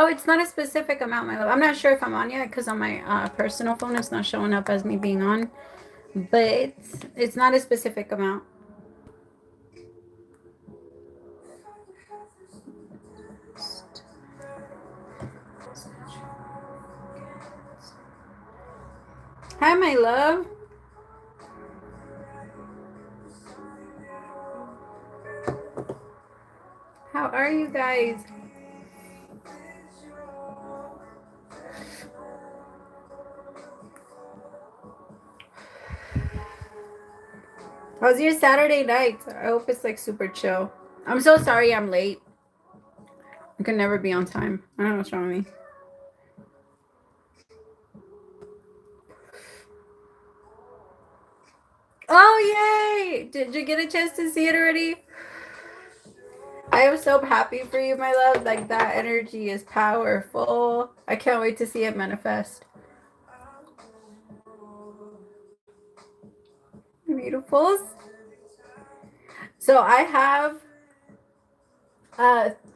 Oh, it's not a specific amount, my love. I'm not sure if I'm on yet because on my personal phone it's not showing up as me being on. But it's not a specific amount. Hi, my love. How are you guys? How's your Saturday night? I hope it's like super chill. I'm so sorry I'm late. I can never be on time. I don't know what's wrong with me. Oh, yay! Did you get a chance to see it already? I am so happy for you, my love. Like, that energy is powerful. I can't wait to see it manifest. Beautifuls. So I have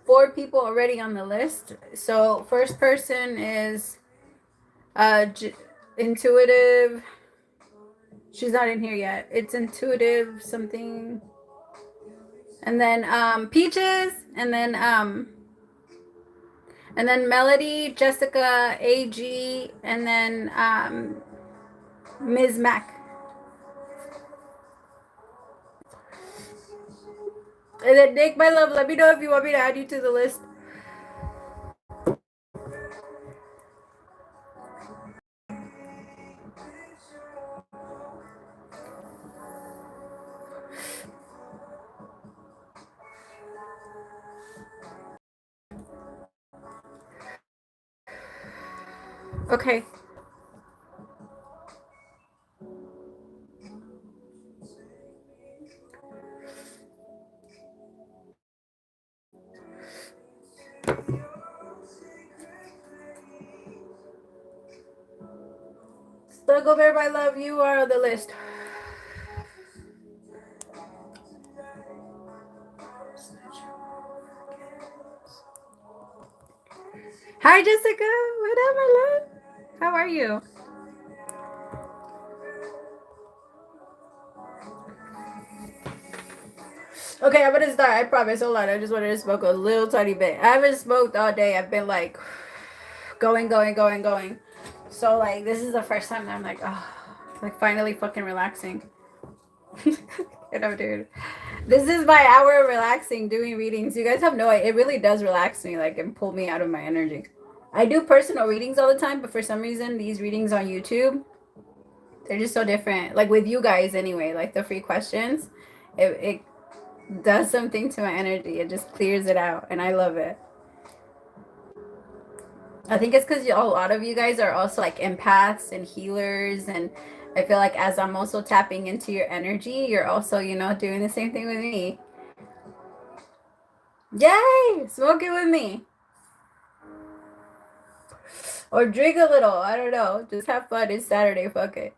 4 people already on the list. So first person is intuitive. She's not in here yet. It's intuitive something. And then Peaches, and then Melody, Jessica, AG, and then Ms. Mac. And then Nick, my love, let me know if you want me to add you to the list. Okay. Snuggle Bear, my love, you are on the list. Hi, Jessica. What up, my love? How are you? Okay, I'm gonna start. I promise. Hold on. I just wanted to smoke a little tiny bit. I haven't smoked all day. I've been like going. So like this is the first time that I'm like, oh, like finally fucking relaxing. You know, dude. This is my hour of relaxing doing readings. You guys have no idea. It really does relax me, like, and pull me out of my energy. I do personal readings all the time, but for some reason, these readings on YouTube, they're just so different. Like with you guys, anyway, like the free questions, it does something to my energy. It just clears it out, and I love it. I think it's because a lot of you guys are also like empaths and healers, and I feel like as I'm also tapping into your energy, you're also, doing the same thing with me. Yay! Smoke it with me. Or drink a little. I don't know. Just have fun. It's Saturday. Fuck it.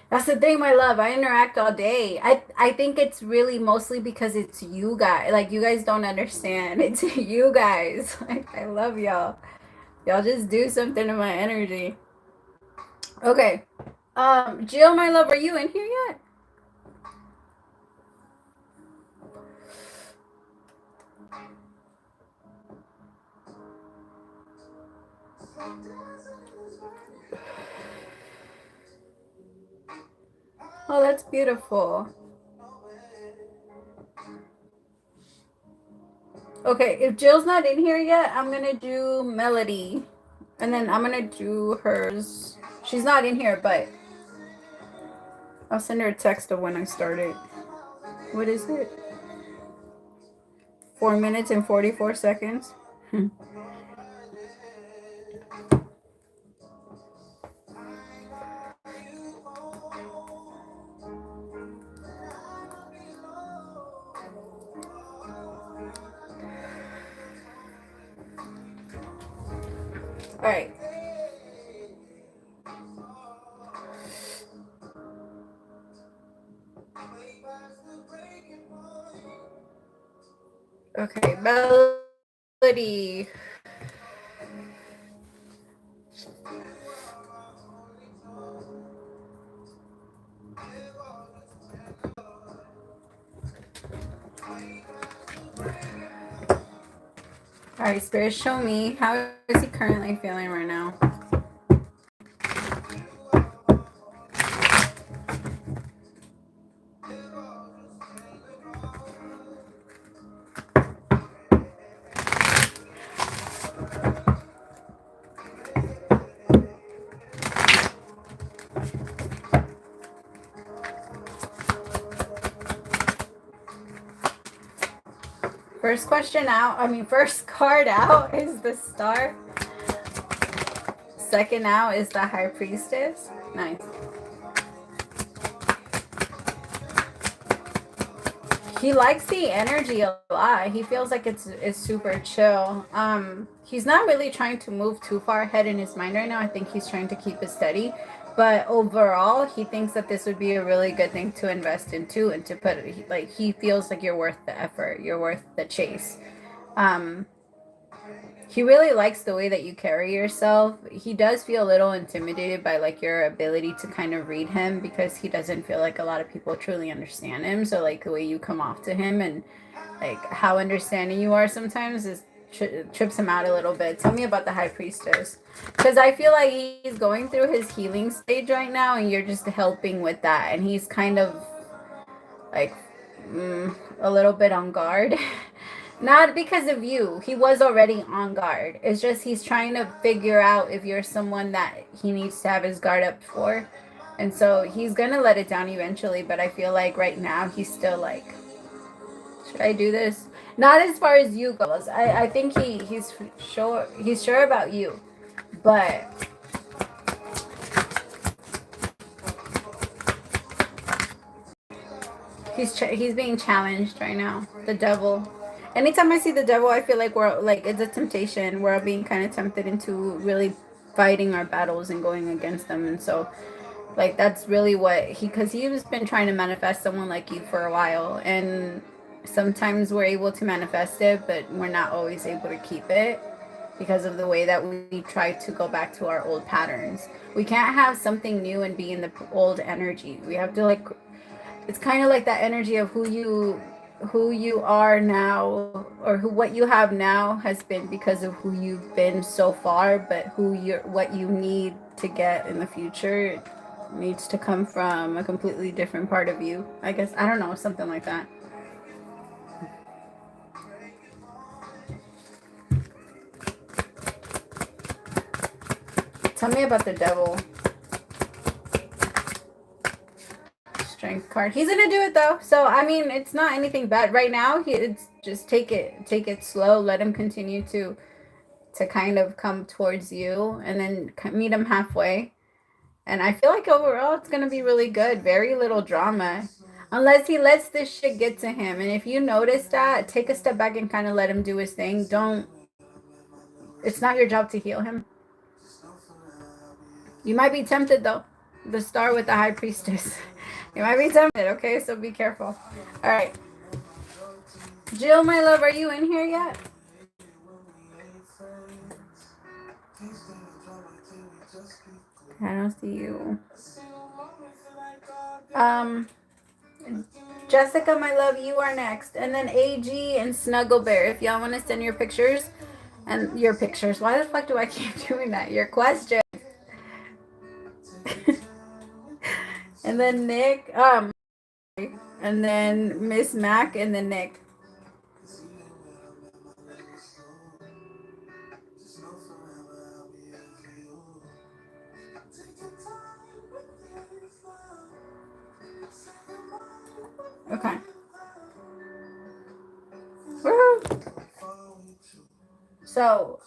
That's the thing, my love. I interact all day. I think it's really mostly because it's you guys. Like, you guys don't understand. It's you guys. Like, I love y'all. Y'all just do something to my energy. Okay. Jill, my love, are you in here yet? Oh, that's beautiful. Okay, if Jill's not in here yet, I'm gonna do Melody. And then I'm gonna do hers. She's not in here, but I'll send her a text of when I started. What is it? 4 minutes and 44 seconds. All right. Okay, Melody. All right, Spirit, show me. How is he currently feeling right now? First question out, first card out is the Star. Second out is the High Priestess. Nice. He likes the energy a lot. He feels like it's super chill. He's not really trying to move too far ahead in his mind right now. I think he's trying to keep it steady. But overall, he thinks that this would be a really good thing to invest into and to put, like, he feels like you're worth the effort. You're worth the chase. Um, he really likes the way that you carry yourself. He does feel a little intimidated by like your ability to kind of read him because he doesn't feel like a lot of people truly understand him. So like the way you come off to him and like how understanding you are sometimes is trips him out a little bit. Tell me about the High Priestess, because I feel like he's going through his healing stage right now and you're just helping with that, and he's kind of like a little bit on guard. Not because of you. He was already on guard. It's just he's trying to figure out if you're someone that he needs to have his guard up for. And so he's going to let it down eventually, but I feel like right now he's still like, should I do this? Not as far as you goes. I think he's sure about you. But he's being challenged right now. The devil. Anytime I see the devil, I feel like we're like it's a temptation. We're being kind of tempted into really fighting our battles and going against them. And so, like that's really what because he's been trying to manifest someone like you for a while, and sometimes we're able to manifest it, but we're not always able to keep it because of the way that we try to go back to our old patterns. We can't have something new and be in the old energy. We have to like it's kind of like that energy of who you are now, or who what you have now has been because of who you've been so far, but what you need to get in the future needs to come from a completely different part of you, I guess. I don't know, something like that. Tell me about the devil. Strength card. He's gonna do it though. So I mean, it's not anything bad right now. It's just take it slow. Let him continue to kind of come towards you, and then meet him halfway. And I feel like overall it's gonna be really good. Very little drama, unless he lets this shit get to him. And if you notice that, take a step back and kind of let him do his thing. Don't. It's not your job to heal him. You might be tempted though. The Star with the High Priestess. You might be tempted, okay? So be careful. All right. Jill, my love, are you in here yet? I don't see you. Um, Jessica, my love, you are next. And then AG and Snuggle Bear, if y'all want to send your pictures. And your pictures. Why the fuck do I keep doing that? Your question. And then Nick, and then Miss Mac, and then Nick. Okay. Woo! So,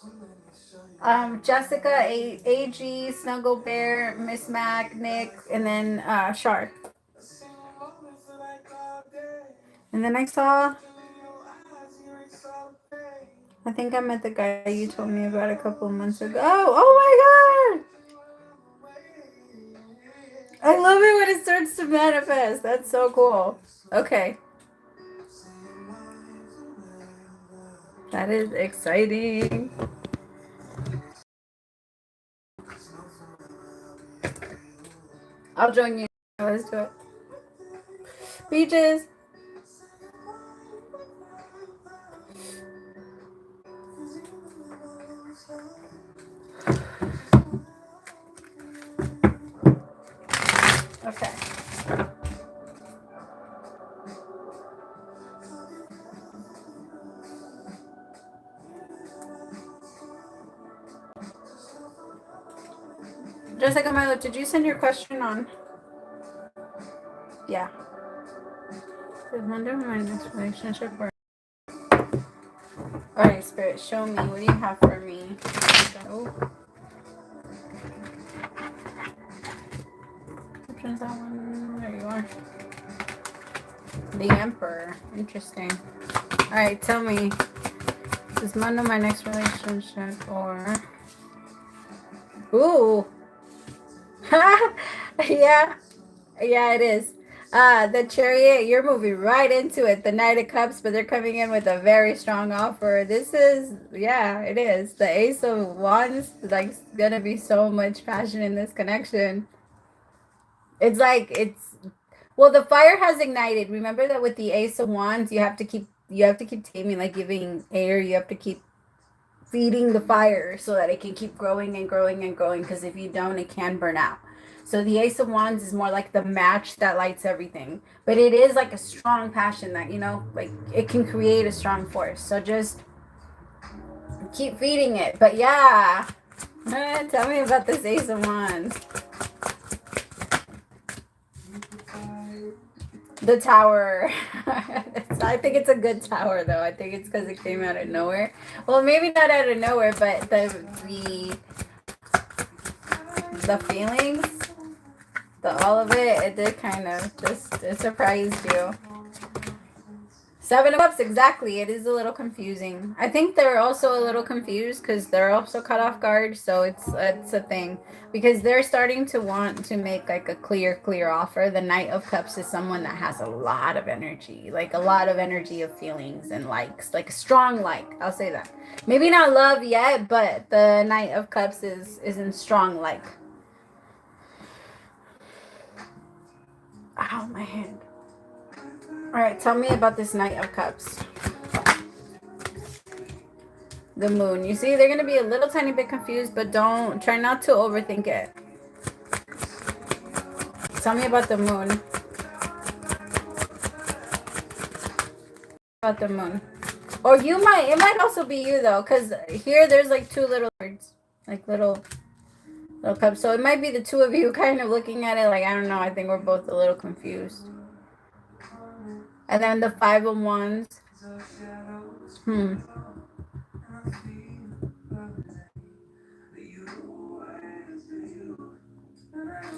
Jessica, AG, Snuggle Bear, Miss Mac, Nick, and then Shard. And then I saw, I think I met the guy you told me about a couple of months ago. Oh my god! I love it when it starts to manifest. That's so cool. Okay. That is exciting. I'll join you. Let's do it. Beaches. Okay. Jessica Milo, did you send your question on? Yeah. Is Monday my next relationship or? Alright, Spirit, show me. What do you have for me? Oh. Which one's that one? There you are. The Emperor. Interesting. Alright, tell me. Is Monday my next relationship or? Ooh. Yeah. Yeah, it is. The Chariot, you're moving right into it. The Knight of Cups, but they're coming in with a very strong offer. This is, yeah, it is. The Ace of Wands, like, gonna be so much passion in this connection. It's like, well, the fire has ignited. Remember that with the Ace of Wands, you have to keep taming, like giving air. You have to keep feeding the fire so that it can keep growing and growing and growing, because if you don't, it can burn out. So the Ace of Wands is more like the match that lights everything, but it is like a strong passion that, like, it can create a strong force. So just keep feeding it. But yeah, tell me about this Ace of Wands. The Tower. I think it's a good tower, though. I think it's because it came out of nowhere. Well, maybe not out of nowhere, but the feelings, all of it, it did kind of it surprised you. Seven of Cups, exactly. It is a little confusing. I think they're also a little confused because they're also caught off guard. So it's a thing, because they're starting to want to make like a clear offer. The Knight of Cups is someone that has a lot of energy, like a lot of energy of feelings and likes, like a strong like. I'll say that. Maybe not love yet, but the Knight of Cups is in strong like. Ow, my hand. All right, tell me about this Knight of Cups. The Moon. You see, they're going to be a little tiny bit confused, but try not to overthink it. Tell me about the Moon. About the Moon. Or it might also be you, though, because here there's like two little words, like little cups. So it might be the two of you kind of looking at it like, I don't know, I think we're both a little confused. And then the Five of Wands.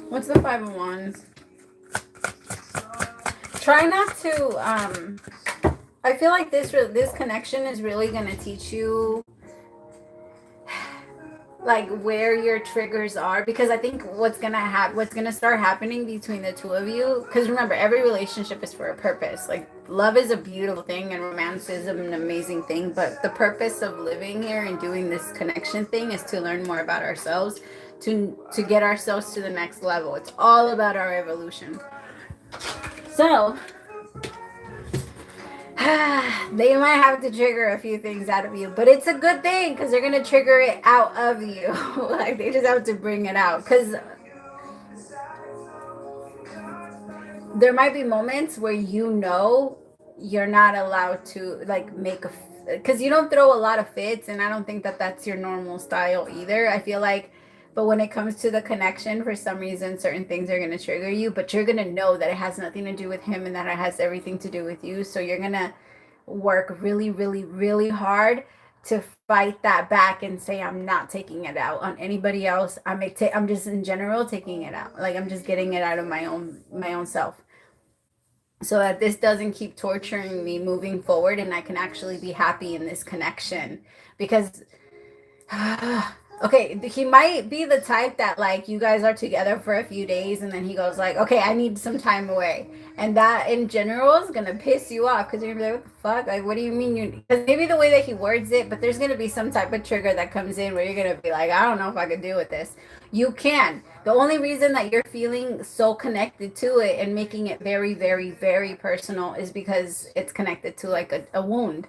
What's the Five of Wands? Try not to, I feel like this connection is really going to teach you like where your triggers are, because I think what's gonna start happening between the two of you, because remember, every relationship is for a purpose. Like, love is a beautiful thing and romance is an amazing thing, but the purpose of living here and doing this connection thing is to learn more about ourselves, to get ourselves to the next level. It's all about our evolution. So they might have to trigger a few things out of you, but it's a good thing, because they're going to trigger it out of you. Like, they just have to bring it out, because there might be moments where you're not allowed to like make because you don't throw a lot of fits, and I don't think that that's your normal style either. I feel like, but when it comes to the connection, for some reason certain things are going to trigger you, but you're going to know that it has nothing to do with him and that it has everything to do with you. So you're going to work really, really, really hard to fight that back and say, I'm not taking it out on anybody else. I'm just in general taking it out. Like, I'm just getting it out of my own self, so that this doesn't keep torturing me moving forward, and I can actually be happy in this connection. Because Okay, he might be the type that like you guys are together for a few days and then he goes like, okay, I need some time away, and that in general is gonna piss you off because you're gonna be like, what the fuck? Like, what do you mean you? Because maybe the way that he words it, but there's gonna be some type of trigger that comes in where you're gonna be like, I don't know if I could deal with this. You can. The only reason that you're feeling so connected to it and making it very, very, very personal is because it's connected to like a wound.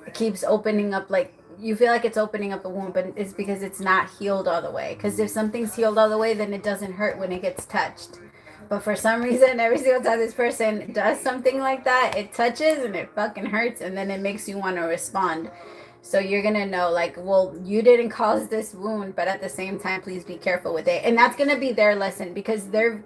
It keeps opening up, like you feel like it's opening up a wound, but it's because it's not healed all the way. Because if something's healed all the way, then it doesn't hurt when it gets touched. But for some reason, every single time this person does something like that, it touches and it fucking hurts, and then it makes you want to respond. So you're gonna know, like, well, you didn't cause this wound, but at the same time, please be careful with it. And that's gonna be their lesson because they're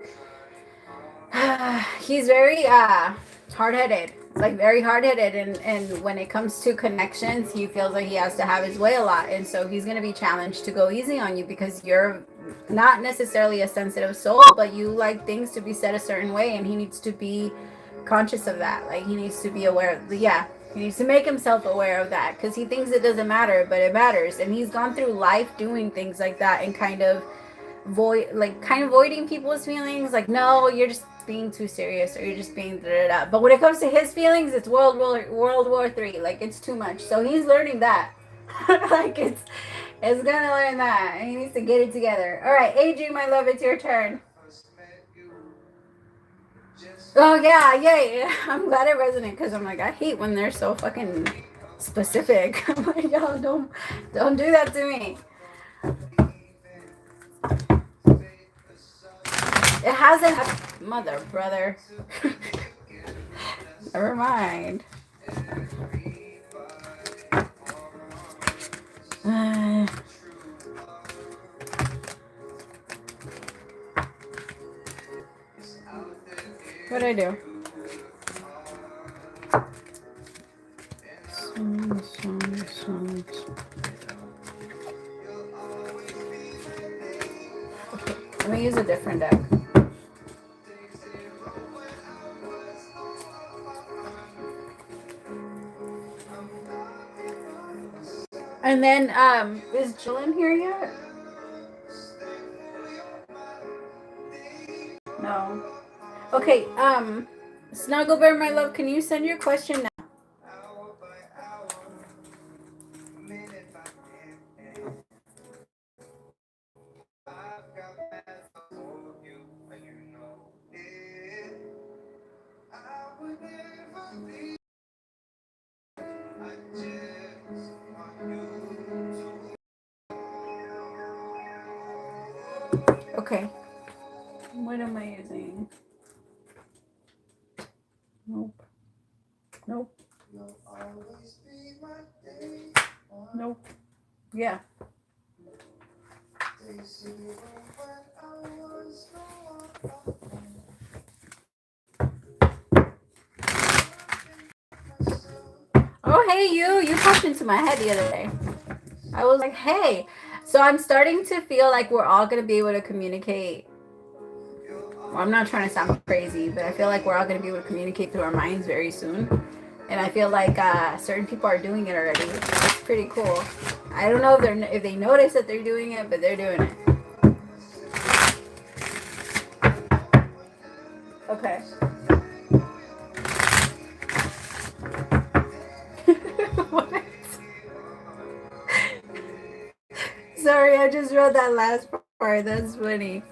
he's very hard-headed, like very hard-headed, and when it comes to connections he feels like he has to have his way a lot, and so he's going to be challenged to go easy on you because you're not necessarily a sensitive soul, but you like things to be said a certain way, and he needs to be conscious of that. Like, he needs to be aware of he needs to make himself aware of that because he thinks it doesn't matter, but it matters, and he's gone through life doing things like that and kind of voiding people's feelings, like, no, you're just being too serious, or you're just being da da da. But when it comes to his feelings, it's World War III. Like, it's too much. So he's learning that. Like, it's gonna learn that. He needs to get it together. All right, AG, my love, it's your turn. Oh yeah, yay! I'm glad it resonated because I'm like, I hate when they're so fucking specific. I'm like, y'all don't do that to me. It hasn't. Mother, brother. Never mind. What'd I do? Okay, let me use a different deck. And then, is Jill in here yet? No. Okay, Snuggle Bear, my love, can you send your question now? Okay. What am I using? Nope. Nope. Nope. Yeah. Oh, hey, you popped into my head the other day. I was like, hey. So I'm starting to feel like we're all going to be able to communicate. Well, I'm not trying to sound crazy, but I feel like we're all going to be able to communicate through our minds very soon. And I feel like certain people are doing it already. It's pretty cool. I don't know if they notice that they're doing it, but they're doing it. Okay. What? Sorry, I just wrote that last part. That's funny.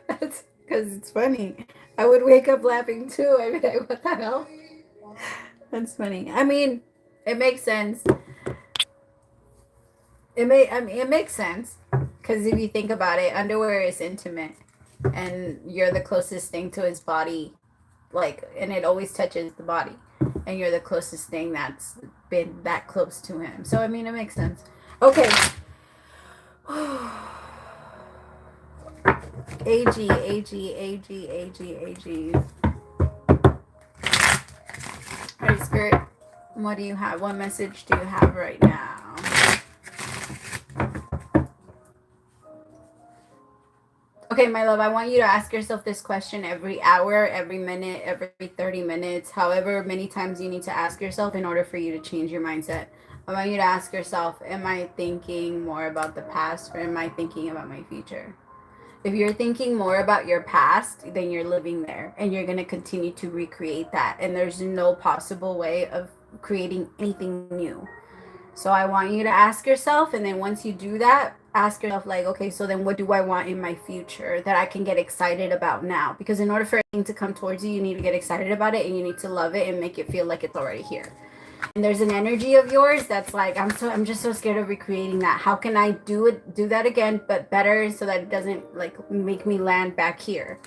That's because it's funny. I would wake up laughing too. I'd be like, what the hell? That's funny. I mean, it makes sense. It makes sense because if you think about it, underwear is intimate, and you're the closest thing to his body, like, and it always touches the body, and you're the closest thing that's been that close to him. So I mean, it makes sense. Okay. AG, AG, AG, AG, AG. All right, Spirit. What do you have? What message do you have right now? Okay, my love, I want you to ask yourself this question every hour, every minute, every 30 minutes, however many times you need to ask yourself in order for you to change your mindset. I want you to ask yourself, am I thinking more about the past or am I thinking about my future? If you're thinking more about your past, then you're living there and you're going to continue to recreate that. And there's no possible way of creating anything new. So I want you to ask yourself, and then once you do that, ask yourself, like, okay, so then what do I want in my future that I can get excited about now? Because in order for anything to come towards you, you need to get excited about it and you need to love it and make it feel like it's already here. And there's an energy of yours that's like, I'm just so scared of recreating that. How can I do that again but better, so that it doesn't like make me land back here?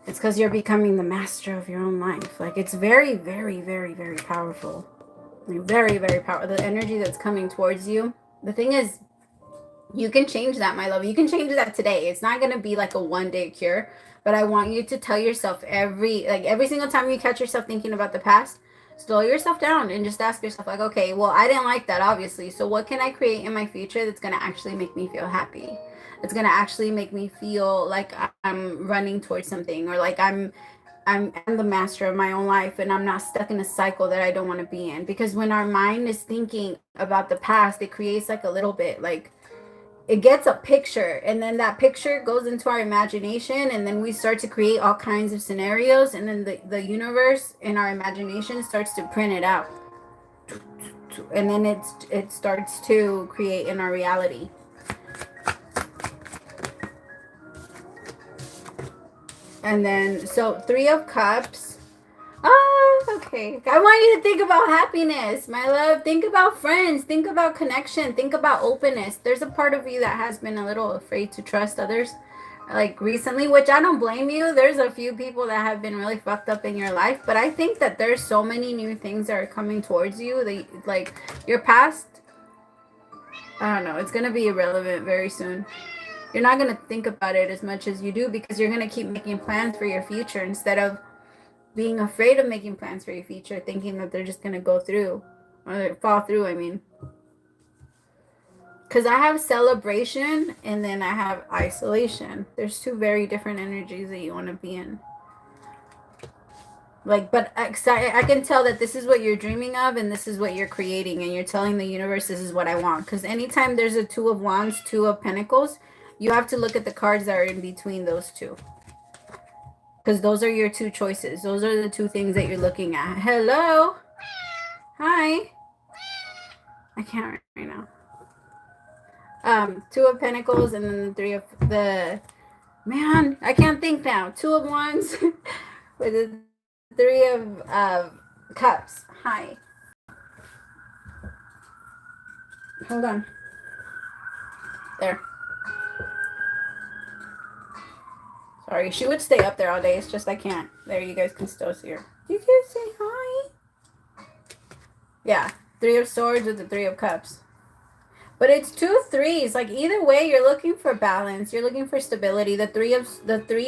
It's because you're becoming the master of your own life. Like, it's very, very, very, very powerful. Very, very powerful. The energy that's coming towards you. The thing is, you can change that, my love. You can change that today. It's not going to be like a one-day cure, but I want you to tell yourself every single time you catch yourself thinking about the past, slow yourself down and just ask yourself, like, okay, well, I didn't like that, obviously. So what can I create in my future that's going to actually make me feel happy? It's going to actually make me feel like I'm running towards something, or like I'm the master of my own life and I'm not stuck in a cycle that I don't want to be in. Because when our mind is thinking about the past, it creates like a little bit, like, it gets a picture, and then that picture goes into our imagination, and then we start to create all kinds of scenarios, and then the universe in our imagination starts to print it out, and then it starts to create in our reality. And then, so 3 of Cups. Okay. I want you to think about happiness, my love. Think about friends. Think about connection. Think about openness. There's a part of you that has been a little afraid to trust others, like recently, which I don't blame you. There's a few people that have been really fucked up in your life, but I think that there's so many new things that are coming towards you. Like, your past, I don't know, it's going to be irrelevant very soon. You're not going to think about it as much as you do, because you're going to keep making plans for your future instead of being afraid of making plans for your future, thinking that they're just going to go through, or fall through, I mean. Because I have celebration and then I have isolation. There's 2 very different energies that you want to be in. Like, but I can tell that this is what you're dreaming of and this is what you're creating, and you're telling the universe, this is what I want. Because anytime there's a 2 of Wands, 2 of Pentacles, you have to look at the cards that are in between those two. Because those are your 2 choices. Those are the 2 things that you're looking at. Hello. Hi. I can't right now. 2 of Pentacles, and then the 3 of the, man, I can't think now. 2 of Wands with the 3 of Cups. Hi. Hold on. There. Sorry, she would stay up there all day. It's just I can't. There, you guys can still see her. You can say hi. Yeah, 3 of Swords with the 3 of Cups. But it's 2 threes. Like, either way, you're looking for balance. You're looking for stability. The three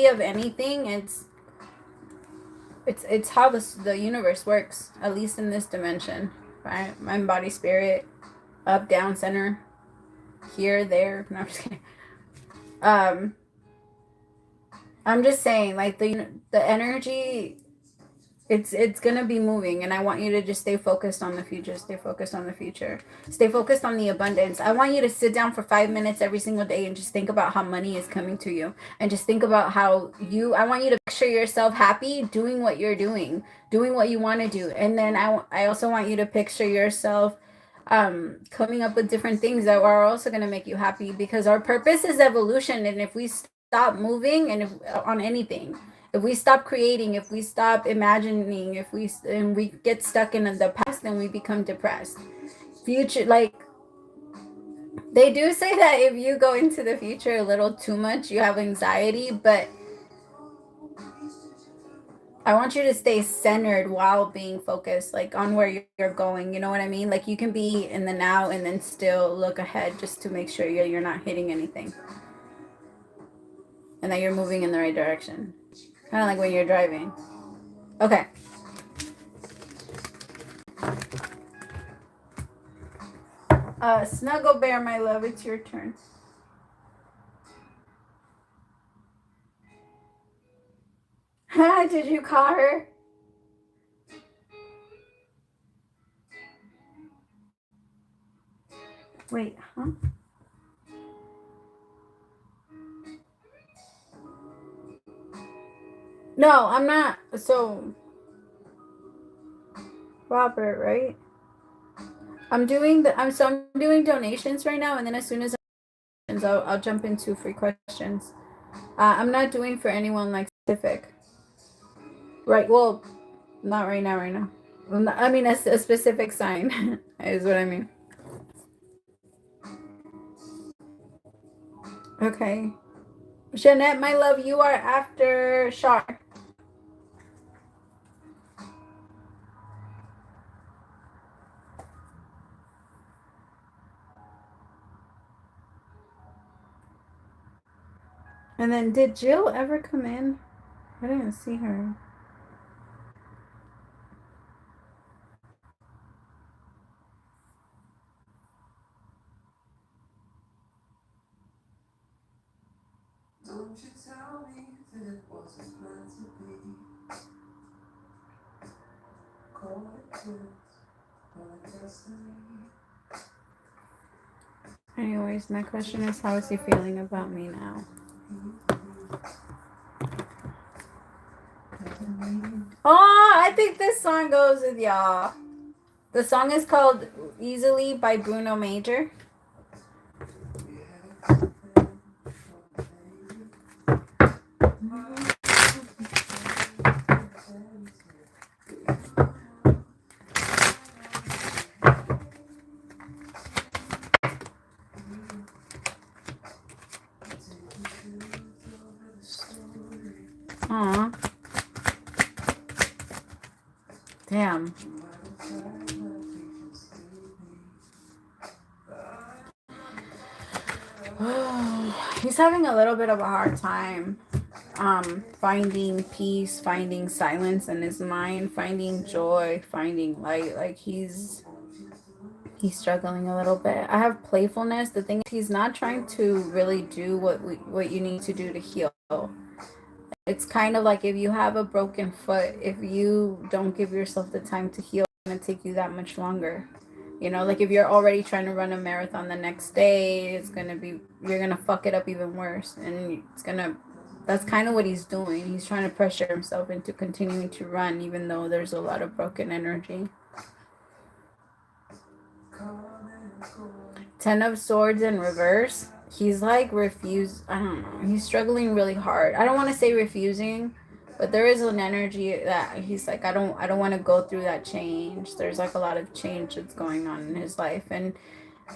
of anything. It's how the universe works. At least in this dimension, right? Mind, body, spirit, up, down, center, here, there. No, I'm just kidding. I'm just saying, like, the energy, it's gonna be moving, and I want you to just stay focused on the future. Stay focused on the future. Stay focused on the abundance. I want you to sit down for 5 minutes every single day and just think about how money is coming to you, and just think about how I want you to picture yourself happy doing what you're doing what you want to do. And then I also want you to picture yourself coming up with different things that are also going to make you happy, because our purpose is evolution. And if we stop moving, and if on anything, if we stop creating, if we stop imagining, if we get stuck in the past, then we become depressed. Future, like, they do say that if you go into the future a little too much, you have anxiety, but I want you to stay centered while being focused, like, on where you're going. You know what I mean? Like, you can be in the now and then still look ahead, just to make sure you're not hitting anything, and that you're moving in the right direction. Kind of like when you're driving. Okay. Snuggle Bear, my love, it's your turn. Did you call her? Wait, huh? No, I'm not. So, Robert, right? I'm doing donations right now, and then as soon as I'll jump into free questions. I'm not doing for anyone like specific. Right. Well, not right now. Right now. I mean, a specific sign is what I mean. Okay. Jeanette, my love, you are after Shar. And then, did Jill ever come in? I didn't see her. Don't you tell me that it wasn't meant to be. Call it quits, call it destiny. Anyways, my question is, how is he feeling about me now? Oh, I think this song goes with y'all. The song is called Easily by Bruno Major. Aw. Damn. He's having a little bit of a hard time finding peace, finding silence in his mind, finding joy, finding light. Like he's struggling a little bit. I have playfulness. The thing is, he's not trying to really do what you need to do to heal. It's kind of like if you have a broken foot, if you don't give yourself the time to heal, it's gonna take you that much longer. You know, like if you're already trying to run a marathon the next day, you're gonna fuck it up even worse, and that's kind of what he's doing. He's trying to pressure himself into continuing to run, even though there's a lot of broken energy. 10 of Swords in reverse. He's like I don't know. He's struggling really hard. I don't want to say refusing, but there is an energy that he's like, I don't want to go through that change. There's like a lot of change that's going on in his life, and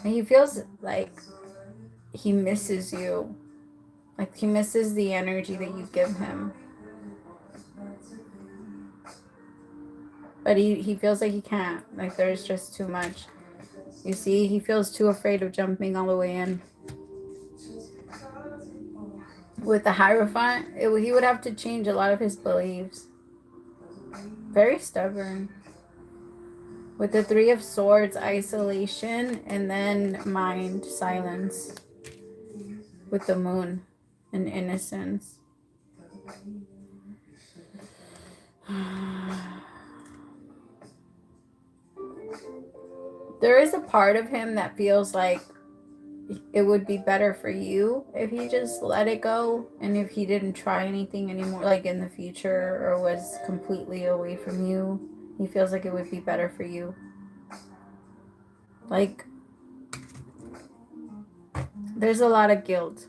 he feels like he misses you. Like he misses the energy that you give him. But he feels like he can't. Like there's just too much. You see, he feels too afraid of jumping all the way in. With the Hierophant, he would have to change a lot of his beliefs. Very stubborn. With the Three of Swords, isolation, and then mind, silence. With the Moon and innocence. There is a part of him that feels like it would be better for you if he just let it go, and if he didn't try anything anymore, like in the future, or was completely away from you. He feels like it would be better for you. Like, there's a lot of guilt.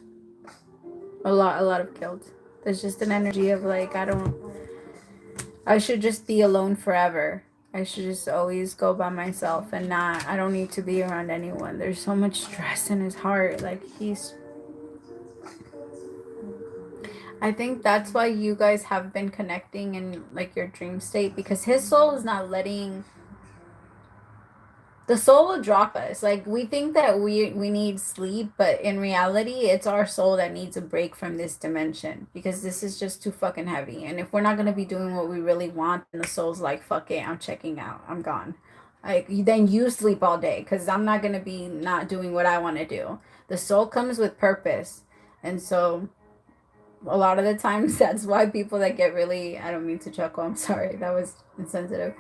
A lot of guilt. There's just an energy of like, I should just be alone forever. I should just always go by myself and I don't need to be around anyone. There's so much stress in his heart. Like I think that's why you guys have been connecting in like your dream state, because his soul is not letting. The soul will drop us. Like we think that we need sleep, but in reality, it's our soul that needs a break from this dimension, because this is just too fucking heavy. And if we're not gonna be doing what we really want, then the soul's like, fuck it, I'm checking out, I'm gone. Like then you sleep all day, because I'm not gonna be not doing what I want to do. The soul comes with purpose, and so a lot of the times that's why people that get really, I don't mean to chuckle, I'm sorry, that was insensitive.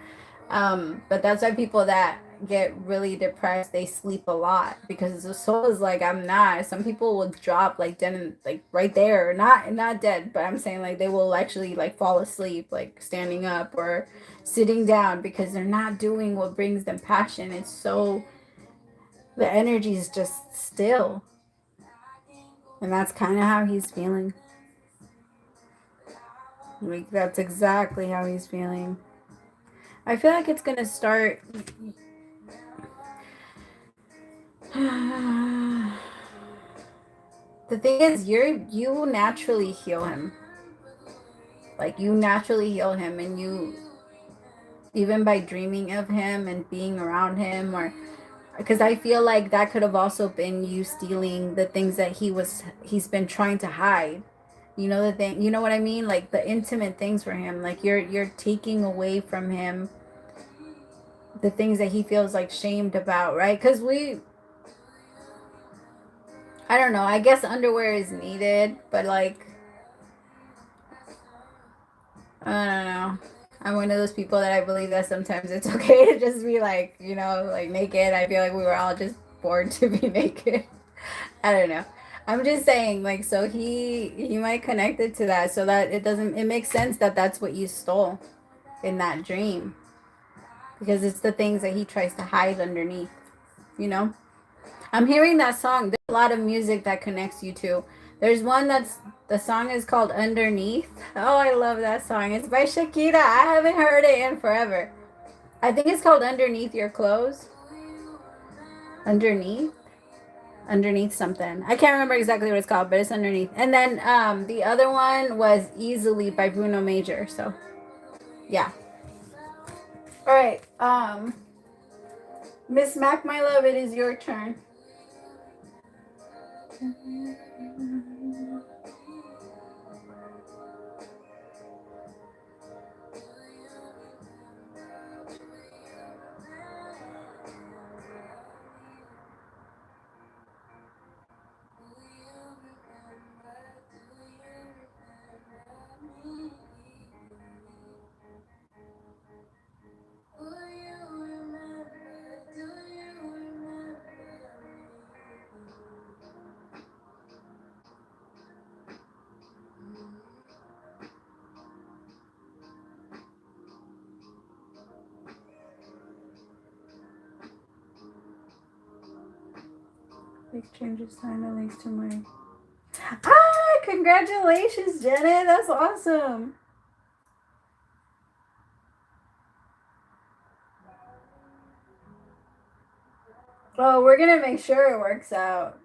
But that's why people that get really depressed, they sleep a lot because the soul is like, I'm not. Some people will drop like dead, like right there, not dead, but I'm saying like they will actually like fall asleep, like standing up or sitting down because they're not doing what brings them passion. It's so, the energy is just still, and that's kind of how he's feeling. Like that's exactly how he's feeling. I feel like it's gonna start. The thing is, you naturally heal him. Like you naturally heal him, and you, even by dreaming of him and being around him, or because I feel like that could have also been you stealing the things that he's been trying to hide. You know the thing, you know what I mean? Like the intimate things for him. Like you're taking away from him the things that he feels like shamed about, right? Because I don't know. I guess underwear is needed, but like I don't know. I'm one of those people that I believe that sometimes it's okay to just be like, like naked. I feel like we were all just born to be naked. I don't know. I'm just saying, like, so he might connect it to that, so that it makes sense that that's what you stole in that dream, because it's the things that he tries to hide underneath. You know. I'm hearing that song. There's a lot of music that connects you to. There's one the song is called Underneath. Oh, I love that song. It's by Shakira. I haven't heard it in forever. I think it's called Underneath Your Clothes. Underneath? Underneath something. I can't remember exactly what it's called, but it's underneath. And then the other one was Easily by Bruno Major. So, yeah. All right. Miss Mac, my love, it is your turn. Big changes time at least to my. Ah, congratulations, Janet. That's awesome. Oh, we're gonna make sure it works out.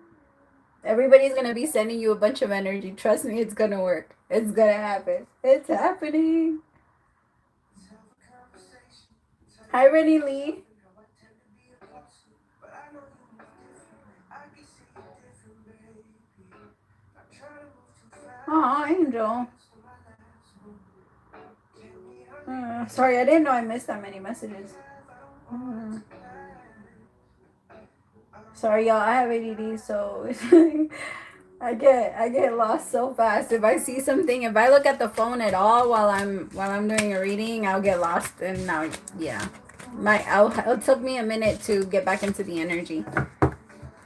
Everybody's gonna be sending you a bunch of energy. Trust me, it's gonna work. It's gonna happen. It's happening. Hi, Rennie Lee. Oh, Angel. Sorry, I didn't know I missed that many messages. Sorry, y'all. I have ADD, so I get lost so fast. If I see something, if I look at the phone at all while I'm doing a reading, I'll get lost. And now, yeah, it took me a minute to get back into the energy,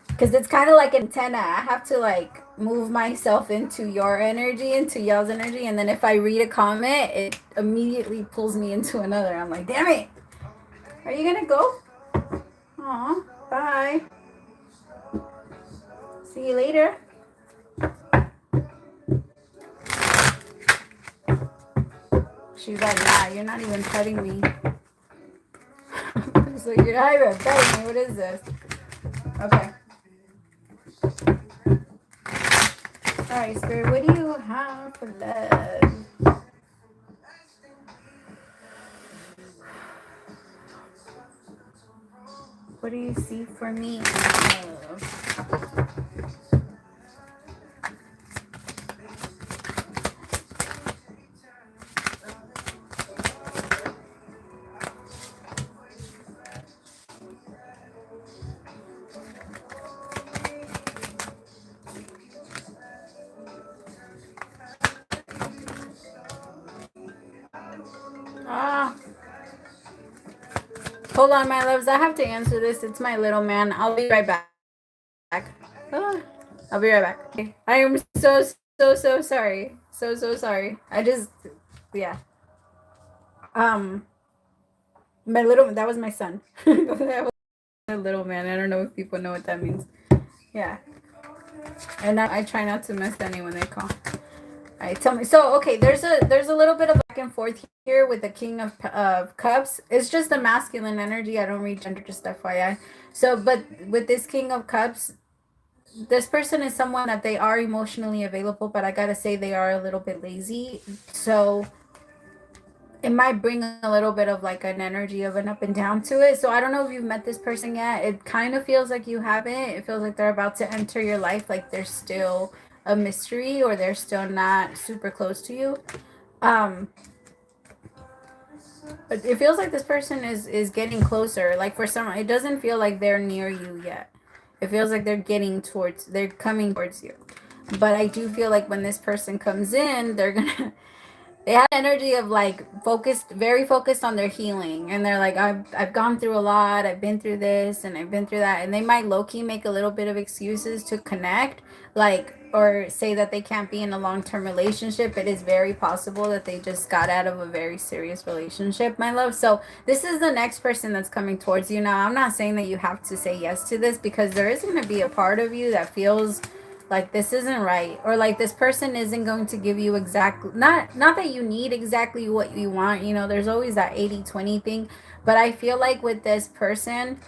because it's kind of like antenna. I have to like move myself into your energy, into y'all's energy, and then if I read a comment, it immediately pulls me into another. I'm like, damn it! Are you gonna go? Aw, bye. See you later. She's like, nah, you're not even petting me. So you're not even petting me. What is this? Okay. Alright, Spirit, what do you have for love? What do you see for me in love? Ah. Hold on, my loves. I have to answer this. It's my little man. I'll be right back. I'll be right back. Okay. I am so sorry. So sorry. I just, yeah. Um, my little, that was my son. That was my little man. I don't know if people know what that means. Yeah. And I try not to mess any when they call. All right, tell me. So, okay, there's a little bit of back and forth here with the King of Cups. It's just a masculine energy. I don't read gender, just FYI. So, but with this King of Cups, this person is someone that they are emotionally available, but I gotta say they are a little bit lazy. So it might bring a little bit of like an energy of an up and down to it. So I don't know if you've met this person yet. It kind of feels like you haven't. It feels like they're about to enter your life, like they're still a mystery or they're still not super close to you. Um, but it feels like this person is getting closer. Like for some, it doesn't feel like they're near you yet. It feels like they're coming towards you. But I do feel like when this person comes in, they're gonna they have energy of like focused, very focused on their healing, and they're like, I've gone through a lot, I've been through this and I've been through that, and they might low-key make a little bit of excuses to connect, like, or say that they can't be in a long-term relationship. It is very possible that they just got out of a very serious relationship, my love. So this is the next person that's coming towards you. Now, I'm not saying that you have to say yes to this, because there is going to be a part of you that feels like this isn't right, or like this person isn't going to give you exactly, not that you need exactly what you want. You know, there's always that 80-20 thing, but I feel like with this person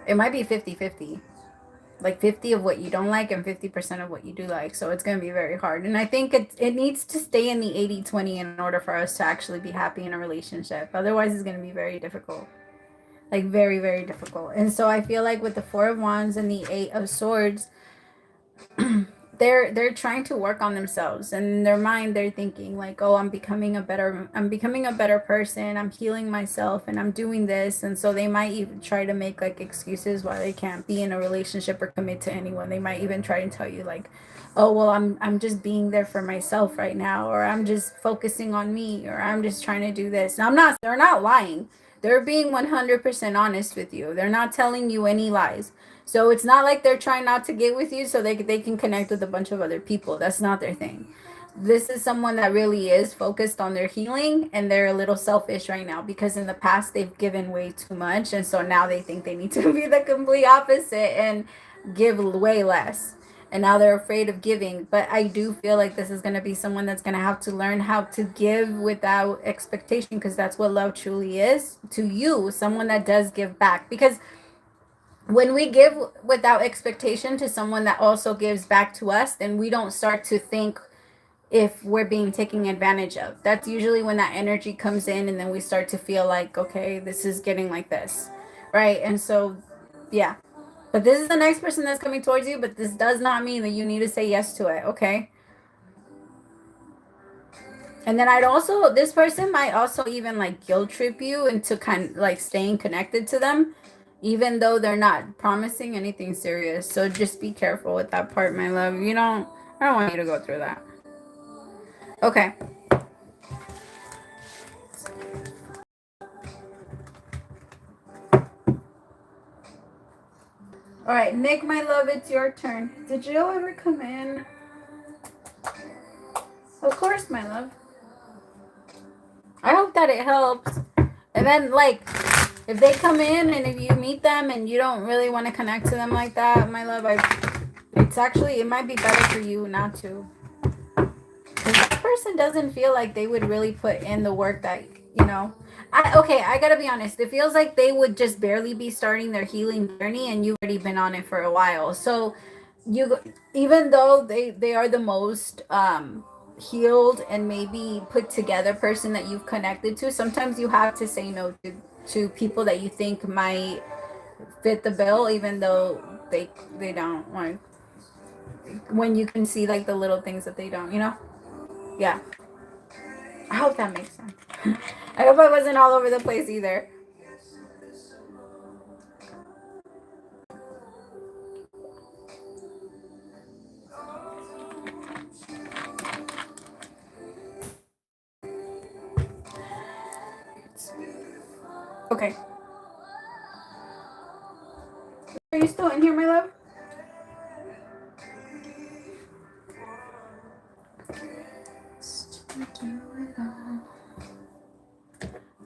it might be 50-50, like 50 of what you don't like and 50% of what you do like. So it's going to be very hard, and I think it needs to stay in the 80-20 in order for us to actually be happy in a relationship. Otherwise it's going to be very difficult, like very difficult. And so I feel like with the Four of Wands and the Eight of Swords, they're trying to work on themselves, and in their mind they're thinking like, oh, I'm becoming a better person, I'm healing myself, and I'm doing this. And so they might even try to make like excuses why they can't be in a relationship or commit to anyone. They might even try and tell you like, oh well, I'm just being there for myself right now, or I'm just focusing on me, or I'm just trying to do this. Now, they're not lying. They're being 100% honest with you. They're not telling you any lies. So it's not like they're trying not to get with you so they can connect with a bunch of other people. That's not their thing. This is someone that really is focused on their healing, and they're a little selfish right now because in the past they've given way too much, and so now they think they need to be the complete opposite and give way less. And now they're afraid of giving. But I do feel like this is going to be someone that's going to have to learn how to give without expectation, because that's what love truly is to you. Someone that does give back, because when we give without expectation to someone that also gives back to us, then we don't start to think if we're being taken advantage of. That's usually when that energy comes in, and then we start to feel like, okay, this is getting like this, right? And so, yeah. But this is the next person that's coming towards you, but this does not mean that you need to say yes to it, okay? And then this person might also even like guilt trip you into kind of like staying connected to them, even though they're not promising anything serious. So just be careful with that part, my love. I don't want you to go through that. Okay. All right, Nick, my love, it's your turn. Did you ever come in? Of course, my love. I hope that it helps. And then, like, if they come in and if you meet them and you don't really want to connect to them like that, my love, it might be better for you not to. Because that person doesn't feel like they would really put in the work that, I gotta be honest. It feels like they would just barely be starting their healing journey, and you've already been on it for a while. So even though they are the most healed and maybe put together person that you've connected to, sometimes you have to say no to people that you think might fit the bill, even though they don't. Like, when you can see like the little things that they don't, yeah. I hope that makes sense. I hope I wasn't all over the place either. Okay. Are you still in here, my love?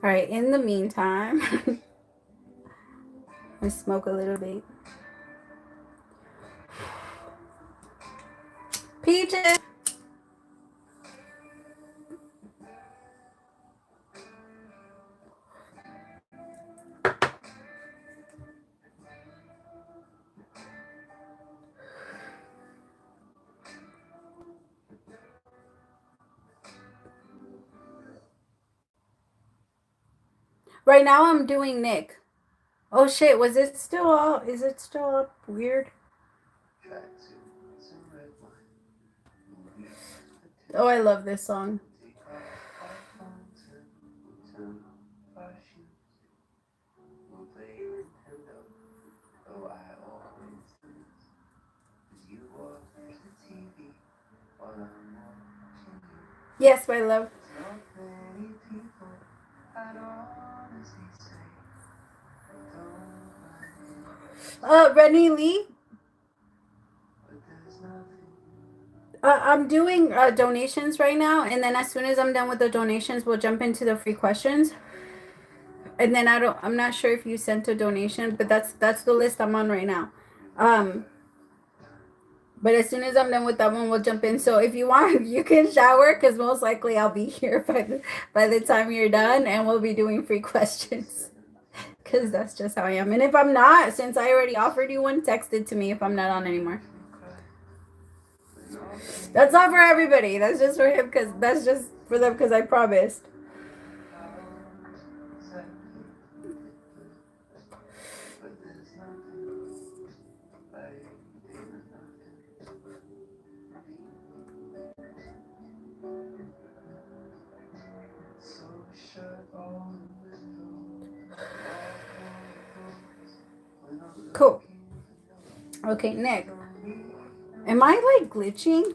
All right, in the meantime, I smoke a little bit. Peaches! Right now I'm doing Nick. Oh shit, was it still up? Is it still up? Weird. Oh, I love this song. Yes, my love. Rennie Lee. I'm doing donations right now, and then as soon as I'm done with the donations, we'll jump into the free questions. And then I'm not sure if you sent a donation, but that's the list I'm on right now. But as soon as I'm done with that one, we'll jump in. So if you want, you can shower because most likely I'll be here by the time you're done, and we'll be doing free questions because that's just how I am. And if I'm not, since I already offered you one, text it to me if I'm not on anymore. That's not for everybody. That's just for him because that's just for them because I promised. Cool. Okay, Nick. Am I like glitching?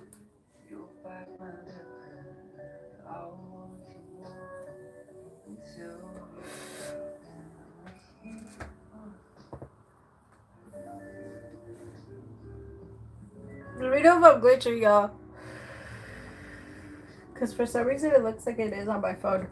Let me know if I'm glitching, y'all. Because for some reason it looks like it is on my phone.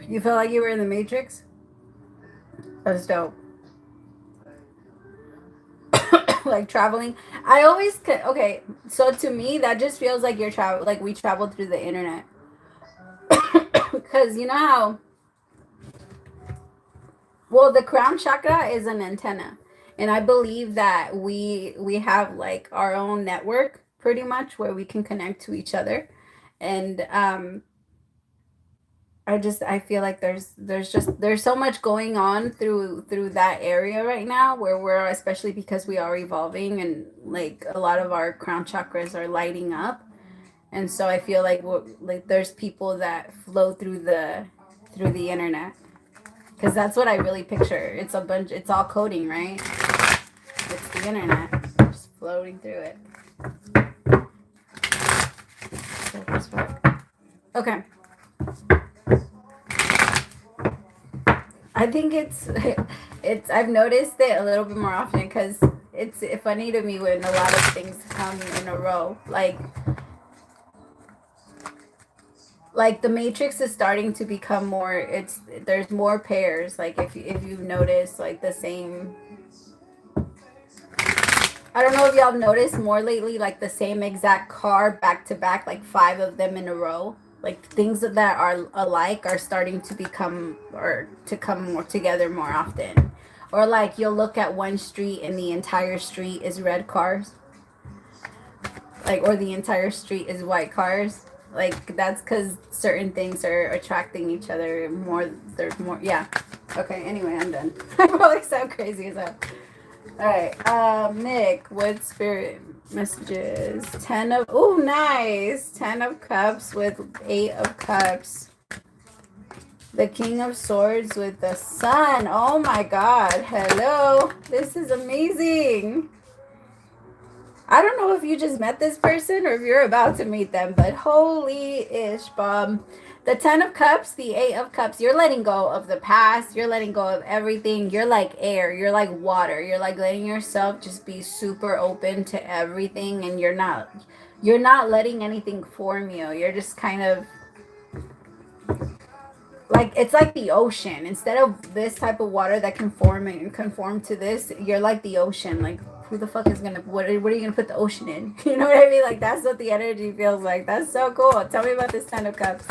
You felt like you were in the Matrix? That's dope. Like traveling. I always okay. So to me, that just feels like you're travel. Like we traveled through the internet. Because you know how. Well, the crown chakra is an antenna, and I believe that we have like our own network, pretty much, where we can connect to each other, and I feel like there's so much going on through that area right now where we're, especially because we are evolving and like a lot of our crown chakras are lighting up, and so I feel like there's people that flow through the internet, because that's what I really picture. It's all coding, right? It's the internet just floating through it. Okay. I think it's I've noticed it a little bit more often because it's funny to me when a lot of things come in a row. Like the Matrix is starting to become more. There's more pairs. Like if you've noticed, like the same. I don't know if y'all have noticed more lately, like the same exact car back to back, like 5 of them in a row. Like things that are alike are starting to become or to come more together more often. Or like you'll look at one street and the entire street is red cars. Like, or the entire street is white cars. Like that's because certain things are attracting each other more. There's more. Yeah. Okay. Anyway, I'm done. I probably sound crazy as hell. All right. Nick, what spirit? Messages. 10 of, oh, nice. 10 of Cups with 8 of Cups. The King of Swords with the Sun. Oh my God. Hello. This is amazing. I don't know if you just met this person or if you're about to meet them, but holy ish, Bob. The 10 of Cups, the 8 of Cups, you're letting go of the past. You're letting go of everything. You're like air. You're like water. You're like letting yourself just be super open to everything, and you're not letting anything form you. You're just kind of like, it's like the ocean. Instead of this type of water that can form and conform to this, you're like the ocean. Like, who the fuck is gonna, what are you gonna put the ocean in? You know what I mean? Like, that's what the energy feels like. That's so cool. Tell me about this 10 of Cups.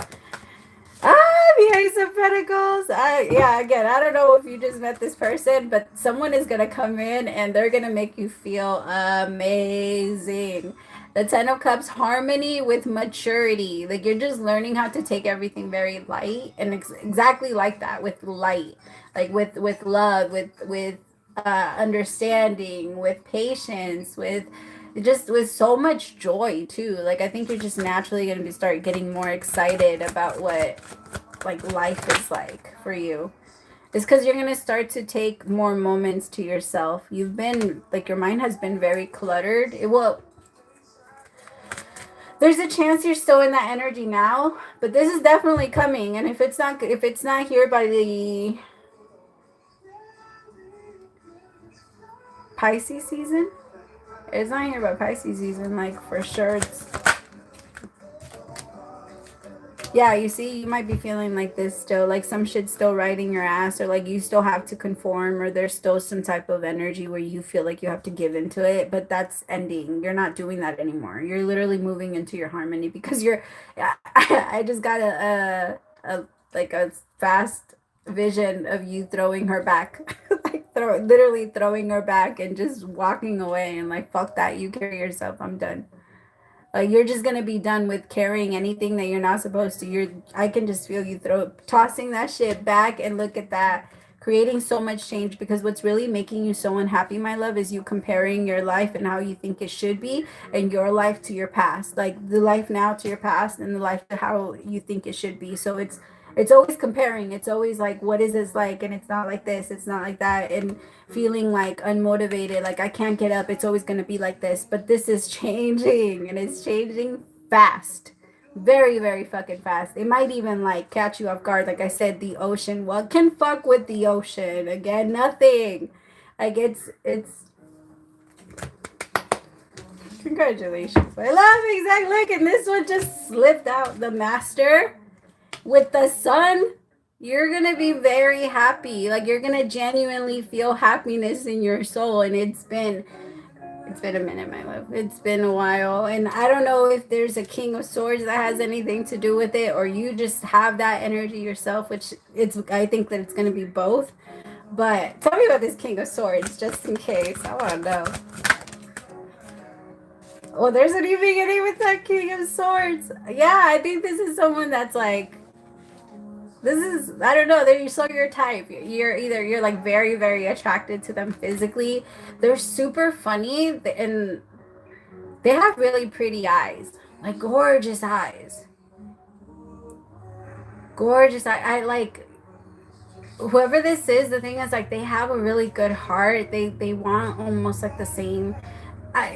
The Ace of Pentacles. Yeah, again, I don't know if you just met this person, but someone is gonna come in and they're gonna make you feel amazing. The 10 of Cups, harmony with maturity. Like, you're just learning how to take everything very light, and exactly like that, with light, like with love, with understanding, with patience, with just with so much joy too. Like, I think you're just naturally going to start getting more excited about what like life is like for you. It's because you're going to start to take more moments to yourself. You've been like, your mind has been very cluttered. It will, there's a chance you're still in that energy now, but this is definitely coming. And if it's not here by the Pisces season, it's not here by Pisces season, like, for sure. It's, yeah, you see, you might be feeling like this still, like some shit's still riding your ass, or like you still have to conform, or there's still some type of energy where you feel like you have to give into it, but that's ending. You're not doing that anymore. You're literally moving into your harmony, because you're, I just got a like a fast vision of you throwing her back, like literally throwing her back and just walking away, and like, fuck that, you carry yourself, I'm done. Like, you're just gonna be done with carrying anything that you're not supposed to. I can just feel you tossing that shit back, and look at that, creating so much change. Because what's really making you so unhappy, my love, is you comparing your life and how you think it should be, and your life to your past. Like, the life now to your past, and the life to how you think it should be. So it's always comparing. It's always like, what is this like? And it's not like this, it's not like that. And feeling like unmotivated, like, I can't get up, it's always going to be like this. But this is changing, and it's changing fast, very, very fucking fast. It might even like catch you off guard. Like I said, the ocean, what can fuck with the ocean? Again, nothing. Like, it's congratulations. I love, exactly. Look, and this one just slipped out, the Master with the Sun. You're going to be very happy. Like, you're going to genuinely feel happiness in your soul. And it's been a minute, my love. It's been a while. And I don't know if there's a King of Swords that has anything to do with it, or you just have that energy yourself, which I think that it's going to be both. But tell me about this King of Swords, just in case. I want to know. Oh, there's an beginning with that King of Swords. Yeah, I think this is someone that's like, this is, I don't know, they're so your type. You're like very, very attracted to them physically. They're super funny, and they have really pretty eyes, like gorgeous eyes. Gorgeous. I like whoever this is. The thing is, like, they have a really good heart. They want almost like the same.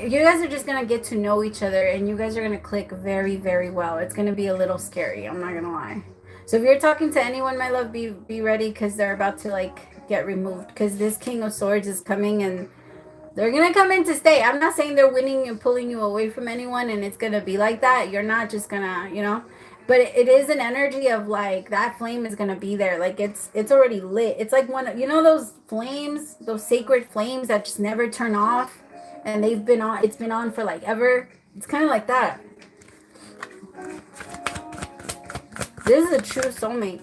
You guys are just gonna get to know each other, and you guys are gonna click very, very well. It's gonna be a little scary, I'm not gonna lie. So if you're talking to anyone, my love, be ready, because they're about to like get removed, because this King of Swords is coming, and they're gonna come in to stay. I'm not saying they're winning and pulling you away from anyone, and it's gonna be like that. You're not just gonna, but it is an energy of like, that flame is gonna be there. Like, it's already lit. It's like one, those flames, those sacred flames that just never turn off, and they've been on. It's been on for like ever. It's kind of like that. This is a true soulmate.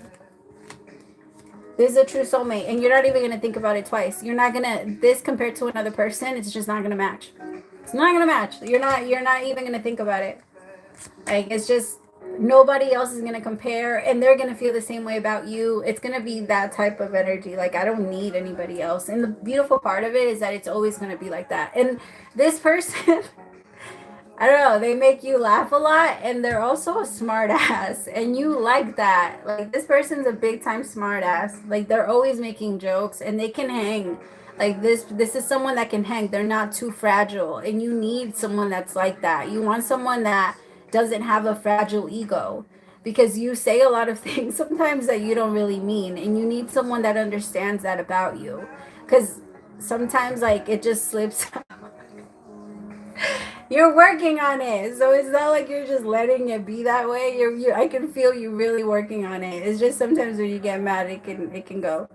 This is a true soulmate, and you're not even gonna think about it twice. You're not gonna, this compared to another person, it's just not gonna match. It's not gonna match. You're not even gonna think about it. Like, it's just, nobody else is gonna compare, and they're gonna feel the same way about you. It's gonna be that type of energy. Like, I don't need anybody else. And the beautiful part of it is that it's always gonna be like that. And this person I don't know, they make you laugh a lot and they're also a smart ass and you like that. Like this person's a big time smart ass. Like they're always making jokes and they can hang. Like this is someone that can hang. They're not too fragile and you need someone that's like that. You want someone that doesn't have a fragile ego because you say a lot of things sometimes that you don't really mean and you need someone that understands that about you. Cuz sometimes like it just slips. You're working on it, so it's not like you're just letting it be that way. I can feel you really working on it. It's just sometimes when you get mad, it can go.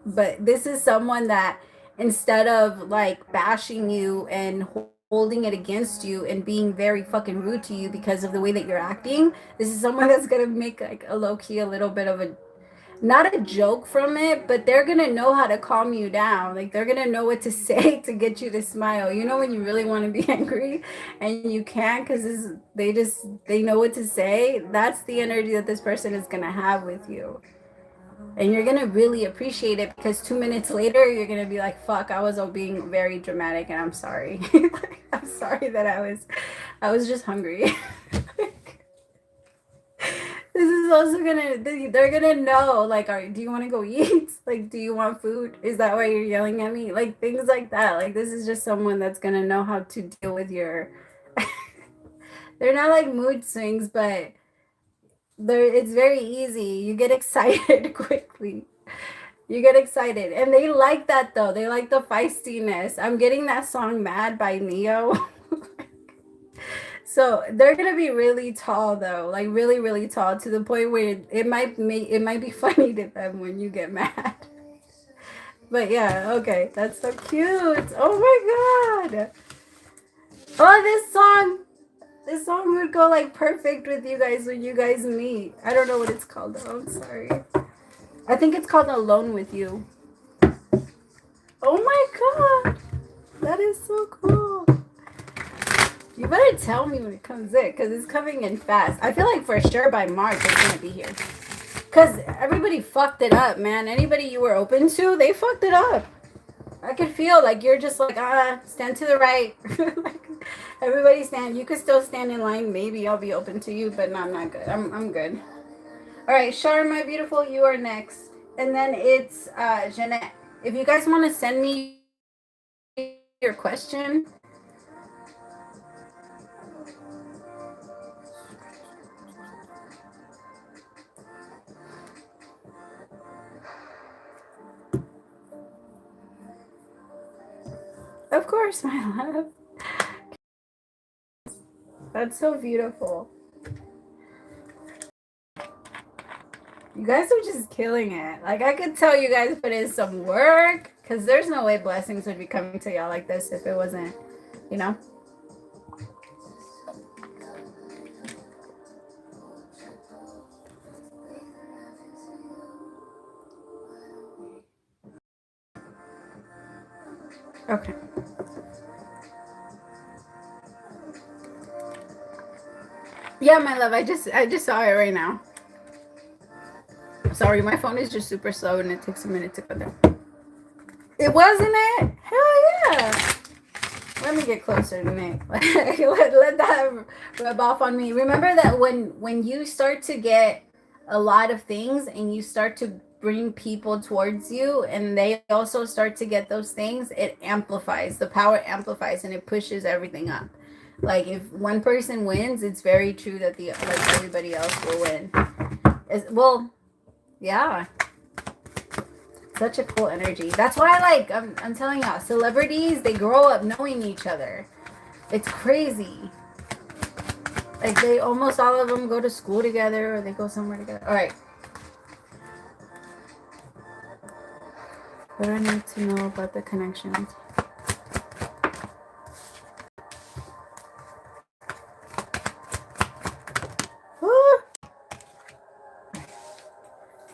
But this is someone that instead of like bashing you and holding it against you and being very fucking rude to you because of the way that you're acting, this is someone that's gonna make like a low key a little bit of a not a joke from it, but they're gonna know how to calm you down. Like they're gonna know what to say to get you to smile. You know when you really want to be angry and you can't because they know what to say. That's the energy that this person is gonna have with you, and you're gonna really appreciate it because 2 minutes later you're gonna be like, "Fuck, I was all being very dramatic, and I'm sorry. I'm sorry that I was just hungry." This is also gonna, they're gonna know, like, do you want to go eat? Like, do you want food? Is that why you're yelling at me? Like, things like that. Like, this is just someone that's gonna know how to deal with your, they're not like mood swings, but it's very easy. You get excited quickly. You get excited. And they like that though. They like the feistiness. I'm getting that song Mad by Neo. So they're gonna be really tall though, like really, really tall to the point where it might be funny to them when you get mad. But yeah, okay, that's so cute. Oh my god. Oh, this song would go like perfect with you guys when you guys meet. I don't know what it's called though. I'm sorry. I think it's called Alone with You. Oh my god. That is so cool. You better tell me when it comes in, because it's coming in fast. I feel like for sure by March it's going to be here. Because everybody fucked it up, man. Anybody you were open to, they fucked it up. I could feel like you're just like, stand to the right. Like, everybody stand. You could still stand in line. Maybe I'll be open to you, but no, I'm not good. I'm good. All right, Shar, my beautiful, you are next. And then it's Jeanette. If you guys want to send me your question, of course, my love. That's so beautiful. You guys are just killing it. Like, I could tell you guys put in some work, because there's no way blessings would be coming to y'all like this if it wasn't, you know? Okay. Yeah, my love, I just saw it right now. Sorry, my phone is just super slow and it takes a minute to go there. It wasn't it? Hell yeah. Let me get closer to me. let that rub off on me. Remember that when you start to get a lot of things and you start to bring people towards you and they also start to get those things, it amplifies. The power amplifies and it pushes everything up. Like if one person wins, it's very true that everybody else will win. Well, yeah. Such a cool energy. That's why I'm telling y'all, celebrities, they grow up knowing each other. It's crazy. Like they almost all of them go to school together or they go somewhere together. All right. What do I need to know about the connections?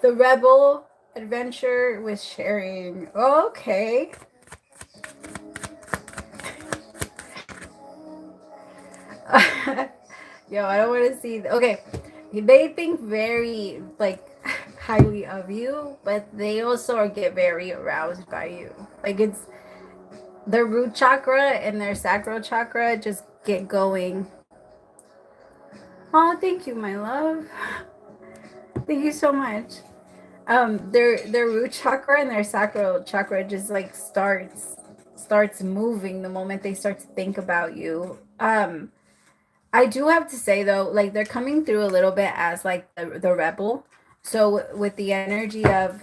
The rebel adventure with sharing. Okay. Yo, I don't want to see. Okay, they think very like highly of you, but they also get very aroused by you. Like it's their root chakra and their sacral chakra just get going. Oh, thank you, my love. Thank you so much. Their root chakra and their sacral chakra just like starts moving the moment they start to think about you. I do have to say though, like they're coming through a little bit as like the rebel. So with the energy of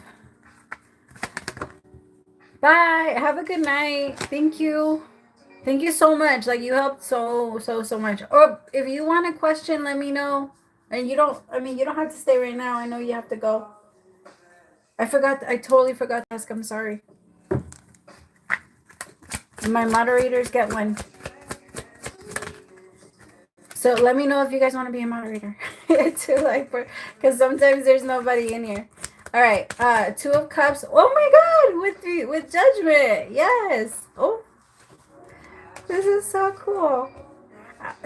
bye, have a good night. Thank you. Thank you so much. Like you helped so much. Or if you want a question, let me know. And you don't have to stay right now. I know you have to go. I totally forgot to ask. I'm sorry. My moderators get one. So let me know if you guys want to be a moderator too, like because sometimes there's nobody in here. All right, 2 of Cups. Oh my God, with Judgment. Yes. Oh, this is so cool.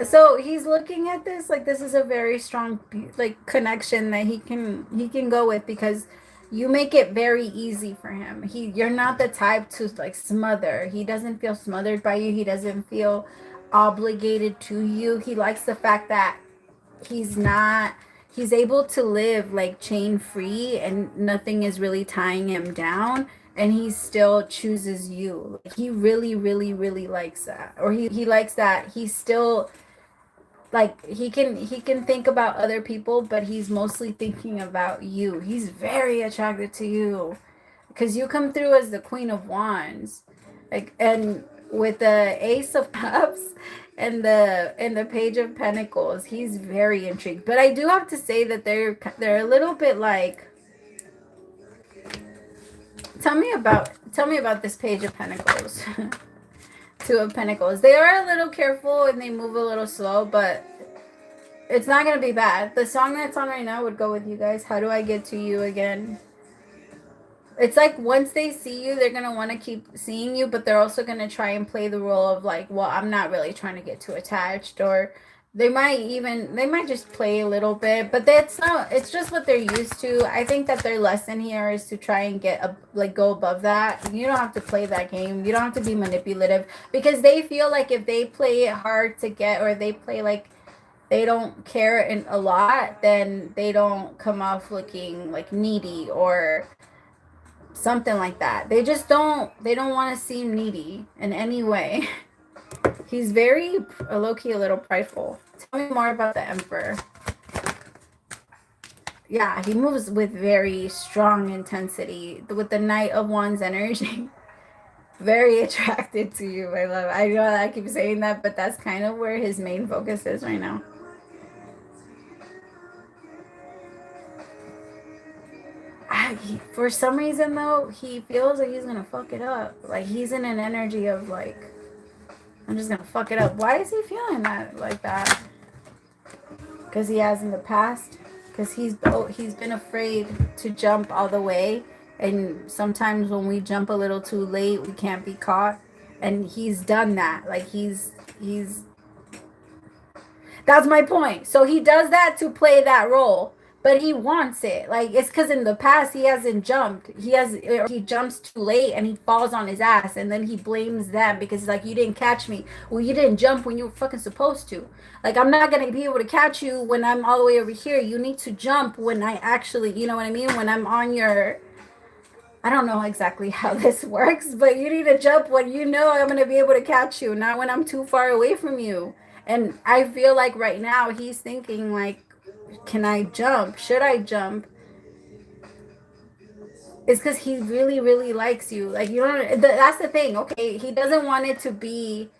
So he's looking at this like this is a very strong like connection that he can go with because you make it very easy for him. You're not the type to like smother. He doesn't feel smothered by you. He doesn't feel obligated to you. He likes the fact that he's able to live like chain free and nothing is really tying him down, and he still chooses you. He really likes that. Or he likes that he's still like he can think about other people, but he's mostly thinking about you. He's very attracted to you because you come through as the Queen of Wands, like, and with the Ace of Cups and the Page of Pentacles, he's very intrigued. But I do have to say that they're a little bit like, tell me about this Page of Pentacles. 2 of Pentacles. They are a little careful and they move a little slow, but it's not gonna be bad. The song that's on right now would go with you guys. How do I get to you again? It's like once they see you, they're gonna want to keep seeing you, but they're also gonna try and play the role of like, well, I'm not really trying to get too attached, or they might just play a little bit, but it's just what they're used to. I think that their lesson here is to try and go above that. You don't have to play that game. You don't have to be manipulative, because they feel like if they play it hard to get, or they play like they don't care a lot, then they don't come off looking like needy or something like that. They don't want to seem needy in any way. He's very low-key a little prideful. Tell me more about the Emperor. Yeah, he moves with very strong intensity with the Knight of Wands energy. Very attracted to you, my love. I know I keep saying that, but that's kind of where his main focus is right now. For some reason though, he feels like he's gonna fuck it up. Like he's in an energy of like, I'm just gonna fuck it up. Why is he feeling that like that? Because he has in the past. Because he's been afraid to jump all the way, and sometimes when we jump a little too late, we can't be caught. And he's done that. Like he's. That's my point. So he does that to play that role. But he wants it. Like, it's because in the past he hasn't jumped. He jumps too late and he falls on his ass, and then he blames them because he's like, you didn't catch me. Well, you didn't jump when you were fucking supposed to. Like, I'm not gonna be able to catch you when I'm all the way over here. You need to jump when I actually, you know what I mean? When I'm on your, I don't know exactly how this works, but you need to jump when you know I'm gonna be able to catch you, not when I'm too far away from you. And I feel like right now he's thinking like, can I jump? Should I jump? It's because he really likes you. Like, you don't, that's the thing. Okay, he doesn't want it to be,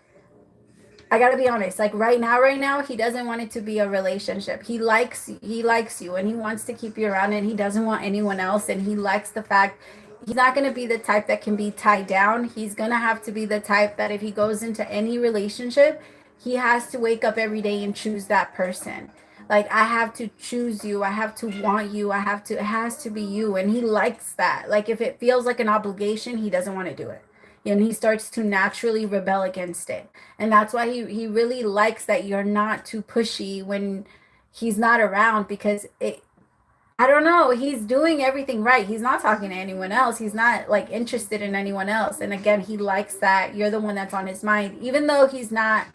I gotta be honest, like right now he doesn't want it to be a relationship. He likes you and he wants to keep you around, and he doesn't want anyone else. And he likes the fact he's not going to be the type that can be tied down. He's going to have to be the type that if he goes into any relationship, he has to wake up every day and choose that person. Like, I have to choose you. I have to want you. It has to be you. And he likes that. Like, if it feels like an obligation, he doesn't want to do it. And he starts to naturally rebel against it. And that's why he really likes that you're not too pushy when he's not around, because I don't know, he's doing everything right. He's not talking to anyone else. He's not like interested in anyone else. And again, he likes that you're the one that's on his mind, even though he's not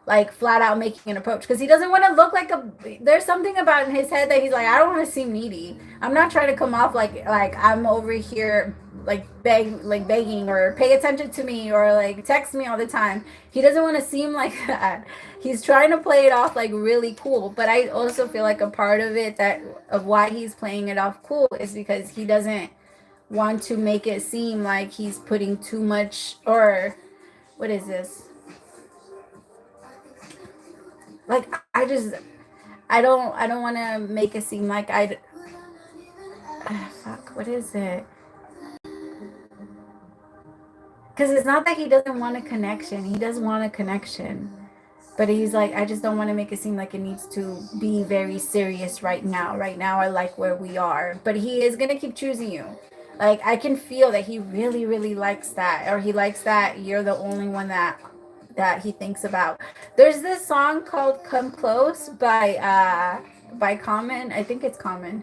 like flat out making an approach, because he doesn't want to look like a, there's something about in his head that he's like, I don't want to seem needy. I'm not trying to come off like I'm over here like begging or pay attention to me or like text me all the time. He doesn't want to seem like that. He's trying to play it off like really cool, but I also feel like a part of it, that of why he's playing it off cool, is because he doesn't want to make it seem like he's putting too much, or what is this, like I don't want to make it seem like fuck, what is it? Because it's not that he doesn't want a connection. He does want a connection. But he's like, I just don't want to make it seem like it needs to be very serious right now. Right now, I like where we are. But he is going to keep choosing you. Like, I can feel that he really, really likes that. Or he likes that you're the only one that he thinks about. There's this song called Come Close by Common. I think it's Common.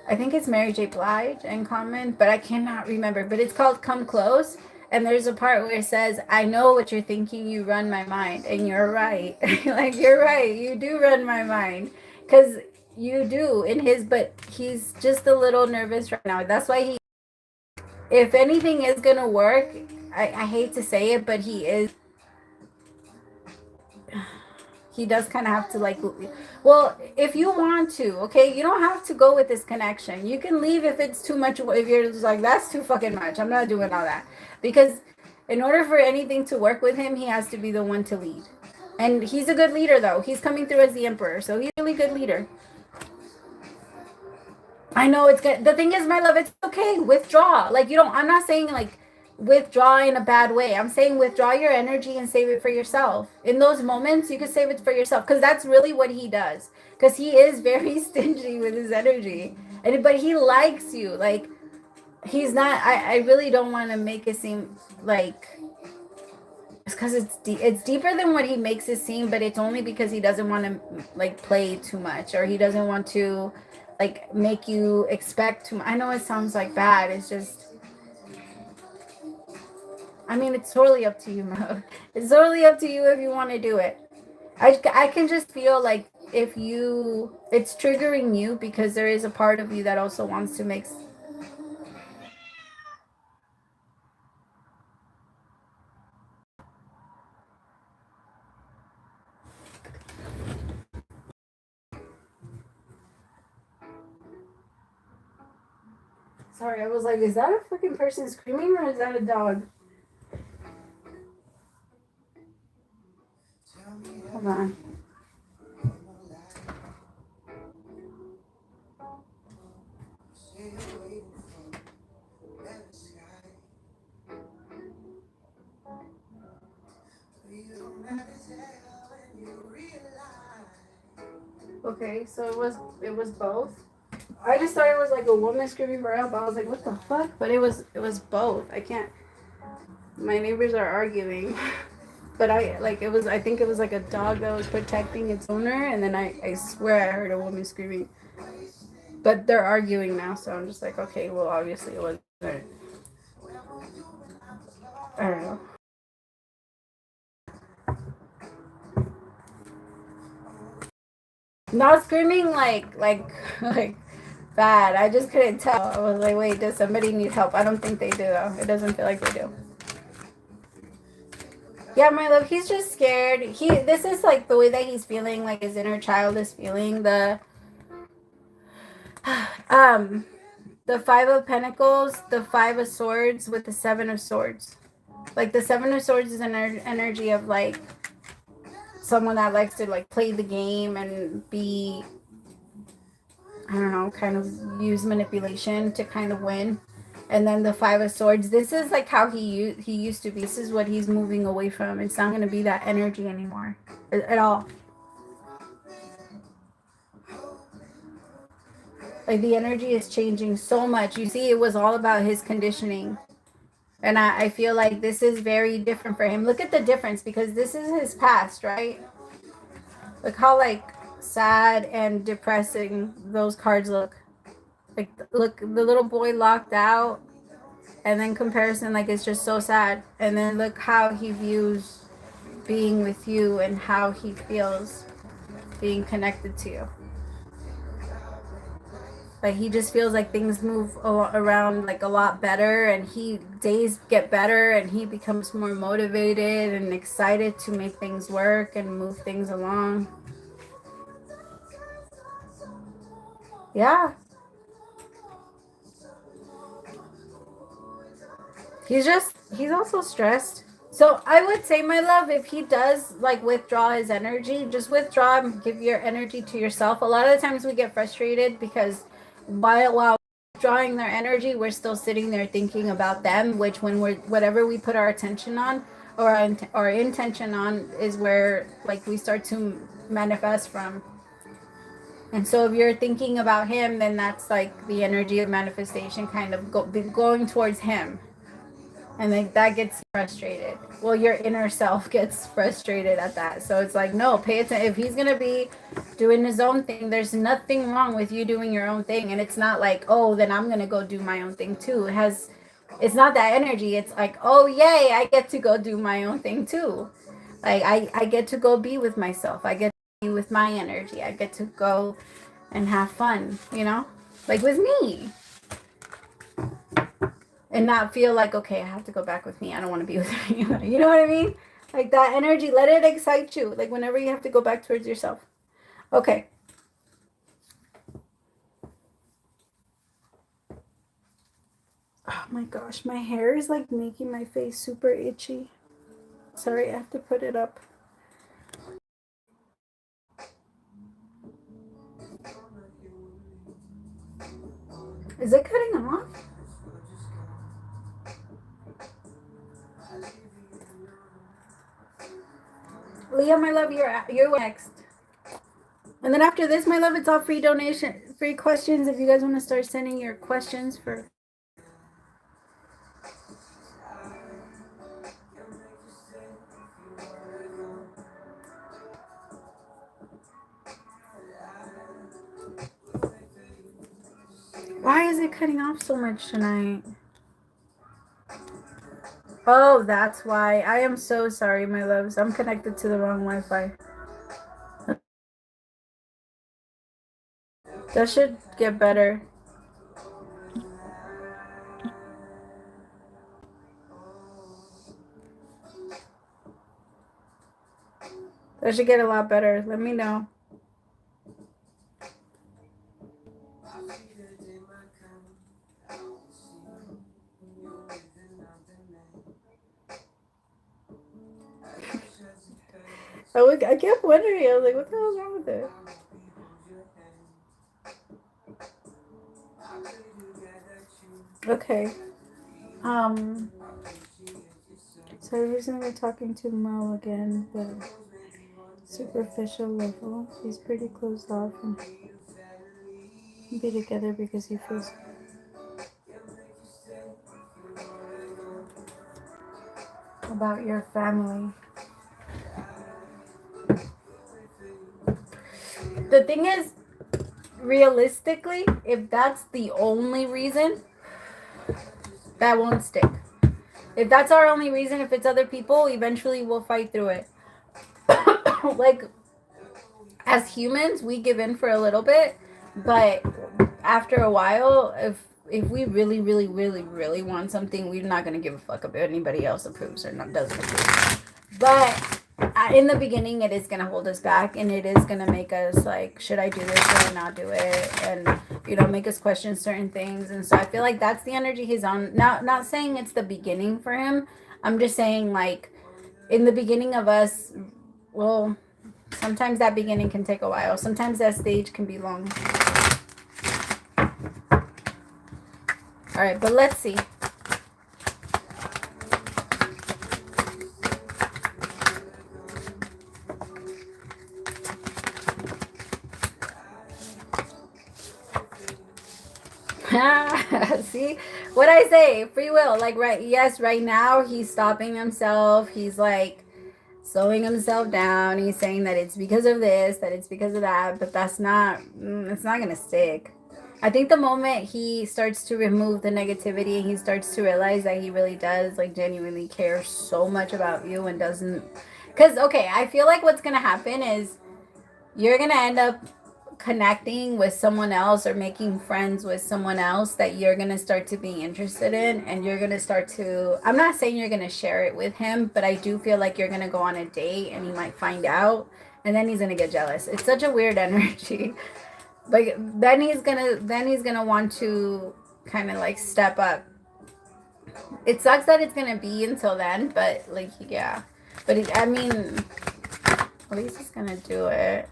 I think it's Mary J. Blige and Common, but I cannot remember. But it's called Come Close. And there's a part where it says, I know what you're thinking, you run my mind. And you're right. Like, you're right. You do run my mind. Because you do in his, but he's just a little nervous right now. That's why he, if anything is going to work, I hate to say it, but he does kind of have to like, well, if you want to, okay, you don't have to go with this connection. You can leave if it's too much, if you're just like, that's too fucking much, I'm not doing all that. Because in order for anything to work with him, he has to be the one to lead. And he's a good leader, though. He's coming through as the emperor, so he's a really good leader. I know it's good. The thing is, my love, it's okay. Withdraw. Like, you don't, I'm not saying like withdraw in a bad way. I'm saying withdraw your energy and save it for yourself. In those moments, you can save it for yourself, because that's really what he does. Because he is very stingy with his energy, but he likes you. Like, he's not. I really don't want to make it seem like it's because it's deeper than what he makes it seem, but it's only because he doesn't want to like play too much, or he doesn't want to like make you expect too much. I know it sounds like bad. It's just, I mean, it's totally up to you, Mo. It's totally up to you if you want to do it. I can just feel like if you, it's triggering you because there is a part of you that also wants to make. Sorry, I was like, is that a fucking person screaming or is that a dog? Hold on. Okay, so it was both. I just thought it was like a woman screaming for help. I was like, what the fuck? But it was both. I can't. My neighbors are arguing. But I think it was like a dog that was protecting its owner, and then I swear I heard a woman screaming. But they're arguing now, so I'm just like, okay, well, obviously it wasn't. I don't know. Not screaming like bad. I just couldn't tell. I was like, wait, does somebody need help? I don't think they do, though. It doesn't feel like they do. Yeah, my love, he's just scared. This is like the way that he's feeling, like his inner child is feeling. The Five of Pentacles, the Five of Swords with the Seven of Swords. Like the Seven of Swords is an energy of like someone that likes to like play the game and be, I don't know, kind of use manipulation to kind of win. And then the Five of Swords, this is like how he used to be. This is what he's moving away from. It's not going to be that energy anymore at all. Like the energy is changing so much. You see, it was all about his conditioning. And I feel like this is very different for him. Look at the difference, because this is his past, right? Look how like sad and depressing those cards look. Like, look, the little boy locked out, and then comparison, like it's just so sad. And then look how he views being with you and how he feels being connected to you. Like he just feels like things move around like a lot better, and days get better, and he becomes more motivated and excited to make things work and move things along. Yeah. He's also stressed. So I would say, my love, if he does like withdraw his energy, just withdraw and give your energy to yourself. A lot of the times we get frustrated because while withdrawing their energy, we're still sitting there thinking about them, which when we're whatever we put our attention on or our intention on is where like we start to manifest from. And so if you're thinking about him, then that's like the energy of manifestation kind of going towards him. And like that gets frustrated. Well, your inner self gets frustrated at that. So it's like, no, pay attention. If he's gonna be doing his own thing, there's nothing wrong with you doing your own thing. And it's not like, oh, then I'm gonna go do my own thing too. It's not that energy. It's like, oh yay, I get to go do my own thing too. Like I get to go be with myself. I get to be with my energy. I get to go and have fun, like with me. And not feel like, okay, I have to go back with me. I don't want to be with anyone. You know what I mean? Like that energy, let it excite you. Like whenever you have to go back towards yourself. Okay. Oh my gosh, my hair is like making my face super itchy. Sorry, I have to put it up. Is it cutting off? Leah, my love, you're next. And then after this, my love, it's all free donation, free questions. If you guys want to start sending your questions for. Why is it cutting off so much tonight? Oh, that's why. I am so sorry, my loves. I'm connected to the wrong Wi-Fi. That should get better. That should get a lot better. Let me know. I kept wondering. I was like, what the hell's wrong with it? Okay. So recently we're talking to Mo again, but superficial level. He's pretty closed off and be together because he feels about your family. The thing is, realistically, if that's the only reason, that won't stick. If that's our only reason, if it's other people, eventually we'll fight through it. Like, as humans, we give in for a little bit, but after a while, if we really, really, really, really want something, we're not going to give a fuck if anybody else approves or not doesn't approve. But in the beginning, it is going to hold us back, and it is going to make us like, should I do this? Should I not do it? And make us question certain things. And so I feel like that's the energy he's on. Not saying it's the beginning for him. I'm just saying, like, in the beginning of us, well, sometimes that beginning can take a while. Sometimes that stage can be long. All right, but let's see. See what I say? Free will. Like, right now he's stopping himself. He's like slowing himself down. He's saying that it's because of this, that it's because of that, but it's not gonna stick. I think the moment he starts to remove the negativity, he starts to realize that he really does like genuinely care so much about you and doesn't Because, okay, I feel like what's going to happen is you're going to end up connecting with someone else or making friends with someone else that you're going to start to be interested in, and you're going to start to, I'm not saying you're going to share it with him, but I do feel like you're going to go on a date and he might find out, and then he's going to get jealous. It's such a weird energy. But then he's going to want to kind of like step up. It sucks that it's going to be until then, but like, yeah. But I mean, at least he's going to do it.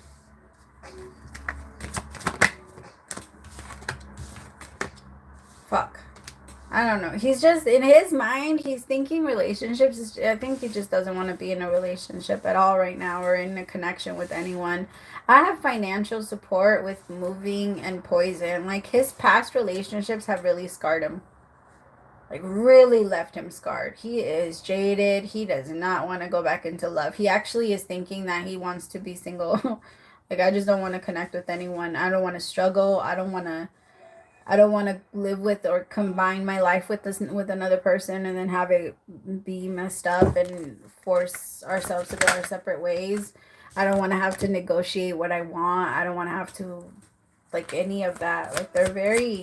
Fuck. I don't know. He's just, in his mind, he's thinking relationships. I think he just doesn't want to be in a relationship at all right now, or in a connection with anyone. I have financial support with moving and poison. Like, his past relationships have really scarred him. Like, really left him scarred. He is jaded. He does not want to go back into love. He actually is thinking that he wants to be single. Like, I just don't want to connect with anyone. I don't want to struggle. I don't want to live with or combine my life with another person and then have it be messed up and force ourselves to go our separate ways. I don't want to have to negotiate what I want. I don't want to have to, like, any of that. Like, they're very...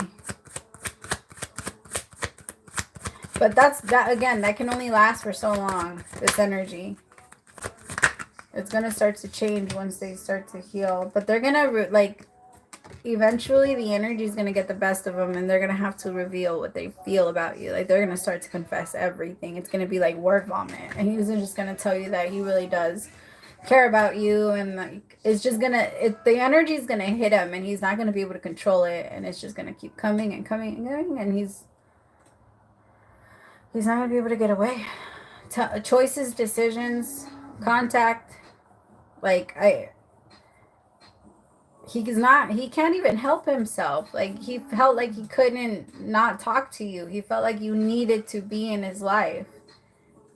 But that again, that can only last for so long, this energy. It's going to start to change once they start to heal. But they're going to, like, eventually the energy is going to get the best of them, and they're going to have to reveal what they feel about you. Like, they're going to start to confess everything. It's going to be like word vomit. And he's just going to tell you that he really does care about you. And, like, it's just going to, the energy is going to hit him, and he's not going to be able to control it. And it's just going to keep coming and coming and coming. And he's not going to be able to get away. Choices, decisions, contact. Like, he can't even help himself. Like, he felt like he couldn't not talk to you. He felt like you needed to be in his life.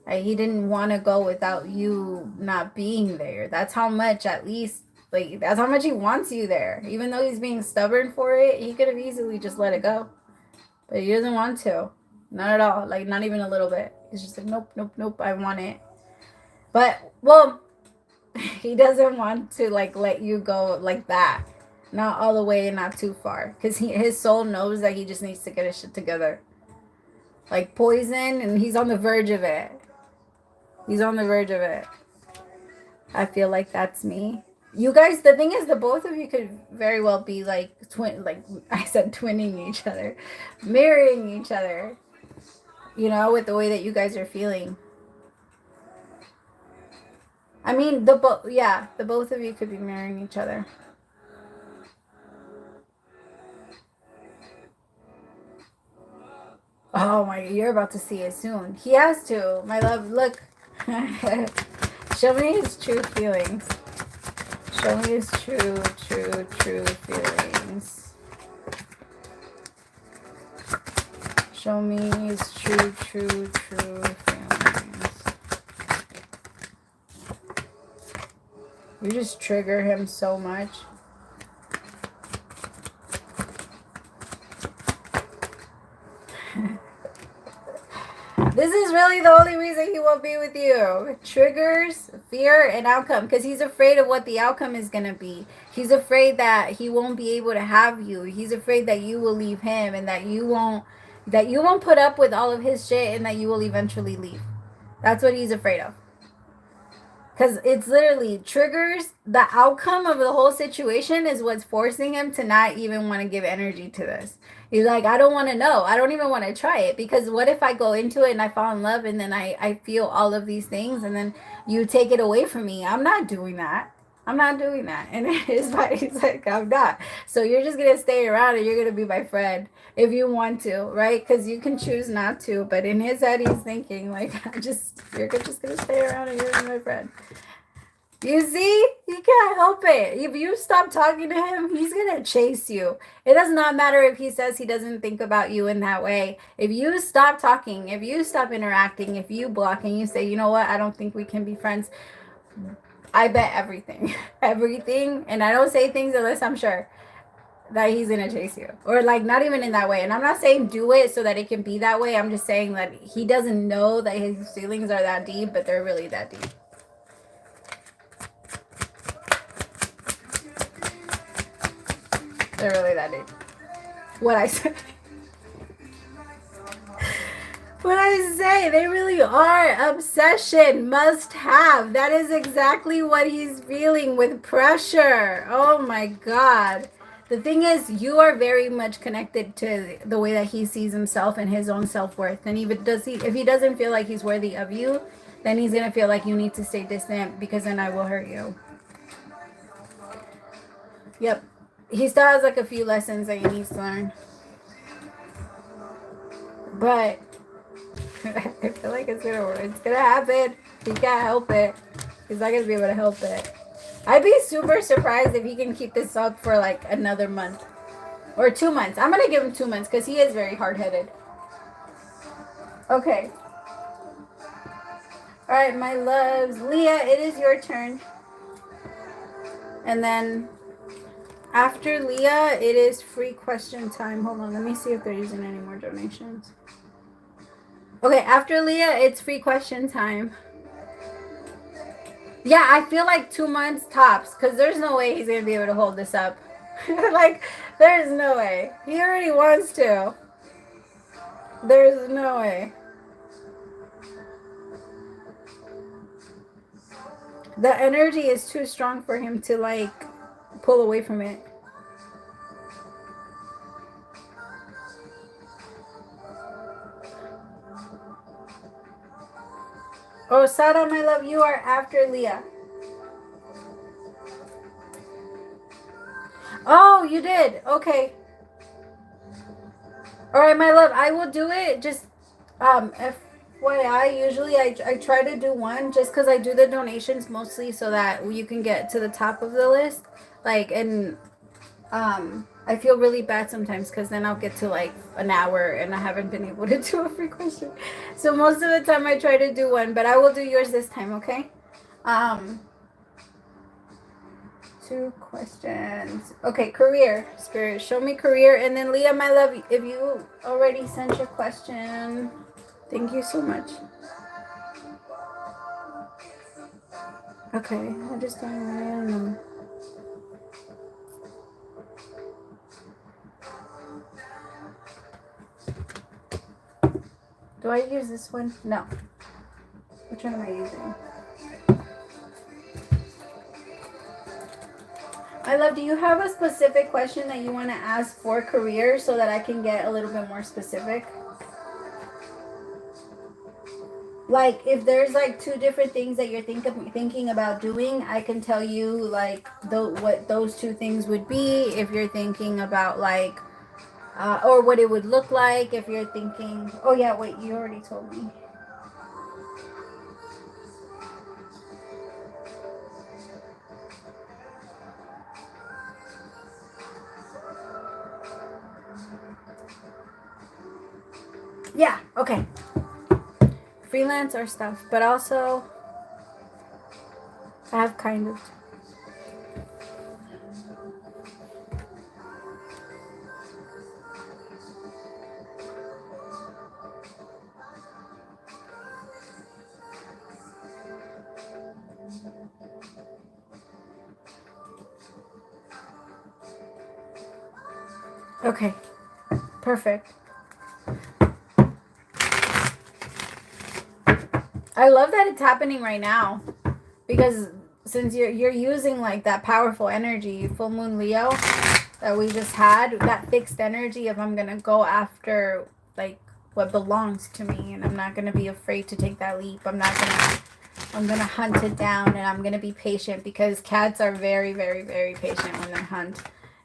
Like, he didn't want to go without you not being there. That's how much, at least, like, that's how much he wants you there. Even though he's being stubborn for it, he could have easily just let it go. But he doesn't want to. Not at all. Like, not even a little bit. He's just like, nope, nope, nope, I want it. But, well, he doesn't want to, like, let you go like that. Not all the way and not too far. Because his soul knows that he just needs to get his shit together. Like poison, and he's on the verge of it. He's on the verge of it. I feel like that's me. You guys, the thing is, the both of you could very well be like I said, twinning each other. Mirroring each other. You know, with the way that you guys are feeling. I mean, the both of you could be marrying each other. Oh my, you're about to see it soon. He has to. My love, look. Show me his true feelings. Show me his true feelings. Show me his true feelings. You just trigger him so much. This is really the only reason he won't be with you. Triggers, fear, and outcome. Because he's afraid of what the outcome is going to be. He's afraid that he won't be able to have you. He's afraid that you will leave him, and that you won't put up with all of his shit, and that you will eventually leave. That's what he's afraid of. Because it's literally triggers. The outcome of the whole situation is what's forcing him to not even want to give energy to this. He's like, I don't want to know. I don't even want to try it. Because what if I go into it and I fall in love, and then I feel all of these things, and then you take it away from me? I'm not doing that. I'm not doing that. And his body's like, I'm not. So you're just going to stay around, and you're going to be my friend if you want to, right? Because you can choose not to. But in his head, he's thinking, like, you're just going to stay around, and you're my friend. You see? He can't help it. If you stop talking to him, he's going to chase you. It does not matter if he says he doesn't think about you in that way. If you stop talking, if you stop interacting, if you block and you say, you know what, I don't think we can be friends, I bet everything. Everything. And I don't say things unless I'm sure that he's going to chase you. Or, like, not even in that way. And I'm not saying do it so that it can be that way. I'm just saying that he doesn't know that his feelings are that deep, but they're really that deep. They're really that deep. What I say. What I say, they really are. Obsession, must have. That is exactly what he's feeling with pressure. Oh my God. The thing is, you are very much connected to the way that he sees himself and his own self-worth. And even if he doesn't feel like he's worthy of you, then he's gonna feel like you need to stay distant, because then I will hurt you. Yep. He still has like a few lessons that he needs to learn. But I feel like it's gonna work. It's gonna happen. He can't help it. He's not gonna be able to help it. I'd be super surprised if he can keep this up for like another month or 2 months. I'm gonna give him 2 months because he is very hard-headed. Okay. All right, my loves. Leah, it is your turn. And then after Leah, it is free question time. Hold on, let me see if they're using any more donations. Okay, after Leah, it's free question time. Yeah, I feel like 2 months tops, because there's no way he's going to be able to hold this up. Like, there's no way. He already wants to. There's no way. The energy is too strong for him to, like, pull away from it. Oh, Sada, my love, you are after Leah. Oh, you did. Okay. All right, my love, I will do it. Just FYI, usually I try to do one just because I do the donations mostly so that you can get to the top of the list. Like, and I feel really bad sometimes because then I'll get to like an hour and I haven't been able to do a free question. So most of the time I try to do one, but I will do yours this time, okay? 2 questions. Okay, career. Spirit, show me career. And then Leah, my love, if you already sent your question, thank you so much. Okay, I just don't know. Do I use this one? No. Which one am I using? My love, do you have a specific question that you want to ask for career so that I can get a little bit more specific? Like, if there's like 2 different things that you're thinking about doing, I can tell you like what those 2 things would be. If you're thinking about like or what it would look like if you're thinking, oh yeah, wait, you already told me. Yeah, okay. Freelance or stuff, but also I have kind of. Okay, perfect. I love that it's happening right now, because since you're using like that powerful energy, full moon Leo, that we just had, that fixed energy of I'm gonna go after like what belongs to me, and I'm not gonna be afraid to take that leap. I'm gonna hunt it down, and I'm gonna be patient, because cats are very, very, very patient when they hunt.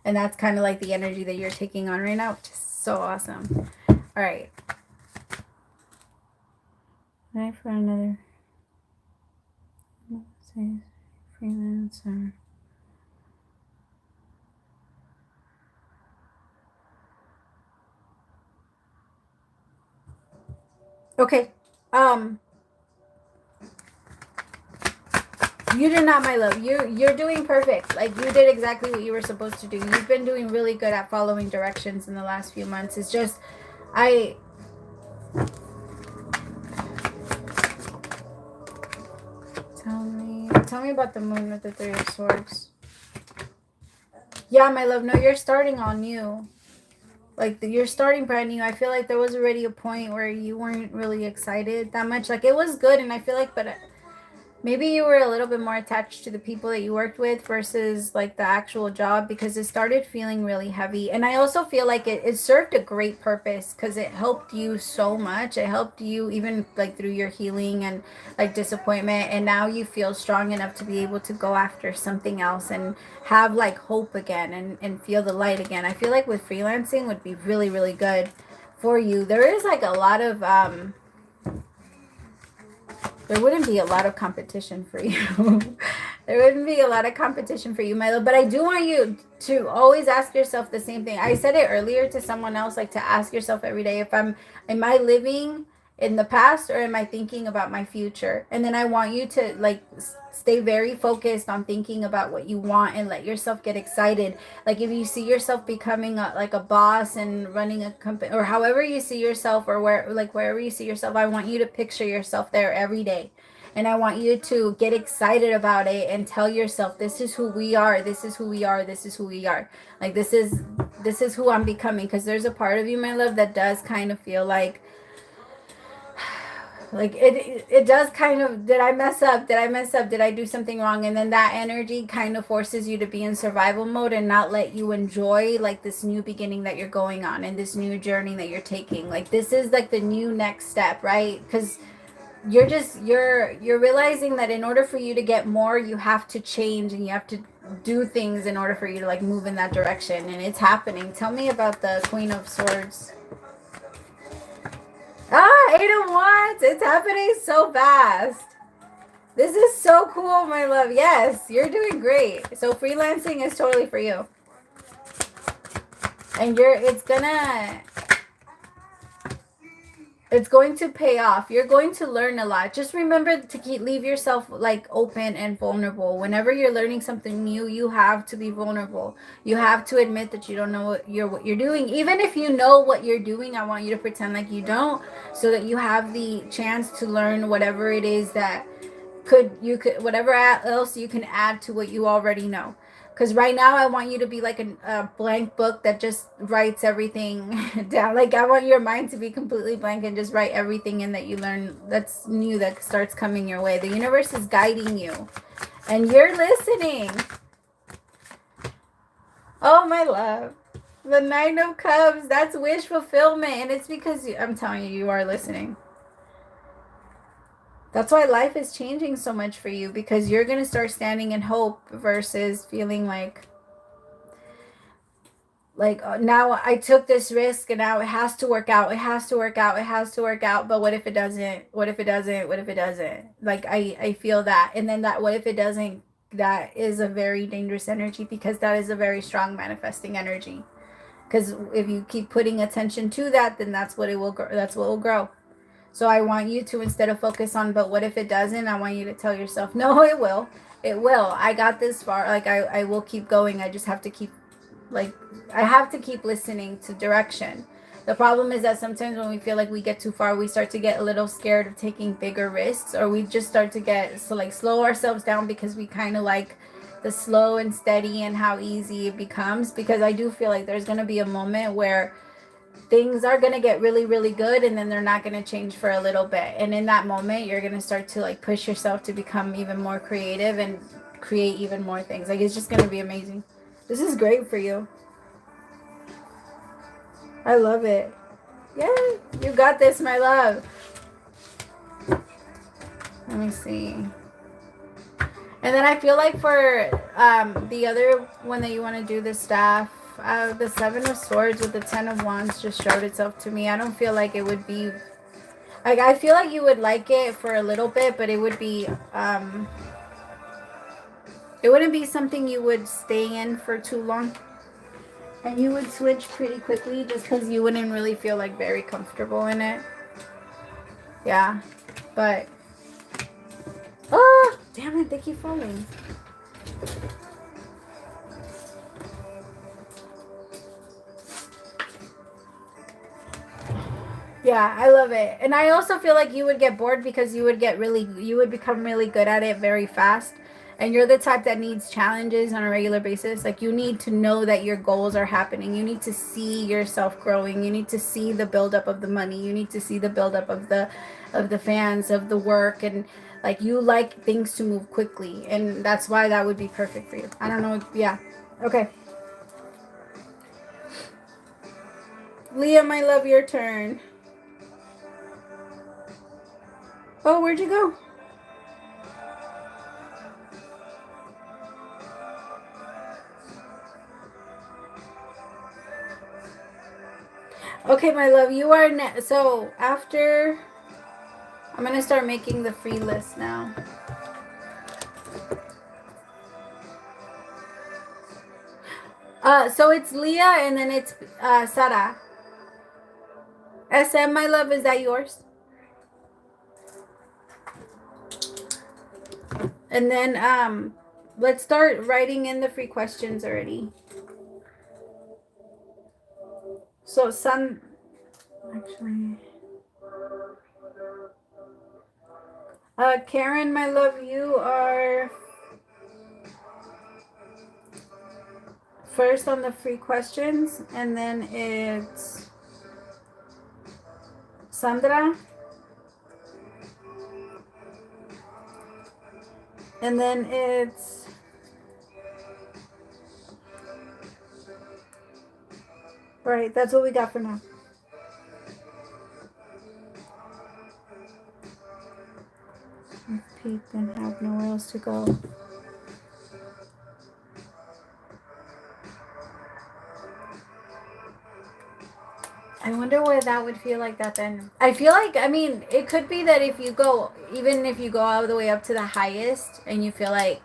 And that's kind of like the energy that you're taking on right now, which is so awesome. All right. Right for another. Say freelancer. Okay. You did not, my love. You're doing perfect. Like, you did exactly what you were supposed to do. You've been doing really good at following directions in the last few months. It's just, Tell me about the moon with the 3 of swords. Yeah, my love. No, you're starting all new. Like you're starting brand new. I feel like there was already a point where you weren't really excited that much. Like it was good, and I feel like, but maybe you were a little bit more attached to the people that you worked with versus like the actual job, because it started feeling really heavy. And I also feel like it served a great purpose because it helped you so much. It helped you even like through your healing and like disappointment. And now you feel strong enough to be able to go after something else and have like hope again and feel the light again. I feel like with freelancing would be really, really good for you. There is like a lot of there wouldn't be a lot of competition for you. There wouldn't be a lot of competition for you, Milo. But I do want you to always ask yourself the same thing. I said it earlier to someone else, like to ask yourself every day, if am I living in the past or am I thinking about my future? And then I want you to like stay very focused on thinking about what you want and let yourself get excited. Like if you see yourself becoming like a boss and running a company, or however you see yourself, or wherever you see yourself, I want you to picture yourself there every day. And I want you to get excited about it and tell yourself, this is who we are, this is who we are, this is who we are. Like this is who I'm becoming. Because there's a part of you, my love, that does kind of feel like it does kind of, did I mess up, did I do something wrong? And then that energy kind of forces you to be in survival mode and not let you enjoy like this new beginning that you're going on and this new journey that you're taking. Like this is like the new next step, right? Because you're realizing that in order for you to get more, you have to change and you have to do things in order for you to like move in that direction. And it's happening. Tell me about the Queen of Swords. Ah, 8 of Wands. It's happening so fast. This is so cool, my love. Yes, you're doing great. So freelancing is totally for you. And it's going to pay off. You're going to learn a lot. Just remember to leave yourself like open and vulnerable. Whenever you're learning something new, you have to be vulnerable. You have to admit that you don't know what you're doing. Even if you know what you're doing, I want you to pretend like you don't, so that you have the chance to learn whatever it is that whatever else you can add to what you already know. Because right now I want you to be like a blank book that just writes everything down. Like I want your mind to be completely blank and just write everything in that you learn that's new, that starts coming your way. The universe is guiding you and you're listening. Oh, my love. The Nine of Cups, that's wish fulfillment. And it's because I'm telling you, you are listening. That's why life is changing so much for you, because you're going to start standing in hope versus feeling like now I took this risk and now it has to work out. It has to work out. It has to work out. But what if it doesn't? What if it doesn't? What if it doesn't? Like I feel that. And then that what if it doesn't, that is a very dangerous energy, because that is a very strong manifesting energy. Because if you keep putting attention to that, then that's what it will grow. That's what will grow. So I want you to, instead of focus on, but what if it doesn't, I want you to tell yourself, no, it will. It will. I got this far. Like, I will keep going. I just have to keep, I have to keep listening to direction. The problem is that sometimes when we feel like we get too far, we start to get a little scared of taking bigger risks, or we just start to slow ourselves down, because we kind of like the slow and steady and how easy it becomes. Because I do feel like there's going to be a moment where things are going to get really, really good, and then they're not going to change for a little bit. And in that moment, you're going to start to like push yourself to become even more creative and create even more things. Like, it's just going to be amazing. This is great for you. I love it. Yeah, you got this, my love. Let me see. And then I feel like for the other one that you want to do, the staff, the Seven of Swords with the Ten of Wands just showed itself to me. I don't feel like it would be, like, I feel like you would like it for a little bit, but it would be, it wouldn't be something you would stay in for too long. And you would switch pretty quickly, just because you wouldn't really feel like very comfortable in it. Yeah, but, oh, damn it, they keep falling. Yeah, I love it. And I also feel like you would get bored, because you would become really good at it very fast. and you're the type that needs challenges on a regular basis, like you need to know that your goals are happening. You need to see yourself growing. You need to see the buildup of the money. You need to see the buildup of the fans, of the work, and like you like things to move quickly, and that's why that would be perfect for you. I don't know. Yeah. Okay. Leah, my love, your turn. Oh, where'd you go? Okay, my love, you are so after I'm gonna start making the free list now. So it's Leah and then it's Sarah. SM, my love, is that yours? And then let's start writing in the free questions already. So some actually Karen, my love, you are first on the free questions, and then it's Sandra, and then it's right. That's what we got for now. Peep and have nowhere else to go. I wonder what that would feel like that then. I feel like, I mean, it could be that if you go, even if you go all the way up to the highest and you feel like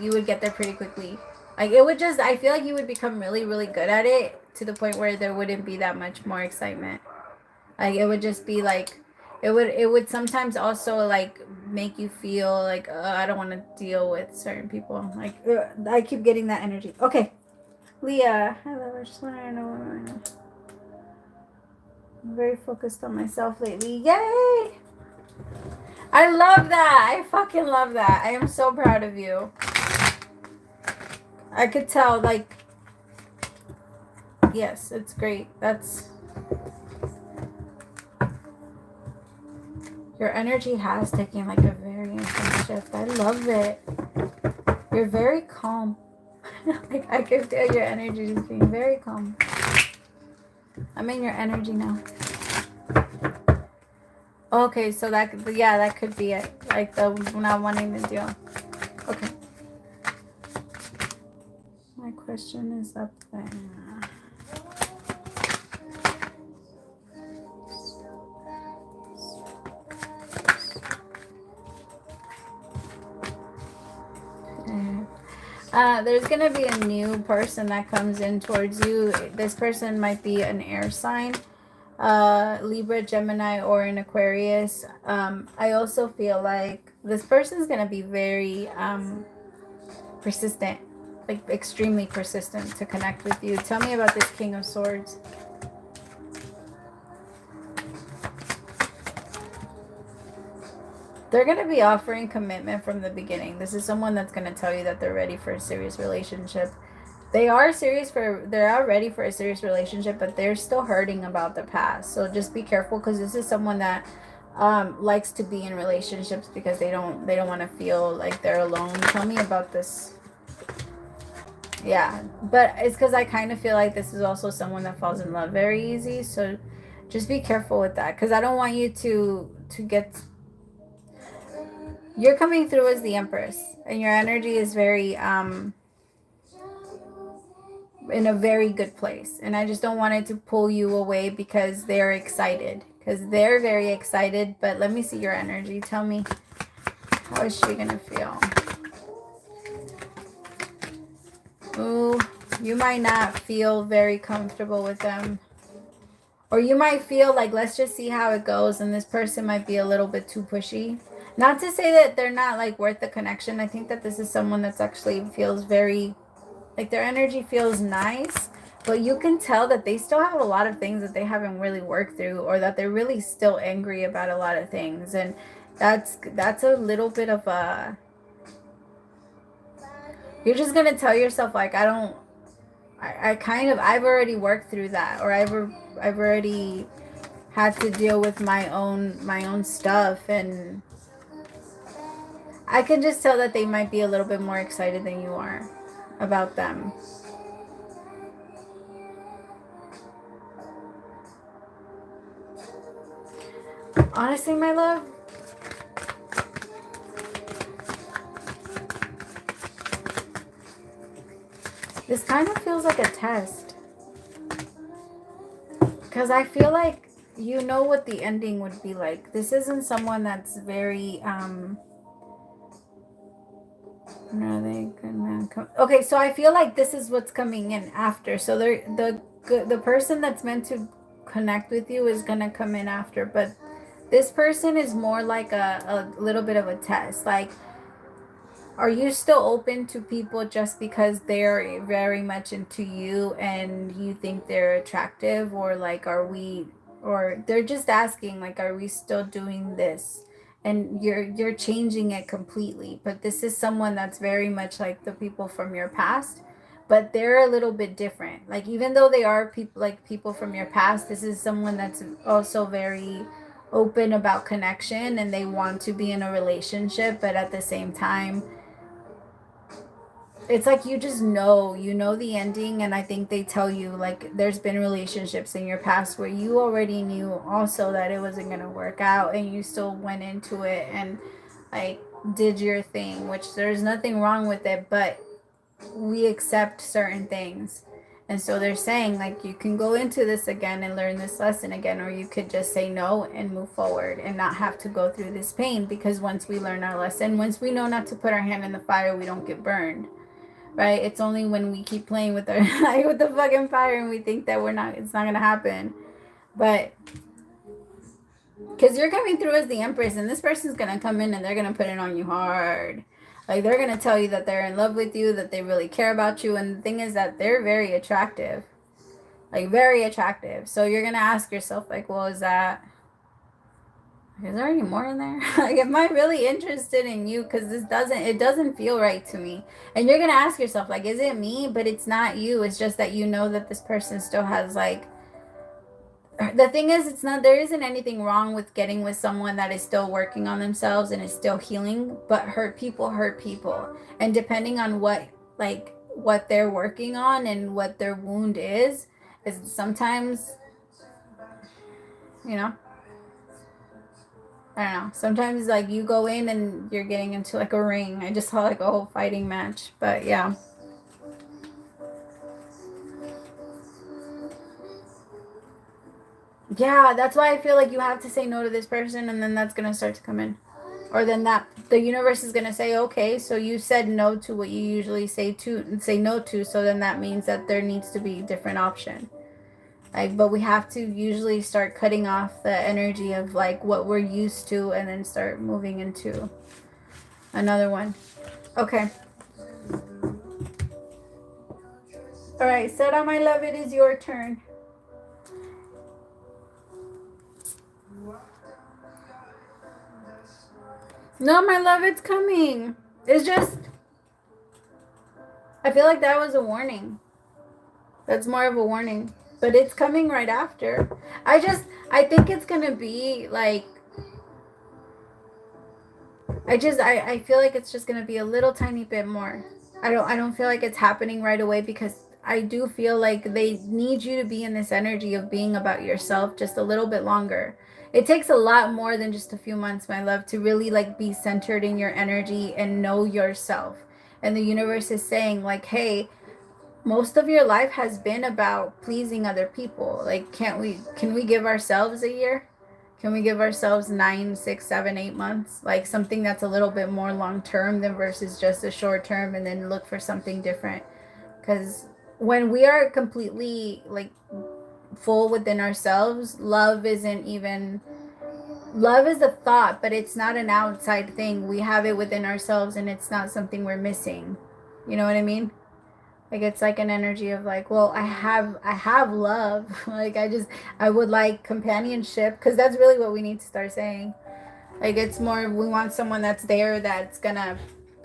you would get there pretty quickly. Like it would just, I feel like you would become really, really good at it to the point where there wouldn't be that much more excitement. Like it would just be like, it would sometimes also like make you feel like, I don't want to deal with certain people. Like I keep getting that energy. Okay. Leah, hello, I just want to know. I'm very focused on myself lately. Yay! I love that. I fucking love that. I am so proud of you. I could tell, like, yes, it's great. That's, your energy has taken like a very intense shift. I love it. You're very calm. Like, I can feel your energy just being very calm. I'm in your energy now. Okay, so that, yeah, that could be it. Like the not wanting to deal. Okay. My question is up there. There's going to be a new person that comes in towards you. This person might be an air sign, Libra, Gemini, or an Aquarius. I also feel like this person is going to be very persistent, like extremely persistent to connect with you. Tell me about this King of Swords. They're going to be offering commitment from the beginning. This is someone that's going to tell you that they're ready for a serious relationship. They are ready for a serious relationship, but they're still hurting about the past. So just be careful, because this is someone that likes to be in relationships because they don't want to feel like they're alone. Tell me about this. Yeah, but it's because I kind of feel like this is also someone that falls in love very easy. So just be careful with that, because I don't want you to get. You're coming through as the Empress, and your energy is very in a very good place, and I just don't want it to pull you away because they're excited, because they're very excited. But let me see your energy. Tell me, how is she gonna feel? Ooh, you might not feel very comfortable with them, or you might feel like, let's just see how it goes, and this person might be a little bit too pushy. Not to say that they're not like worth the connection. I think that this is someone that's actually feels very, like their energy feels nice, but you can tell that they still have a lot of things that they haven't really worked through, or that they're really still angry about a lot of things. And that's a little bit of a, You're just going to tell yourself, like, I've already worked through that, or I've already had to deal with my own stuff, and I can just tell that they might be a little bit more excited than you are about them. Honestly, my love, this kind of feels like a test. Because I feel like you know what the ending would be like. This isn't someone that's very, no, they good man. Okay, so I feel like this is what's coming in after. So the person that's meant to connect with you is gonna come in after, but this person is more like a little bit of a test. Like, are you still open to people just because they're very much into you and you think they're attractive, or like, or they're just asking, like, are we still doing this? And you're changing it completely. But this is someone that's very much like the people from your past, but they're a little bit different. Like, even though they are people like people from your past, this is someone that's also very open about connection, and they want to be in a relationship, but at the same time, it's like you know the ending. And I think they tell you, like, there's been relationships in your past where you already knew also that it wasn't going to work out, and you still went into it and, like, did your thing, which there's nothing wrong with it, but we accept certain things. And so they're saying, like, you can go into this again and learn this lesson again, or you could just say no and move forward and not have to go through this pain. Because once we learn our lesson, once we know not to put our hand in the fire, we don't get burned. Right? It's only when we keep playing with our like with the fucking fire, and we think that it's not gonna happen. But because you're coming through as the Empress, and this person's gonna come in and they're gonna put it on you hard. Like, they're gonna tell you that they're in love with you, that they really care about you, and the thing is that they're very attractive. Like, very attractive. So you're gonna ask yourself, like, well, is there any more in there? Like, am I really interested in you? Because it doesn't feel right to me. And you're gonna ask yourself, like, is it me? But it's not you. It's just that you know that this person still has, like, the thing is, there isn't anything wrong with getting with someone that is still working on themselves and is still healing, but hurt people. And depending on what they're working on and what their wound is sometimes, you know, I don't know. Sometimes, like, you go in and you're getting into, like, a ring. I just saw, like, a whole fighting match. But yeah. Yeah, that's why I feel like you have to say no to this person, and then that's going to start to come in. Or then the universe is going to say, okay, so you said no to what you usually say no to. So then that means that there needs to be a different option. Like, but we have to usually start cutting off the energy of, like, what we're used to, and then start moving into another one. Okay. All right, Sarah, my love, it is your turn. No, my love, it's coming. It's just, I feel like that was a warning. That's more of a warning. But it's coming right after. I think it's going to be, like, I feel like it's just going to be a little tiny bit more. I don't feel like it's happening right away, because I do feel like they need you to be in this energy of being about yourself just a little bit longer. It takes a lot more than just a few months, my love, to really, like, be centered in your energy and know yourself. And the universe is saying, like, hey, most of your life has been about pleasing other people. Like, can we give ourselves a year? Can we give ourselves 9, 6, 7, 8 months? Like, something that's a little bit more long term than versus just a short term, and then look for something different. Because when we are completely, like, full within ourselves, love is a thought, but it's not an outside thing. We have it within ourselves, and it's not something we're missing. You know what I mean? Like, it's like an energy of, like, well, I have love. Like, I would like companionship, because that's really what we need to start saying. Like, it's more, we want someone that's there, that's gonna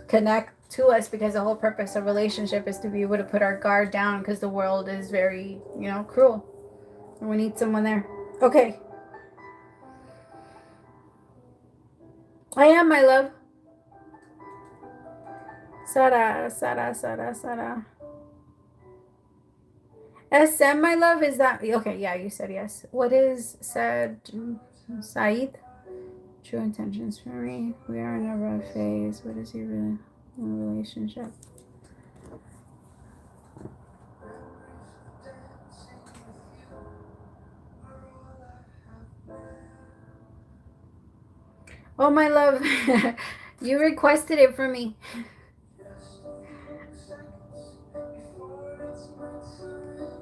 connect to us, because the whole purpose of relationship is to be able to put our guard down, because the world is very, you know, cruel. And we need someone there. Okay. I am, my love. Sara. SM, my love, is that okay? Yeah, you said yes. What is said, Saeed? True intentions for me. We are in a rough phase. What is he really in a relationship? Oh, my love, you requested it for me.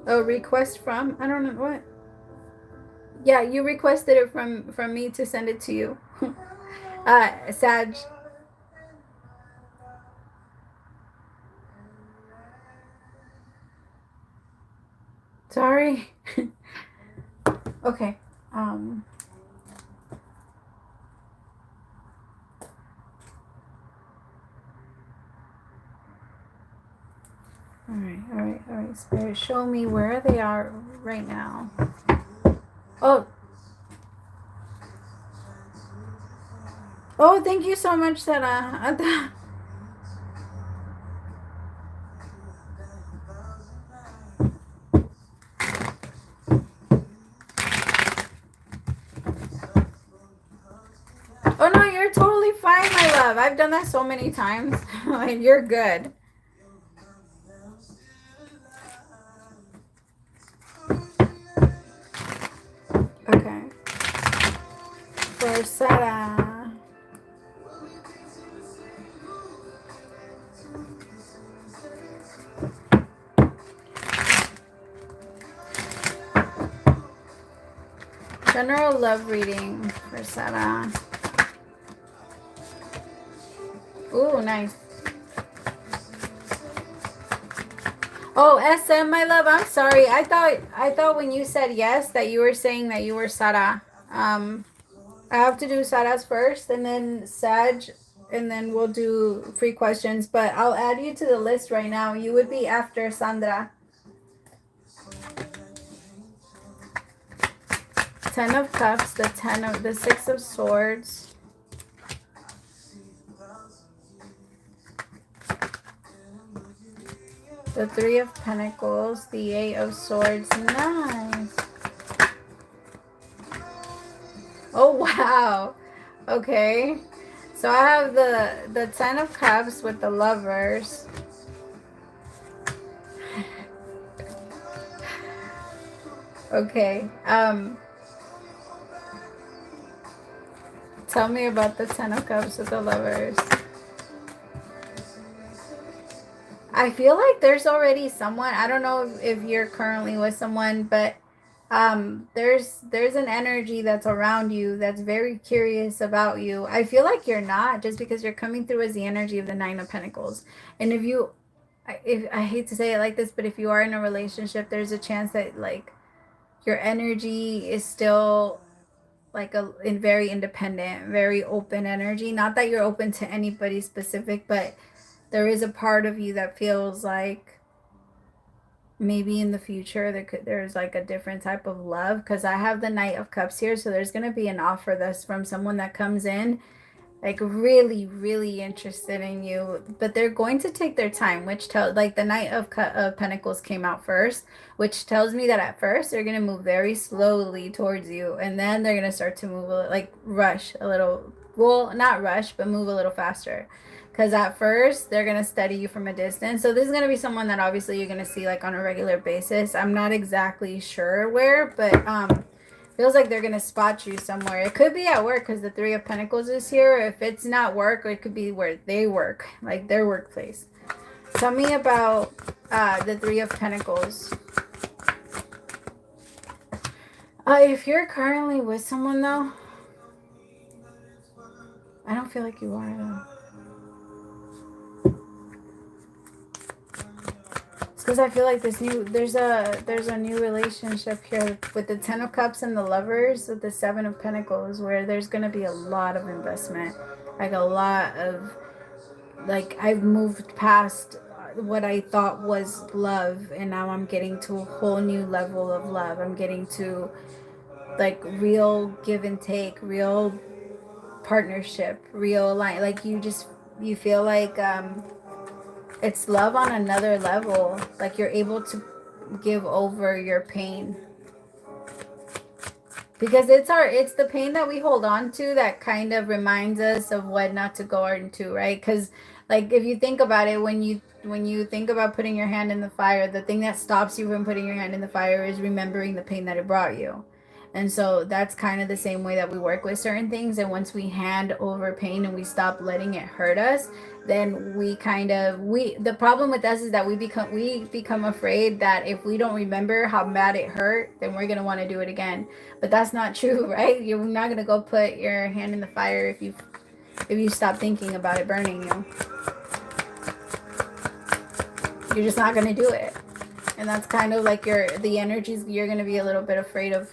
Oh, request from? I don't know what. Yeah, you requested it from me to send it to you. Sag. Sorry. Okay. All right. Spirit, show me where they are right now. Oh. Oh, thank you so much, Sarah. Oh no, you're totally fine, my love. I've done that so many times. You're good. Okay. For Sarah. General love reading for Sarah. Ooh, nice. Oh, SM, my love, I'm sorry. I thought when you said yes that you were saying that you were Sarah. I have to do Sarah's first, and then Sag, and then we'll do free questions. But I'll add you to the list right now. You would be after Sandra. 10 of Cups, the 6 of Swords. The 3 of Pentacles, the 8 of Swords. Nice. Oh, wow. Okay. So I have the 10 of Cups with the Lovers. Okay. Tell me about the 10 of Cups with the Lovers. I feel like there's already someone. I don't know if you're currently with someone, but there's an energy that's around you that's very curious about you. I feel like you're not, just because you're coming through as the energy of the 9 of Pentacles. And if I hate to say it like this, but if you are in a relationship, there's a chance that like your energy is still like in very independent, very open energy. Not that you're open to anybody specific, but there is a part of you that feels like maybe in the future there's like a different type of love, because I have the Knight of Cups here. So there's going to be an offer that's from someone that comes in like really, really interested in you, but they're going to take their time, which tells, like, the Knight of Pentacles came out first, which tells me that at first they're going to move very slowly towards you, and then they're going to start to move like rush a little, well, not rush, but move a little faster, because at first they're going to study you from a distance. So this is going to be someone that obviously you're going to see like on a regular basis. I'm not exactly sure where, but feels like they're going to spot you somewhere. It could be at work, because the 3 of Pentacles is here. If it's not work, it could be where they work, like their workplace. Tell me about the 3 of Pentacles. If you're currently with someone, though, I don't feel like you are, though. Because I feel like there's a new relationship here with the 10 of Cups and the Lovers with the 7 of Pentacles, where there's going to be a lot of investment, like a lot of like I've moved past what I thought was love, and now I'm getting to a whole new level of love. I'm getting to like real give and take, real partnership, real like you feel like it's love on another level. Like you're able to give over your pain, because it's the pain that we hold on to that kind of reminds us of what not to go into, right? Because like if you think about it, when you think about putting your hand in the fire, the thing that stops you from putting your hand in the fire is remembering the pain that it brought you. And so that's kind of the same way that we work with certain things. And once we hand over pain and we stop letting it hurt us, then we kind of we the problem with us is that we become afraid that if we don't remember how bad it hurt, then we're gonna want to do it again. But that's not true, right? You're not gonna go put your hand in the fire if you stop thinking about it burning you. You're just not gonna do it. And that's kind of like the energies you're gonna be a little bit afraid of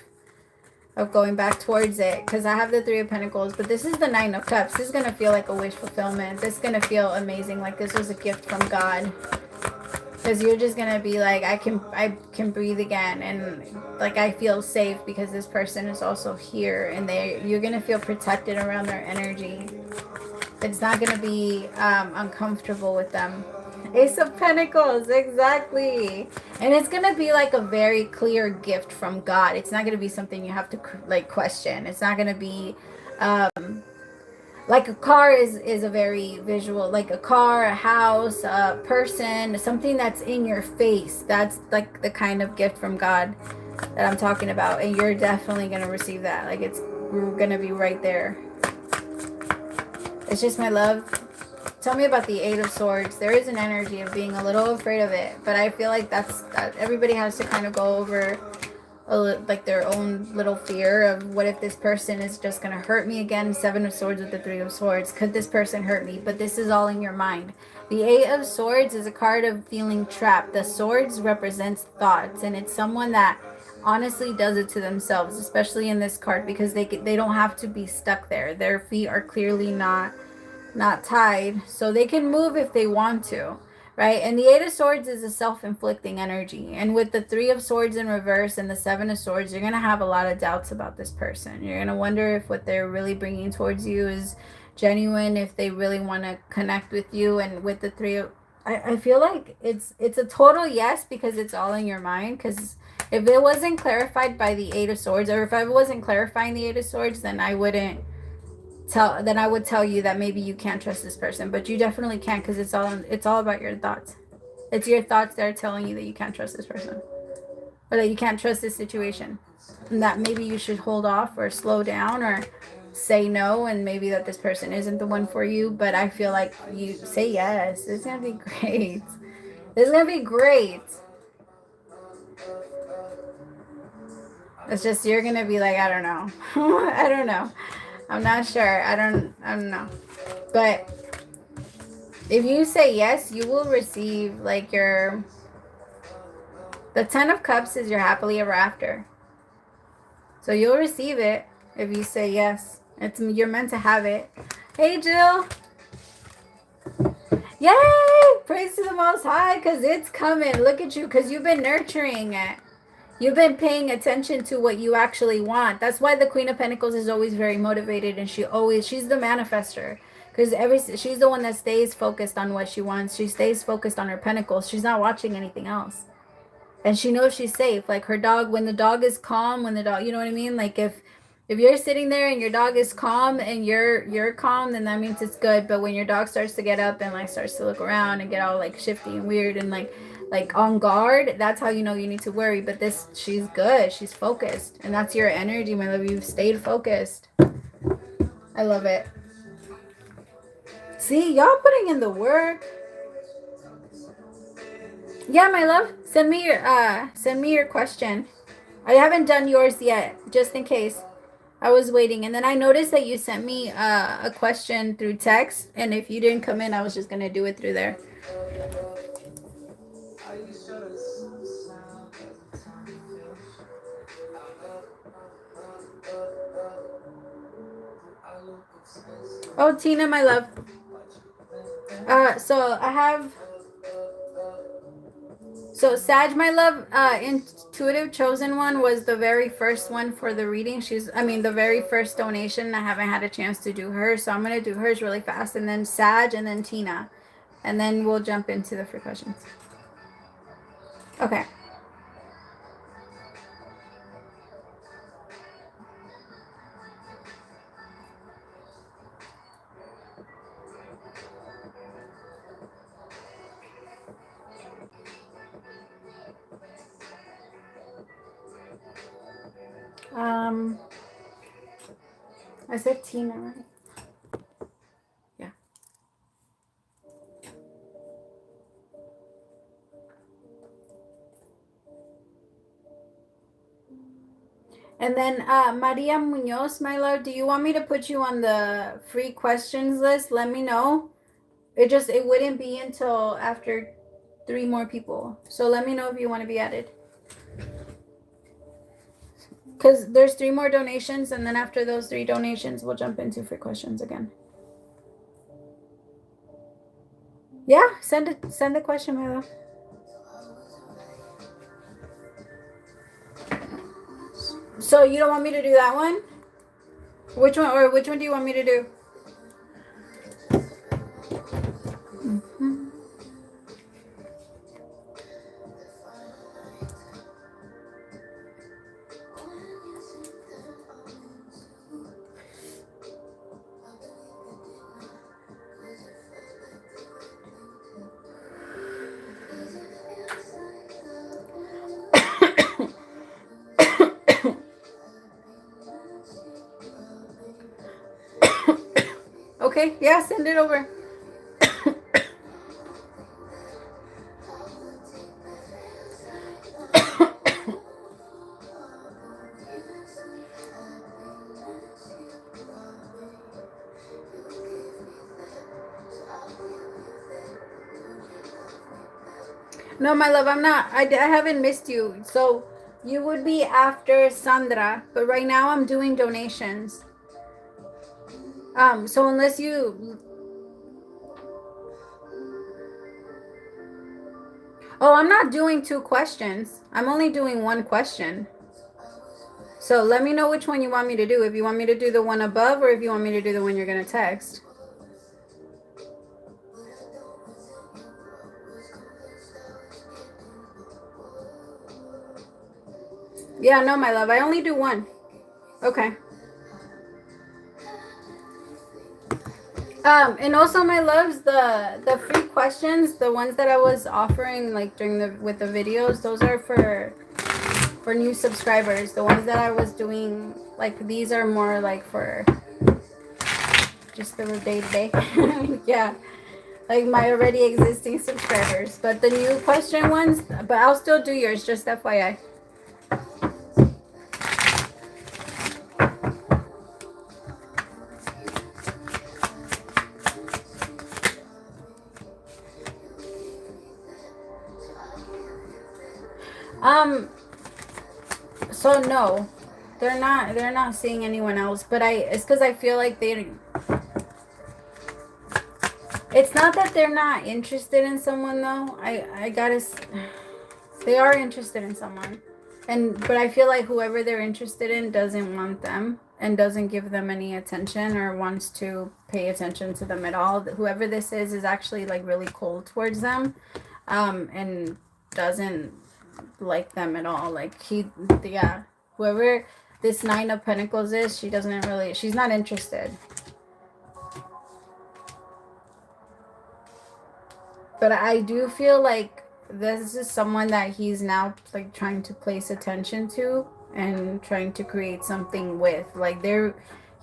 going back towards it, because I have the Three of Pentacles, but this is the Nine of Cups. This is gonna feel like a wish fulfillment. This is gonna feel amazing, like this was a gift from God. Because you're just gonna be like, I can breathe again, and like I feel safe because this person is also here, and you're gonna feel protected around their energy. It's not gonna be uncomfortable with them. Ace of Pentacles, exactly. And it's gonna be like a very clear gift from God. It's not gonna be something you have to like question. It's not gonna be like a car is a very visual, like a car, a house, a person, something that's in your face. That's like the kind of gift from God that I'm talking about, and you're definitely gonna receive that. Like it's gonna be right there. It's just, my love, tell me about the Eight of Swords. There is an energy of being a little afraid of it, but I feel like that everybody has to kind of go over like their own little fear of, what if this person is just going to hurt me again? Seven of Swords with the Three of Swords. Could this person hurt me? But this is all in your mind. The Eight of Swords is a card of feeling trapped. The swords represents thoughts, and it's someone that honestly does it to themselves, especially in this card, because they don't have to be stuck there. Their feet are clearly not tied, so they can move if they want to, right? And the Eight of Swords is a self-inflicting energy, and with the Three of Swords in reverse and the Seven of Swords, you're gonna have a lot of doubts about this person. You're gonna wonder if what they're really bringing towards you is genuine, if they really want to connect with you. And with the three of, I feel like it's a total yes, because it's all in your mind. Because if it wasn't clarified by the Eight of Swords, or if I wasn't clarifying the Eight of Swords, then I would tell you that maybe you can't trust this person. But you definitely can, because it's all about your thoughts. It's your thoughts that are telling you that you can't trust this person, or that you can't trust this situation, and that maybe you should hold off or slow down or say no, and maybe that this person isn't the one for you. But I feel like you say yes. It's gonna be great. It's gonna be great. It's just, you're gonna be like, I don't know. I don't know. I'm not sure. I don't know. But if you say yes, you will receive like the Ten of Cups is your happily ever after. So you'll receive it if you say yes. You're meant to have it. Hey, Jill. Yay! Praise to the Most High, because it's coming. Look at you, because you've been nurturing it. You've been paying attention to what you actually want. That's why the Queen of Pentacles is always very motivated, and she's the manifester. Because she's the one that stays focused on what she wants. She stays focused on her pentacles. She's not watching anything else. And she knows she's safe. Like her dog, when the dog is calm, you know what I mean? Like if you're sitting there and your dog is calm and you're calm, then that means it's good. But when your dog starts to get up and like starts to look around and get all like shifty and weird and like on guard, that's how you know you need to worry. But she's good. She's focused. And that's your energy, my love. You've stayed focused. I love it. See, y'all putting in the work. Yeah, my love. Send me your question. I haven't done yours yet, just in case. I was waiting, and then I noticed that you sent me a question through text, and if you didn't come in, I was just gonna do it through there. Oh, Tina, my love. So I have. So Sag, my love, intuitive chosen one was the very first one for the reading. The very first donation. I haven't had a chance to do hers, so I'm gonna do hers really fast, and then Sag, and then Tina, and then we'll jump into the free questions. Okay. I said Tina, right? Yeah. And then Maria Munoz, my love, do you want me to put you on the free questions list? Let me know. It wouldn't be until after 3 more people. So let me know if you want to be added. Because there's 3 more donations, and then after those 3 donations, we'll jump into free questions again. Yeah, send the question, my love. So you don't want me to do that one? Which one do you want me to do? Mm-hmm. Okay, yeah, send it over. No, my love, I'm not. I haven't missed you. So you would be after Sandra, but right now I'm doing donations. So unless you... Oh, I'm not doing 2 questions. I'm only doing 1 question. So let me know which one you want me to do. If you want me to do the one above, or if you want me to do the one you're going to text. Yeah, no, my love. I only do 1. Okay. And also, my loves, the free questions, the ones that I was offering like with the videos, those are for new subscribers. The ones that I was doing, like, these are more like for just the day-to-day. Yeah, like my already existing subscribers. But the new question ones, but I'll still do yours, just FYI. So no, they're not seeing anyone else, but it's because I feel like it's not that they're not interested in someone, though. They are interested in someone, but I feel like whoever they're interested in doesn't want them and doesn't give them any attention or wants to pay attention to them at all. Whoever this is actually like really cold towards them, and doesn't like them at all. Like whoever this 9 of Pentacles is, she's not interested. But I do feel like this is someone that he's now like trying to place attention to and trying to create something with. Like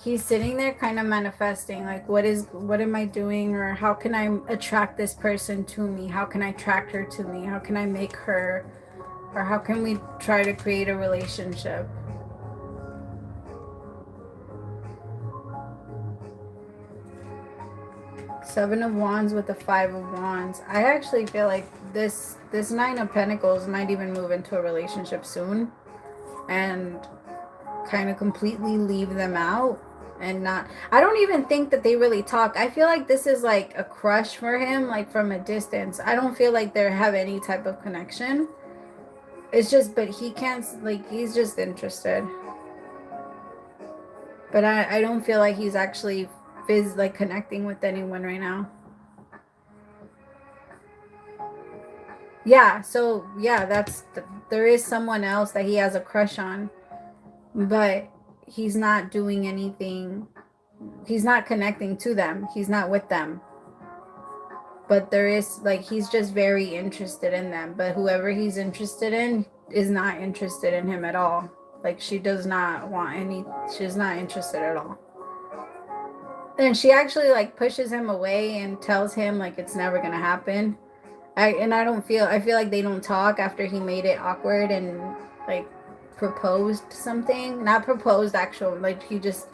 he's sitting there kind of manifesting, like, what am I doing, or how can I attract this person to me? How can I attract her to me? How can I make her, or how can we try to create a relationship? Seven of Wands with the 5 of Wands. I actually feel like this 9 of Pentacles might even move into a relationship soon and kind of completely leave them out. and not, I don't even think that they really talk. I feel like this is like a crush for him, like from a distance. I don't feel like they have any type of connection. It's just, but he can't, like, he's just interested. But I don't feel like he's actually like connecting with anyone right now. Yeah, so yeah, there is someone else that he has a crush on, but he's not doing anything. He's not connecting to them. He's not with them. But there is, like, he's just very interested in them. But whoever he's interested in is not interested in him at all. Like, she does not want any, she's not interested at all. And she actually like pushes him away and tells him like it's never gonna happen. I feel like they don't talk after he made it awkward and like proposed something. Not proposed actual, like he just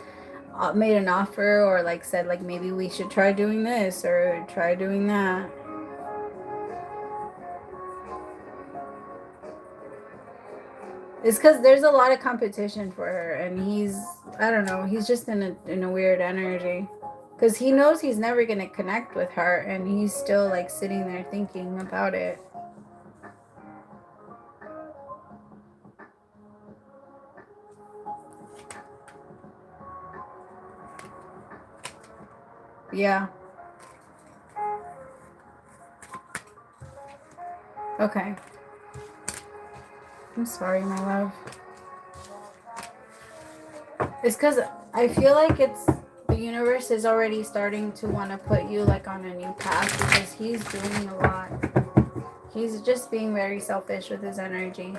made an offer or like said like maybe we should try doing this or try doing that. It's because there's a lot of competition for her, and he's, I don't know, he's just in a weird energy. Because he knows he's never gonna connect with her, and he's still like sitting there thinking about it. Yeah. Okay. I'm sorry, my love. It's because I feel like it's, the universe is already starting to want to put you like on a new path because he's doing a lot. He's just being very selfish with his energy.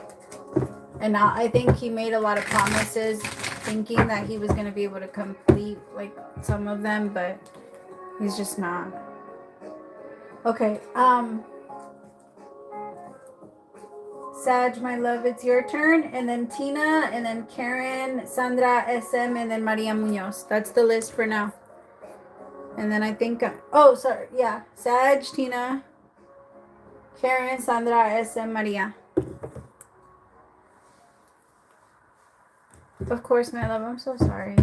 And now I think he made a lot of promises thinking that he was going to be able to complete like some of them, but he's just not. Okay. Sag, my love, it's your turn. And then Tina, and then Karen, Sandra, SM, and then Maria Munoz. That's the list for now. And then I think, oh, sorry. Yeah. Sag, Tina, Karen, Sandra, SM, Maria. Of course, my love. I'm so sorry.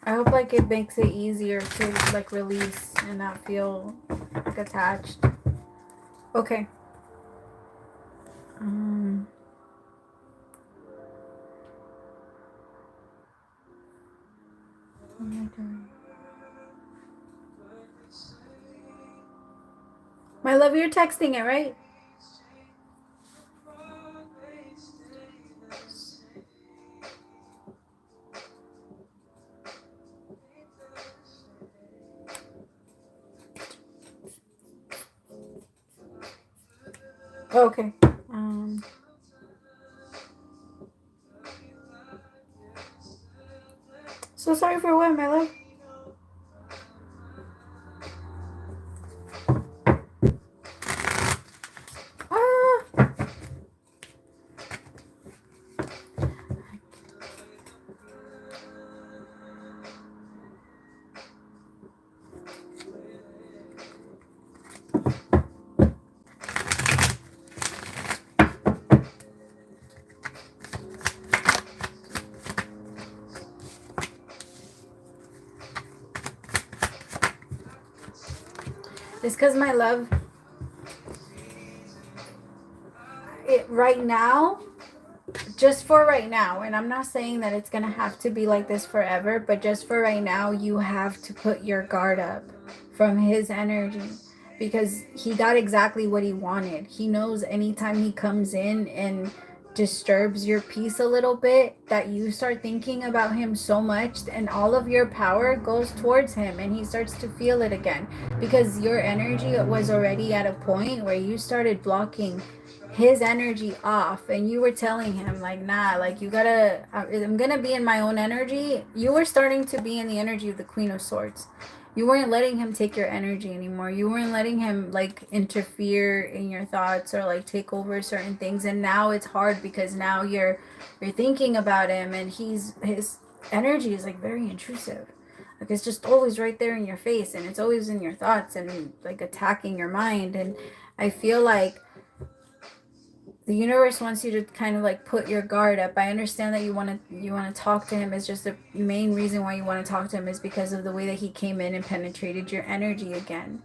I hope like it makes it easier to like release and not feel like attached. Okay. What am I doing? My love, you're texting it, right? Okay. So sorry for what, my love? It's because my love, right now, just for right now, and I'm not saying that it's going to have to be like this forever, but just for right now, you have to put your guard up from his energy because he got exactly what he wanted. He knows anytime he comes in and disturbs your peace a little bit that you start thinking about him so much and all of your power goes towards him and he starts to feel it again because your energy was already at a point where you started blocking his energy off and you were telling him like, nah, like you gotta, I'm gonna be in my own energy. You were starting to be in the energy of the Queen of Swords. You weren't letting him take your energy anymore. You weren't letting him like interfere in your thoughts or like take over certain things. And now it's hard because now you're thinking about him and his energy is like very intrusive. Like it's just always right there in your face and it's always in your thoughts and like attacking your mind. And I feel like the universe wants you to kind of like put your guard up. I understand that you want to talk to him. It's just the main reason why you want to talk to him is because of the way that he came in and penetrated your energy again.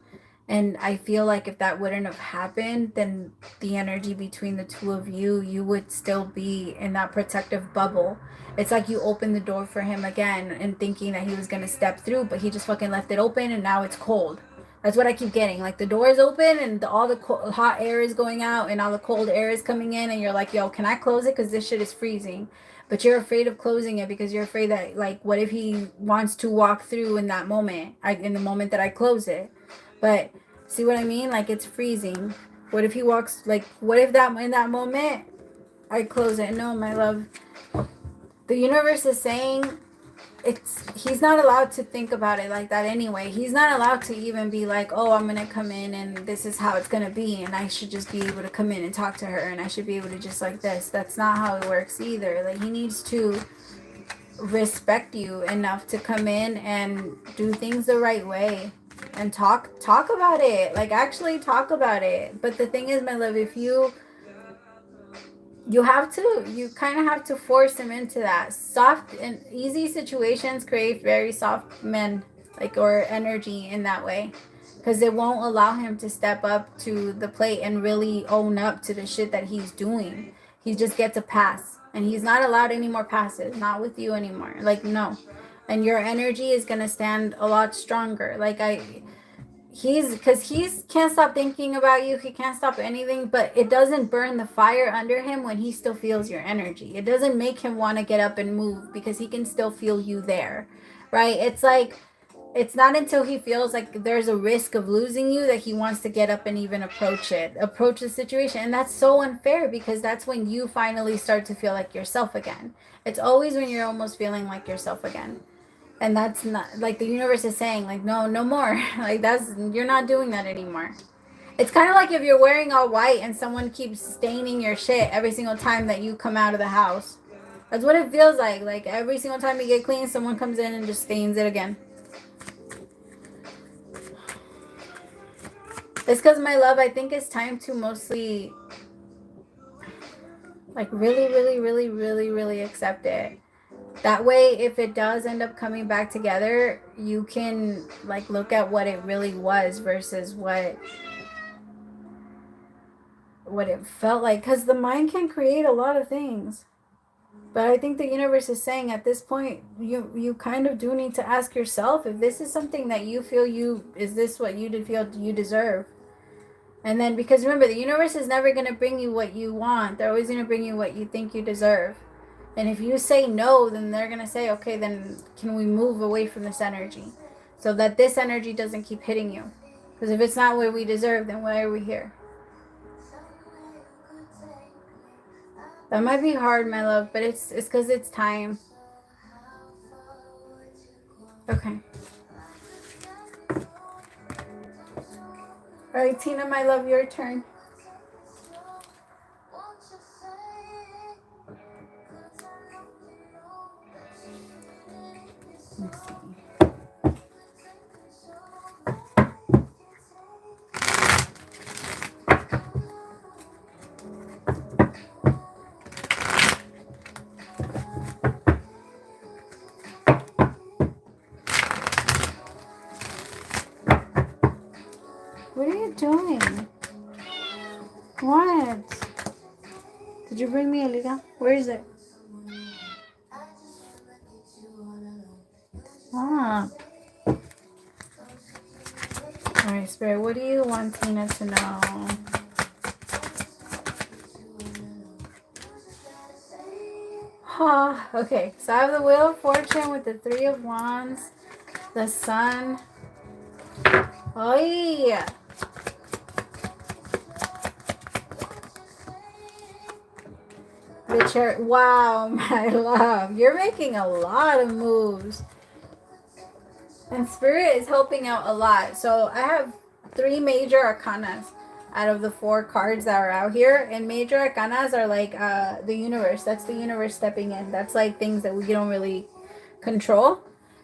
And I feel like if that wouldn't have happened, then the energy between the two of you would still be in that protective bubble. It's like you opened the door for him again and thinking that he was going to step through, but he just fucking left it open and now it's cold. That's what I keep getting. Like the door is open and all the hot air is going out and all the cold air is coming in. And you're like, yo, can I close it? Because this shit is freezing. But you're afraid of closing it because you're afraid that, like, what if he wants to walk through in that moment, in the moment that I close it? But see what I mean? Like it's freezing. What if he walks, like, what if that in that moment I close it? No, my love. The universe is saying he's not allowed to think about it like that anyway. He's not allowed to even be like, oh, I'm going to come in and this is how it's going to be. And I should just be able to come in and talk to her. And I should be able to just like this. That's not how it works either. Like he needs to respect you enough to come in and do things the right way. And talk about it. Like actually talk about it. But the thing is, my love, if you kind of have to force him into that. Soft and easy situations create very soft men, like, or energy in that way, because it won't allow him to step up to the plate and really own up to the shit that he's doing. He just gets a pass, and he's not allowed any more passes, not with you anymore. Like, no. And your energy is going to stand a lot stronger. Like because he can't stop thinking about you. He can't stop anything, but it doesn't burn the fire under him when he still feels your energy. It doesn't make him want to get up and move because he can still feel you there, right? It's like, it's not until he feels like there's a risk of losing you that he wants to get up and even approach the situation. And that's so unfair because that's when you finally start to feel like yourself again. It's always when you're almost feeling like yourself again. And that's not, like, the universe is saying, like, no more. Like, you're not doing that anymore. It's kind of like if you're wearing all white and someone keeps staining your shit every single time that you come out of the house. That's what it feels like. Like, every single time you get clean, someone comes in and just stains it again. It's because, my love, I think it's time to mostly, like, really accept it. That way, if it does end up coming back together, you can, like, look at what it really was versus what it felt like. Because the mind can create a lot of things. But I think the universe is saying at this point, you kind of do need to ask yourself if this is something that you feel is this what you feel you deserve? And then, because remember, the universe is never going to bring you what you want. They're always going to bring you what you think you deserve. And if you say no, then they're going to say, okay, then can we move away from this energy so that this energy doesn't keep hitting you? Because if it's not what we deserve, then why are we here? That might be hard, my love, but it's because it's time. Okay. All right, Tina, my love, your turn. Let's see. What are you doing? What? Did you bring me a liga? Where is it? Ah. Alright, Spirit, what do you want Tina to know? Okay, so I have the Wheel of Fortune with the Three of Wands, the Sun. Oh, yeah. The Chariot. Wow, my love. You're making a lot of moves. And Spirit is helping out a lot. So I have 3 major arcanas out of the 4 cards that are out here. And major arcanas are like the universe. That's the universe stepping in. That's like things that we don't really control.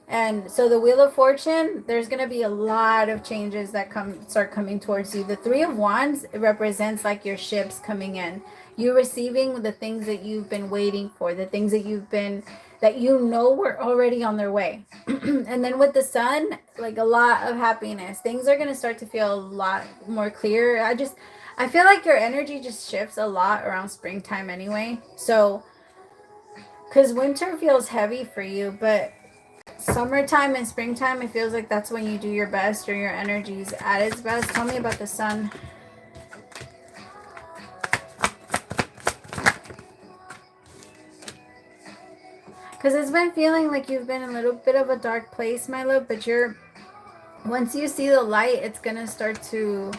And so the Wheel of Fortune, there's going to be a lot of changes that start coming towards you. The Three of Wands represents like your ships coming in. You're receiving the things that you've been waiting for, the things that that you know were already on their way. And then with the sun, like a lot of happiness. Things are going to start to feel a lot more clear. I feel like your energy just shifts a lot around springtime anyway. So, because winter feels heavy for you, but summertime and springtime, it feels like that's when you do your best or your energy's at its best. Tell me about the sun. Because it's been feeling like you've been in a little bit of a dark place, my love, but once you see the light, it's going to start to,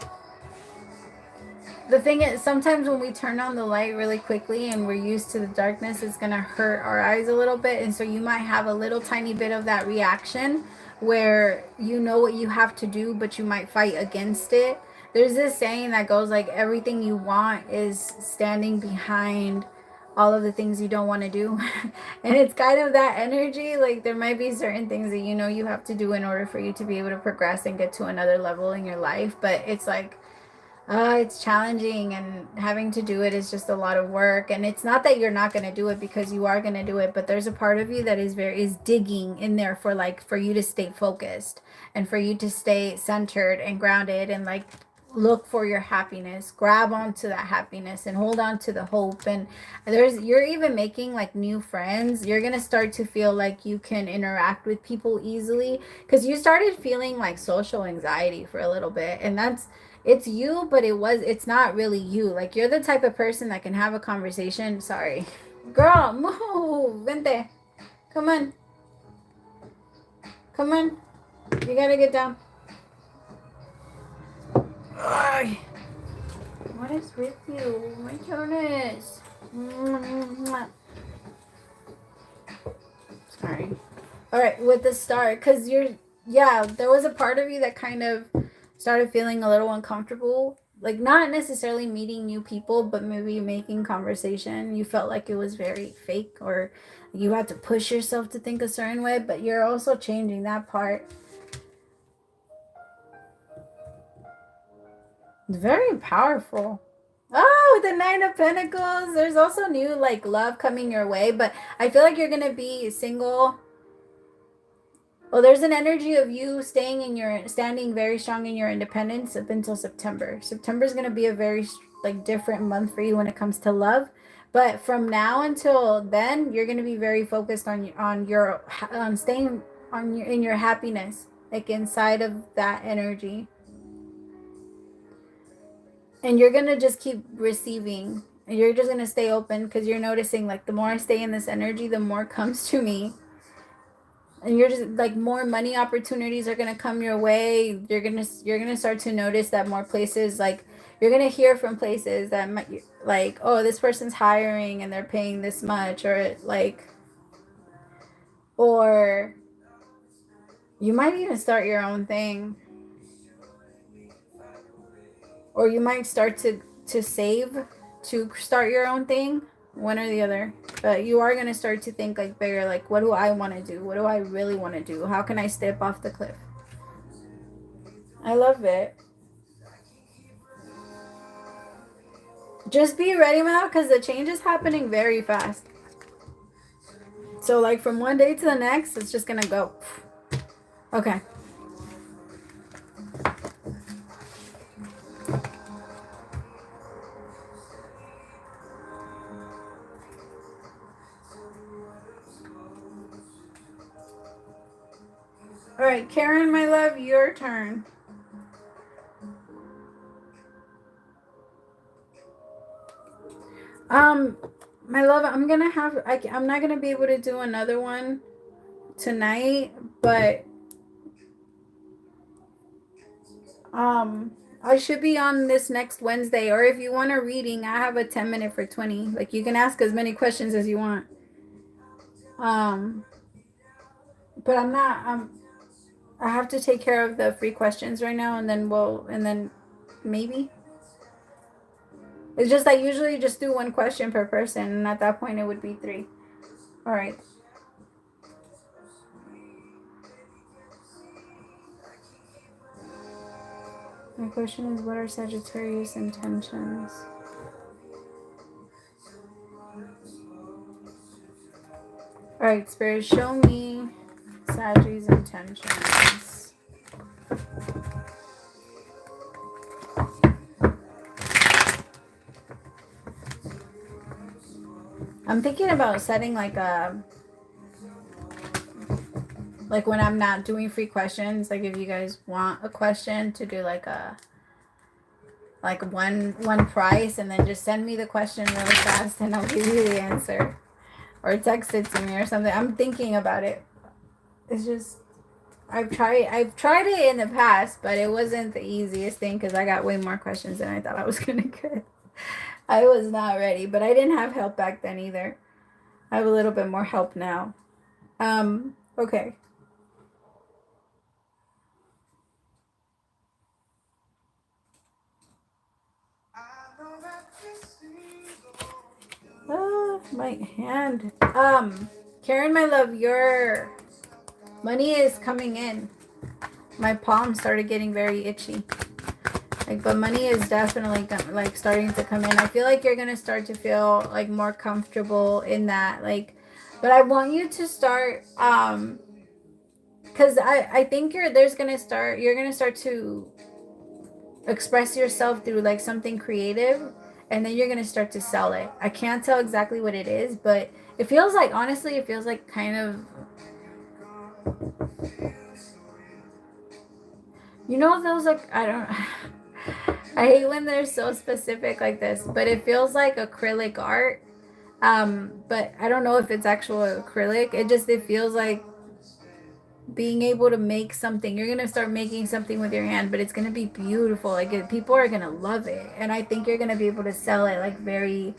the thing is, sometimes when we turn on the light really quickly and we're used to the darkness, it's going to hurt our eyes a little bit. And so you might have a little tiny bit of that reaction where you know what you have to do, but you might fight against it. There's this saying that goes like, everything you want is standing behind all of the things you don't want to do. And it's kind of that energy. Like there might be certain things that you know you have to do in order for you to be able to progress and get to another level in your life. But it's like, it's challenging, and having to do it is just a lot of work. And it's not that you're not going to do it, because you are going to do it, but there's a part of you that is digging in there for for you to stay focused and for you to stay centered and grounded, and like look for your happiness, grab onto that happiness and hold on to the hope. And you're even making like new friends. You're going to start to feel like you can interact with people easily, because you started feeling like social anxiety for a little bit, and it's you, but it's not really you. Like you're the type of person that can have a conversation. Sorry. Girl, move. Vente. Come on. Come on. You gotta get down. Ay. What is with you? My goodness. Sorry. Alright, with the start, because there was a part of you that kind of started feeling a little uncomfortable, like not necessarily meeting new people, but maybe making conversation. You felt like it was very fake, or you had to push yourself to think a certain way, but you're also changing that part. It's very powerful. Oh, the Nine of Pentacles. There's also new like love coming your way, but I feel like you're gonna be single. Well, there's an energy of you standing very strong in your independence up until September. September is going to be a very like different month for you when it comes to love. But from now until then, you're going to be very focused on staying in your happiness, like inside of that energy. And you're going to just keep receiving. And you're just going to stay open, because you're noticing like the more I stay in this energy, the more comes to me. And you're just like, more money opportunities are gonna come your way. You're gonna start to notice that more places, like you're gonna hear from places that might, like, oh, this person's hiring and they're paying this much, or you might even start your own thing, or you might start to save to start your own thing, one or the other. But you are going to start to think like bigger, like, what do I want to do? What do I really want to do? How can I step off the cliff? I love it. Just be ready, man, because the change is happening very fast. So like from one day to the next, it's just going to go. Okay. All right, Karen, my love, your turn. My love, I'm not gonna be able to do another one tonight, but I should be on this next Wednesday. Or if you want a reading, I have a 10-minute for 20. Like, you can ask as many questions as you want. But I have to take care of the free questions right now, and then maybe. It's just I usually just do one question per person, and at that point it would be 3. All right. My question is, what are Sagittarius intentions? All right, Spirit, show me Sagittarius intentions. I'm thinking about setting like when I'm not doing free questions, like if you guys want a question to do like one price, and then just send me the question really fast and I'll give you the answer. Or text it to me or something. I'm thinking about it. It's just I've tried it in the past, but it wasn't the easiest thing because I got way more questions than I thought I was gonna get. I was not ready, but I didn't have help back then either. I have a little bit more help now. Okay. Oh, my hand. Karen, my love, your money is coming in. My palm started getting very itchy. Like, but money is definitely like starting to come in. I feel like you're gonna start to feel like more comfortable in that. Like, but I want you to start because I think you're gonna start to express yourself through like something creative, and then you're gonna start to sell it. I can't tell exactly what it is, but it feels like, honestly, it feels like kind of, you know, those like, I don't I hate when they're so specific like this, but it feels like acrylic art. But I don't know if it's actual acrylic. It feels like being able to make something. You're gonna start making something with your hand, but it's gonna be beautiful. Like, people are gonna love it, and I think you're gonna be able to sell it like very,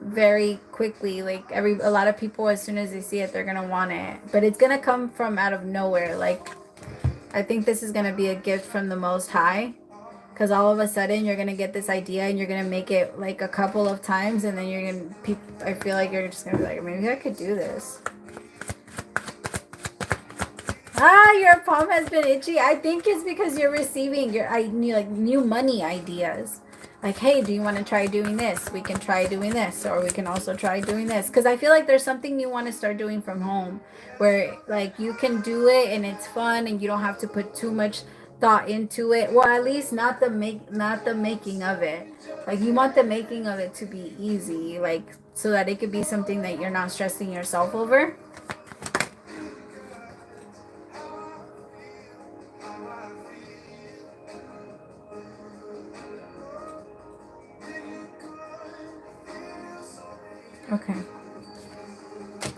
very quickly. Like, a lot of people, as soon as they see it, they're gonna want it. But it's gonna come from out of nowhere. Like, I think this is gonna be a gift from the Most High. Because all of a sudden you're gonna get this idea and you're gonna make it like a couple of times, and then I feel like you're just gonna be like, maybe I could do this. Your palm has been itchy. I think it's because you're receiving new money ideas. Like, hey, do you want to try doing this? We can try doing this, or we can also try doing this. Because I feel like there's something you want to start doing from home, where like you can do it and it's fun and you don't have to put too much thought into it. Well, at least not the making of it. Like, you want the making of it to be easy, like, so that it could be something that you're not stressing yourself over. Okay.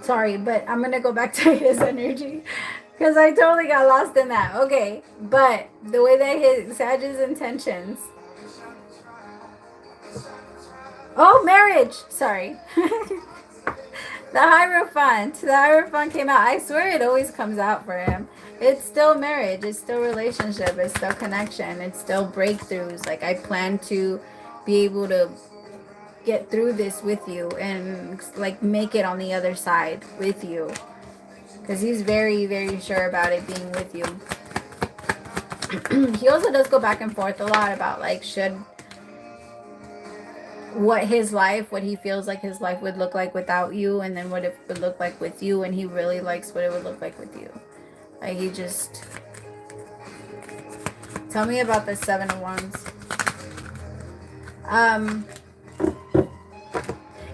Sorry, but I'm going to go back to his energy because I totally got lost in that. Okay. But the way that his Sagittarius intentions. Oh, marriage. Sorry. The Hierophant. The Hierophant came out. I swear it always comes out for him. It's still marriage. It's still relationship. It's still connection. It's still breakthroughs. Like, I plan to be able to get through this with you and like make it on the other side with you, because he's very, very sure about it being with you. He also does go back and forth a lot about like what he feels like his life would look like without you, and then what it would look like with you, and he really likes what it would look like with you. Like, he just tell me about the 7 of Wands.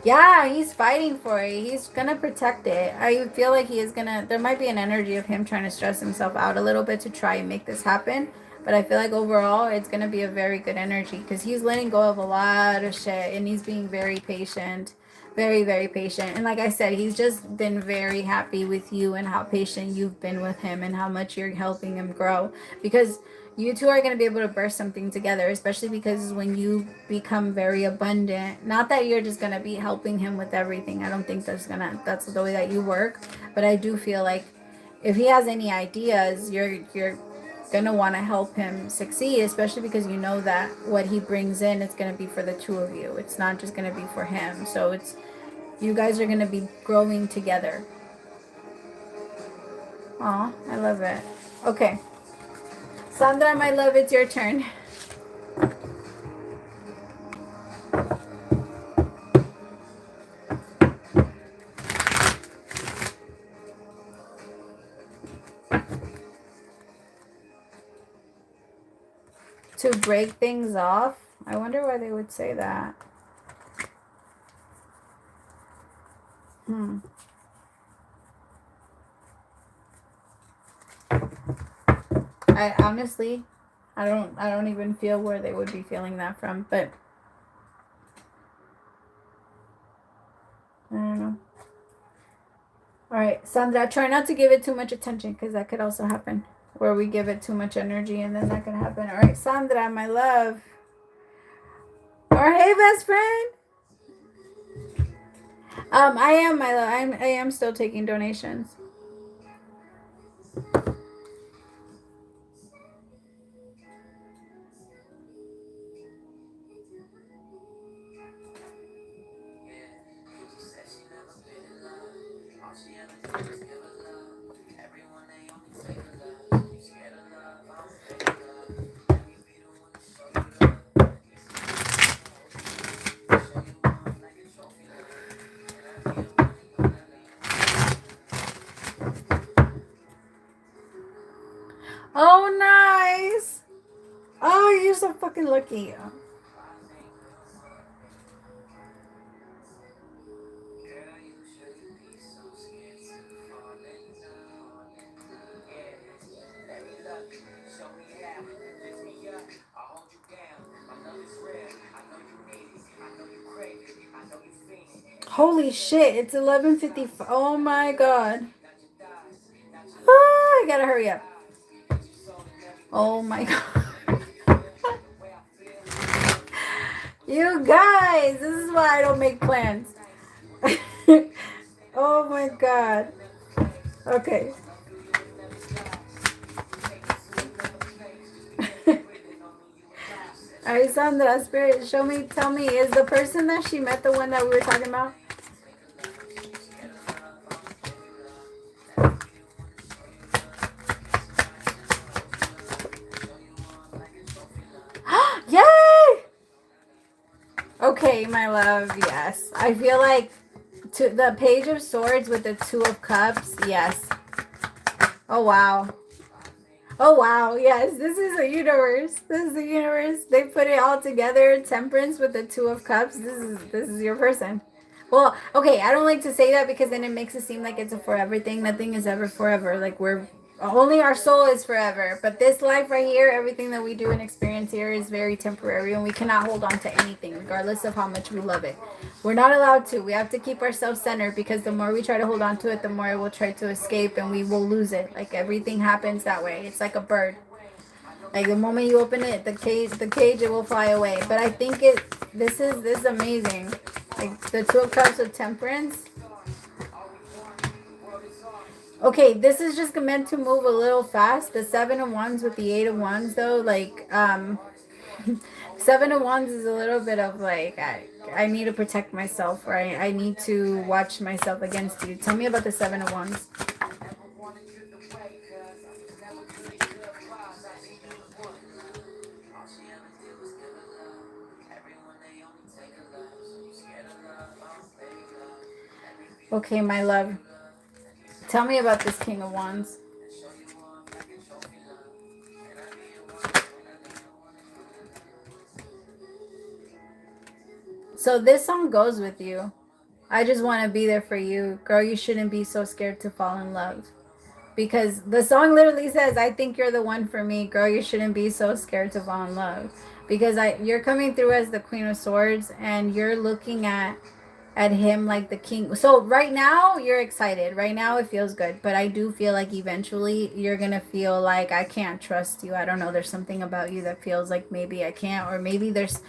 Yeah, he's fighting for it. He's gonna protect it. I feel like there might be an energy of him trying to stress himself out a little bit to try and make this happen. But I feel like overall it's gonna be a very good energy, because he's letting go of a lot of shit and he's being very patient. Very, very patient. And like I said, he's just been very happy with you and how patient you've been with him and how much you're helping him grow. Because you two are going to be able to burst something together, especially because when you become very abundant, not that you're just going to be helping him with everything. I don't think that's the way that you work. But I do feel like if he has any ideas, you're going to want to help him succeed, especially because you know that what he brings in is going to be for the two of you. It's not just going to be for him. So you guys are going to be growing together. Aw, I love it. Okay. Sandra, my love, it's your turn. to break things off. I wonder why they would say that. I honestly, I don't even feel where they would be feeling that from, but I don't know. All right, Sandra, try not to give it too much attention because that could also happen where we give it too much energy and then that could happen. All right, Sandra, my love. Or hey, best friend. I am, my love. I am still taking donations. Oh, nice. Oh, you're so fucking lucky. Holy shit, it's 11:50. Oh my god. Ah, I gotta hurry up. Oh my god. You guys, this is why I don't make plans. Oh my god. Okay. Alright, Sandra, Spirit, show me, tell me, is the person that she met the one that we were talking about? Yay! Okay, my love, yes. I feel like the Page of Swords with the Two of Cups, yes. Oh, wow. Oh, wow, yes. This is a universe. This is a universe. They put it all together. Temperance with the Two of Cups. This is your person. Well, okay, I don't like to say that because then it makes it seem like it's a forever thing. Nothing is ever forever. Like we're only our soul is forever. But this life right here, everything that we do and experience here is very temporary and we cannot hold on to anything, regardless of how much we love it. We're not allowed to. We have to keep ourselves centered because the more we try to hold on to it, the more it will try to escape and we will lose it. Like everything happens that way. It's like a bird. Like the moment you open it, the cage, it will fly away. But I think this is amazing. Like the Two of Cups with Temperance. Okay, this is just meant to move a little fast. The Seven of Wands with the Eight of Wands, though, like Seven of Wands is a little bit of like I need to protect myself, or I need to watch myself against you. Tell me about the Seven of Wands. Okay, my love. Tell me about this King of Wands. So this song goes with you. I just want to be there for you. Girl, you shouldn't be so scared to fall in love. Because the song literally says, I think you're the one for me. Girl, you shouldn't be so scared to fall in love. Because you're coming through as the Queen of Swords and you're looking at him like the king. So right now you're excited. Right now it feels good. But I do feel like eventually you're going to feel like I can't trust you. I don't know. There's something about you that feels like maybe I can't. Or maybe there's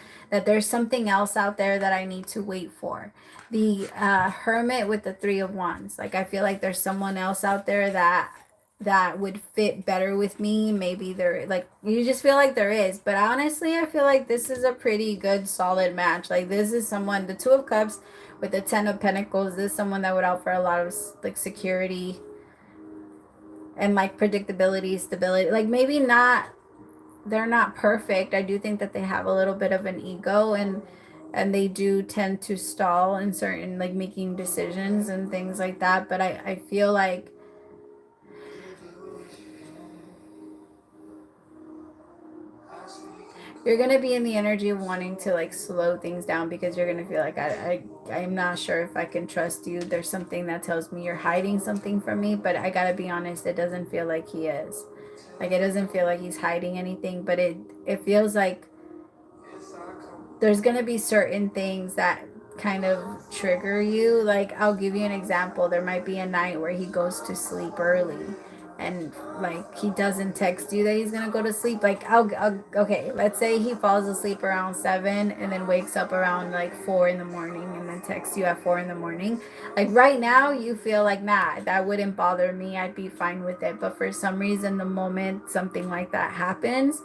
something else out there that I need to wait for. The Hermit with the Three of Wands. Like I feel like there's someone else out there that would fit better with me. Maybe there, like, you just feel like there is. But honestly, I feel like this is a pretty good solid match. Like this is someone, the Two of Cups with the Ten of Pentacles, this is someone that would offer a lot of like security and like predictability, stability. Like maybe not, they're not perfect. I do think that they have a little bit of an ego and they do tend to stall in certain like making decisions and things like that. But I feel like you're gonna be in the energy of wanting to like slow things down, because you're gonna feel like I'm not sure if I can trust you. There's something that tells me you're hiding something from me, but I gotta be honest, it doesn't feel like he is. Like, it doesn't feel like he's hiding anything, but it feels like there's going to be certain things that kind of trigger you. Like, I'll give you an example. There might be a night where he goes to sleep early, and like he doesn't text you that he's going to go to sleep. Like, okay, let's say he falls asleep around 7 and then wakes up around like 4 in the morning and then texts you at 4 in the morning. Like, right now you feel like, nah, that wouldn't bother me, I'd be fine with it. But for some reason, the moment something like that happens,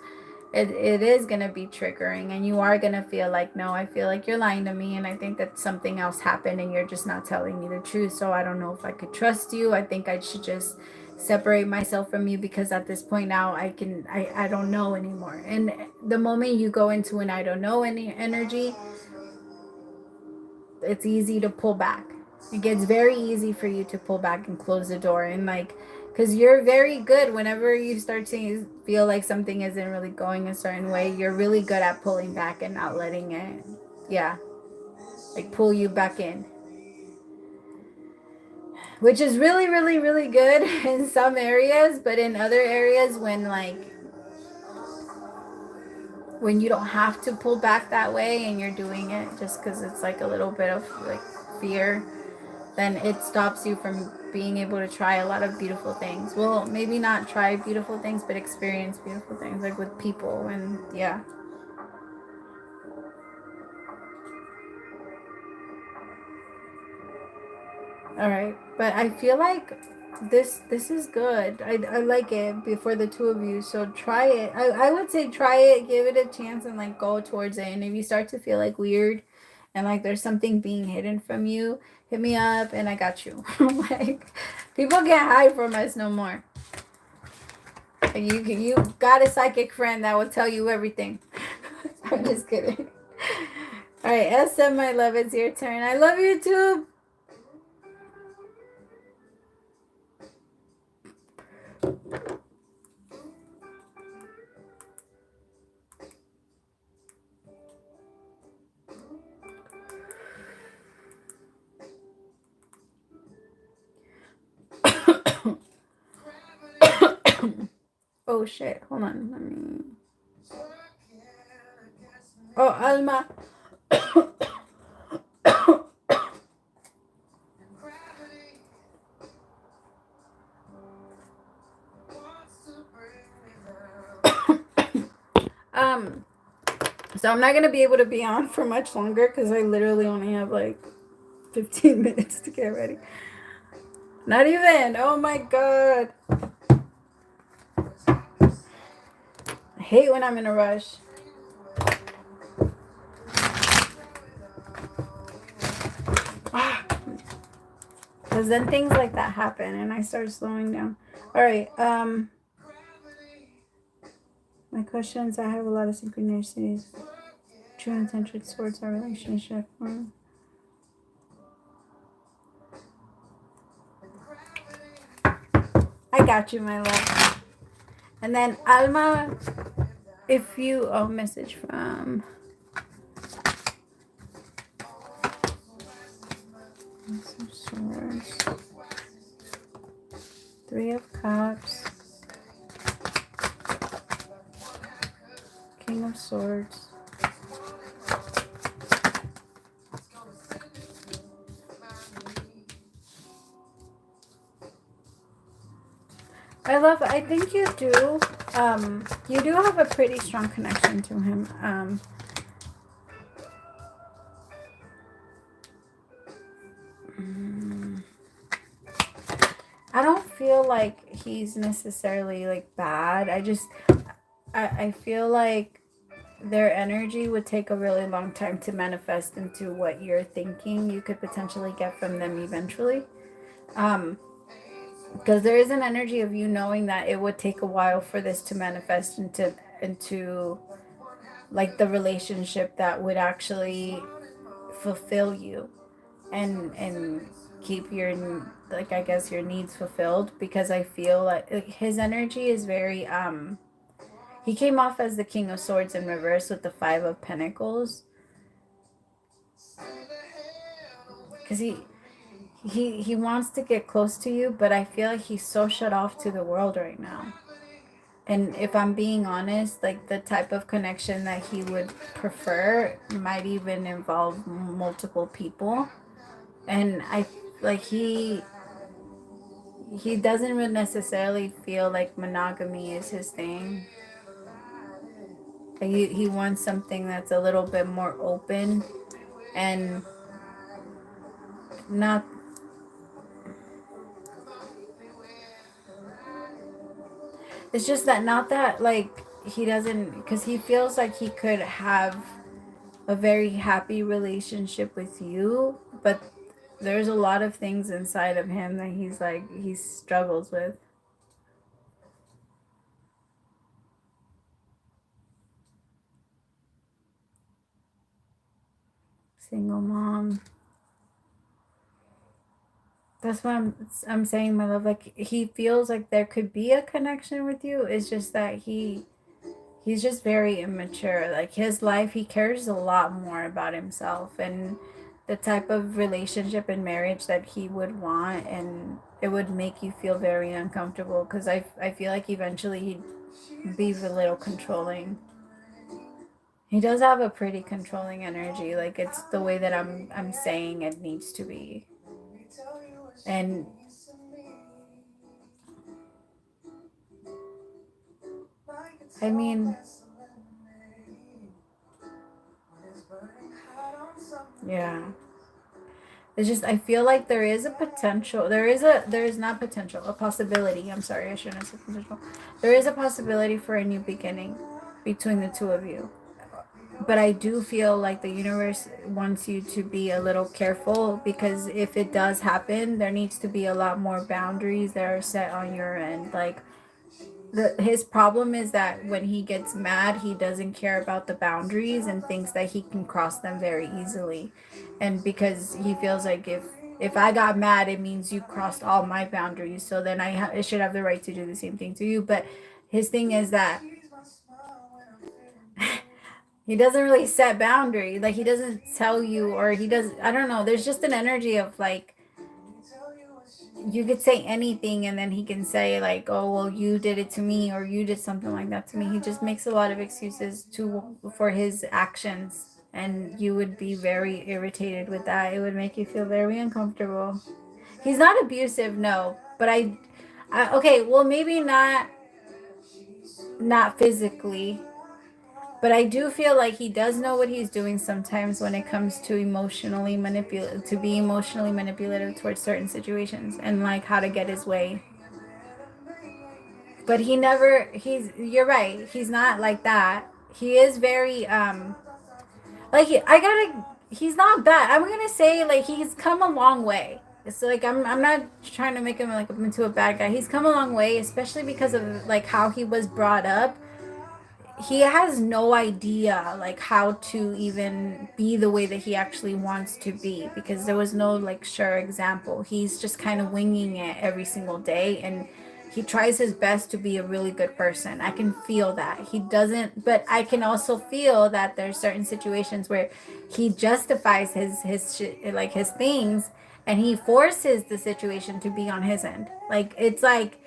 it is going to be triggering, and you are going to feel like, no, I feel like you're lying to me, and I think that something else happened and you're just not telling me the truth. So I don't know if I could trust you. I think I should just separate myself from you, because at this point now I don't know anymore. And the moment you go into an I don't know any energy, it's easy to pull back. It gets very easy for you to pull back and close the door, and like, because you're very good whenever you start to feel like something isn't really going a certain way, you're really good at pulling back and not letting it, yeah, like pull you back in, which is really, really, really good in some areas. But in other areas, when you don't have to pull back that way and you're doing it just because it's like a little bit of like fear, then it stops you from being able to try a lot of beautiful things. Well, maybe not try beautiful things, but experience beautiful things, like with people. And yeah. All right. But I feel like this is good. I like it before the two of you. So try it. I would say try it, give it a chance, and like go towards it. And if you start to feel like weird and like there's something being hidden from you, hit me up and I got you. Like, people can't hide from us no more. You got a psychic friend that will tell you everything. I'm just kidding. All right, SM, my love, it's your turn. I love you too. Oh shit! Hold on. Let me. Oh, Alma. So I'm not gonna be able to be on for much longer because I literally only have like 15 minutes to get ready. Not even. Oh my god. I hate when I'm in a rush. Because then things like that happen and I start slowing down. All right. My questions, I have a lot of synchronicities. True intention towards our relationship. I got you, my love. And then Alma, if you, message from Swords, 3 of Cups, King of Swords. I think you do. You do have a pretty strong connection to him. I don't feel like he's necessarily like bad. I feel like their energy would take a really long time to manifest into what you're thinking you could potentially get from them eventually. Because there is an energy of you knowing that it would take a while for this to manifest into like the relationship that would actually fulfill you and keep your, like, I guess your needs fulfilled. Because I feel like his energy is very He came off as the King of Swords in reverse with the Five of Pentacles. Because he wants to get close to you, but I feel like he's so shut off to the world right now. And if I'm being honest, like the type of connection that he would prefer might even involve multiple people. And I like he doesn't really necessarily feel like monogamy is his thing. Like he wants something that's a little bit more open and not. It's just that not that like he doesn't, because he feels like he could have a very happy relationship with you, but there's a lot of things inside of him that he's like he struggles with. Single mom. That's what I'm saying, my love. Like he feels like there could be a connection with you. It's just that he's just very immature. Like his life, he cares a lot more about himself and the type of relationship and marriage that he would want, and it would make you feel very uncomfortable because I feel like eventually he'd be a little controlling. He does have a pretty controlling energy. Like it's the way that I'm saying it needs to be. And I mean, yeah. It's just I feel like there is a potential. There is not potential, a possibility. I'm sorry, I shouldn't have said potential. There is a possibility for a new beginning between the two of you. But I do feel like the universe wants you to be a little careful, because if it does happen, there needs to be a lot more boundaries that are set on your end. Like his problem is that when he gets mad, he doesn't care about the boundaries and thinks that he can cross them very easily. And because he feels like if I got mad, it means you crossed all my boundaries. So then I should have the right to do the same thing to you. But his thing is that he doesn't really set boundaries. Like he doesn't tell you, or he does. I don't know. There's just an energy of like you could say anything and then he can say like, oh well, you did it to me, or you did something like that to me. He just makes a lot of excuses to for his actions, and you would be very irritated with that. It would make you feel very uncomfortable. He's not abusive, no, but I okay, well maybe not physically, but I do feel like he does know what he's doing sometimes when it comes to be emotionally manipulative towards certain situations and like how to get his way. But you're right. He's not like that. He is very like he's not bad. I'm going to say like he's come a long way. It's like I'm not trying to make him like into a bad guy. He's come a long way, especially because of like how he was brought up. He has no idea like how to even be the way that he actually wants to be, because there was no like sure example. He's just kind of winging it every single day, and he tries his best to be a really good person. I can feel that. He doesn't, but I can also feel that there's certain situations where he justifies like his things, and he forces the situation to be on his end. Like it's like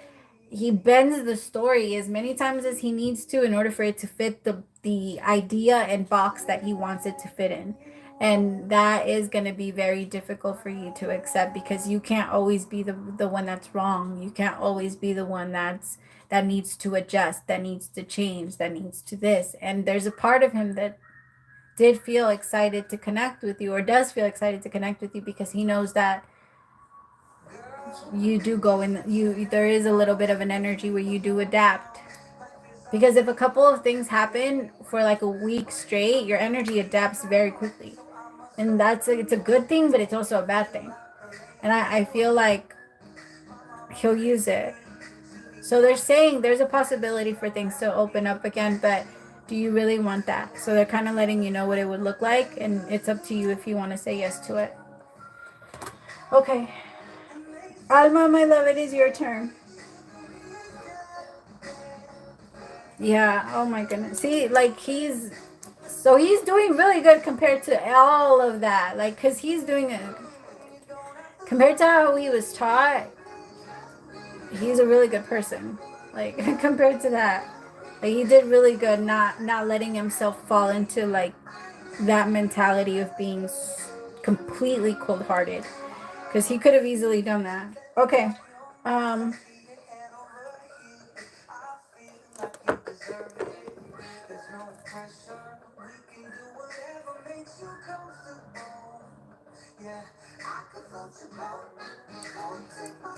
he bends the story as many times as he needs to in order for it to fit the idea and box that he wants it to fit in. And that is going to be very difficult for you to accept, because you can't always be the one that's wrong. You can't always be the one that needs to adjust, that needs to change, that needs to this. And there's a part of him that did feel excited to connect with you, or does feel excited to connect with you, because he knows that you do go in you there is a little bit of an energy where you do adapt, because if a couple of things happen for like a week straight, your energy adapts very quickly, and it's a good thing, but it's also a bad thing. And I feel like he'll use it. So they're saying there's a possibility for things to open up again, but do you really want that? So they're kind of letting you know what it would look like, and it's up to you if you want to say yes to it. Okay, Alma, my love, it is your turn. Yeah. Oh my goodness. See, like he's doing really good compared to all of that. Like, cause he's doing it compared to how he was taught. He's a really good person. Like compared to that, like he did really good. Not letting himself fall into like that mentality of being completely cold hearted. Cause he could have easily done that. Okay. Um.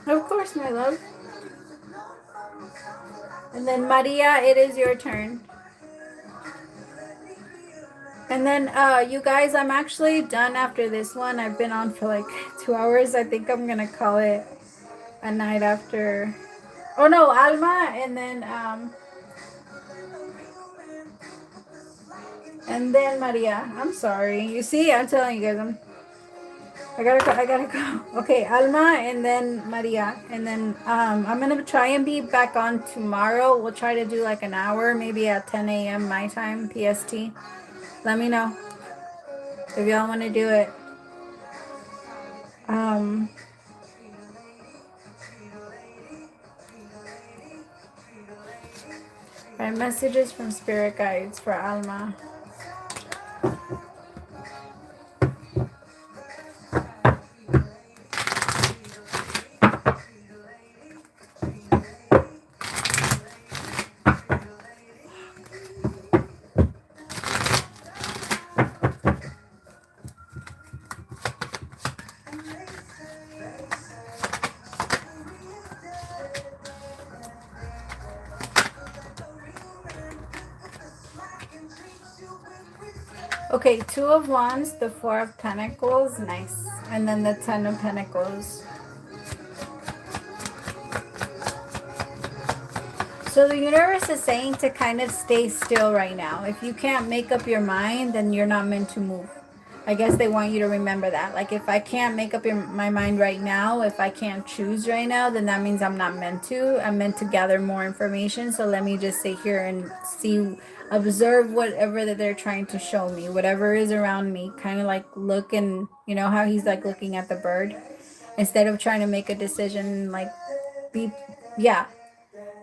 Of course, my love. And then Maria, it is your turn. And then you guys, I'm actually done after this one. I've been on for like 2 hours. I think I'm gonna call it a night after. Oh no, Alma, and then Maria. I'm sorry. You see, I'm telling you guys, I gotta go. Okay, Alma, and then Maria, and then I'm gonna try and be back on tomorrow. We'll try to do like an hour, maybe at 10 a.m. my time, PST. Let me know if y'all want to do it. Um, right, messages from spirit guides for Alma. Okay, Two of Wands, the Four of Pentacles, nice. And then the Ten of Pentacles. So the universe is saying to kind of stay still right now. If you can't make up your mind, then you're not meant to move. I guess they want you to remember that. Like if I can't make up my mind right now, if I can't choose right now, then that means I'm not meant to. I'm meant to gather more information. So let me just sit here and see, observe whatever that they're trying to show me, whatever is around me. Kind of like look, and you know how he's like looking at the bird instead of trying to make a decision. Like be, yeah,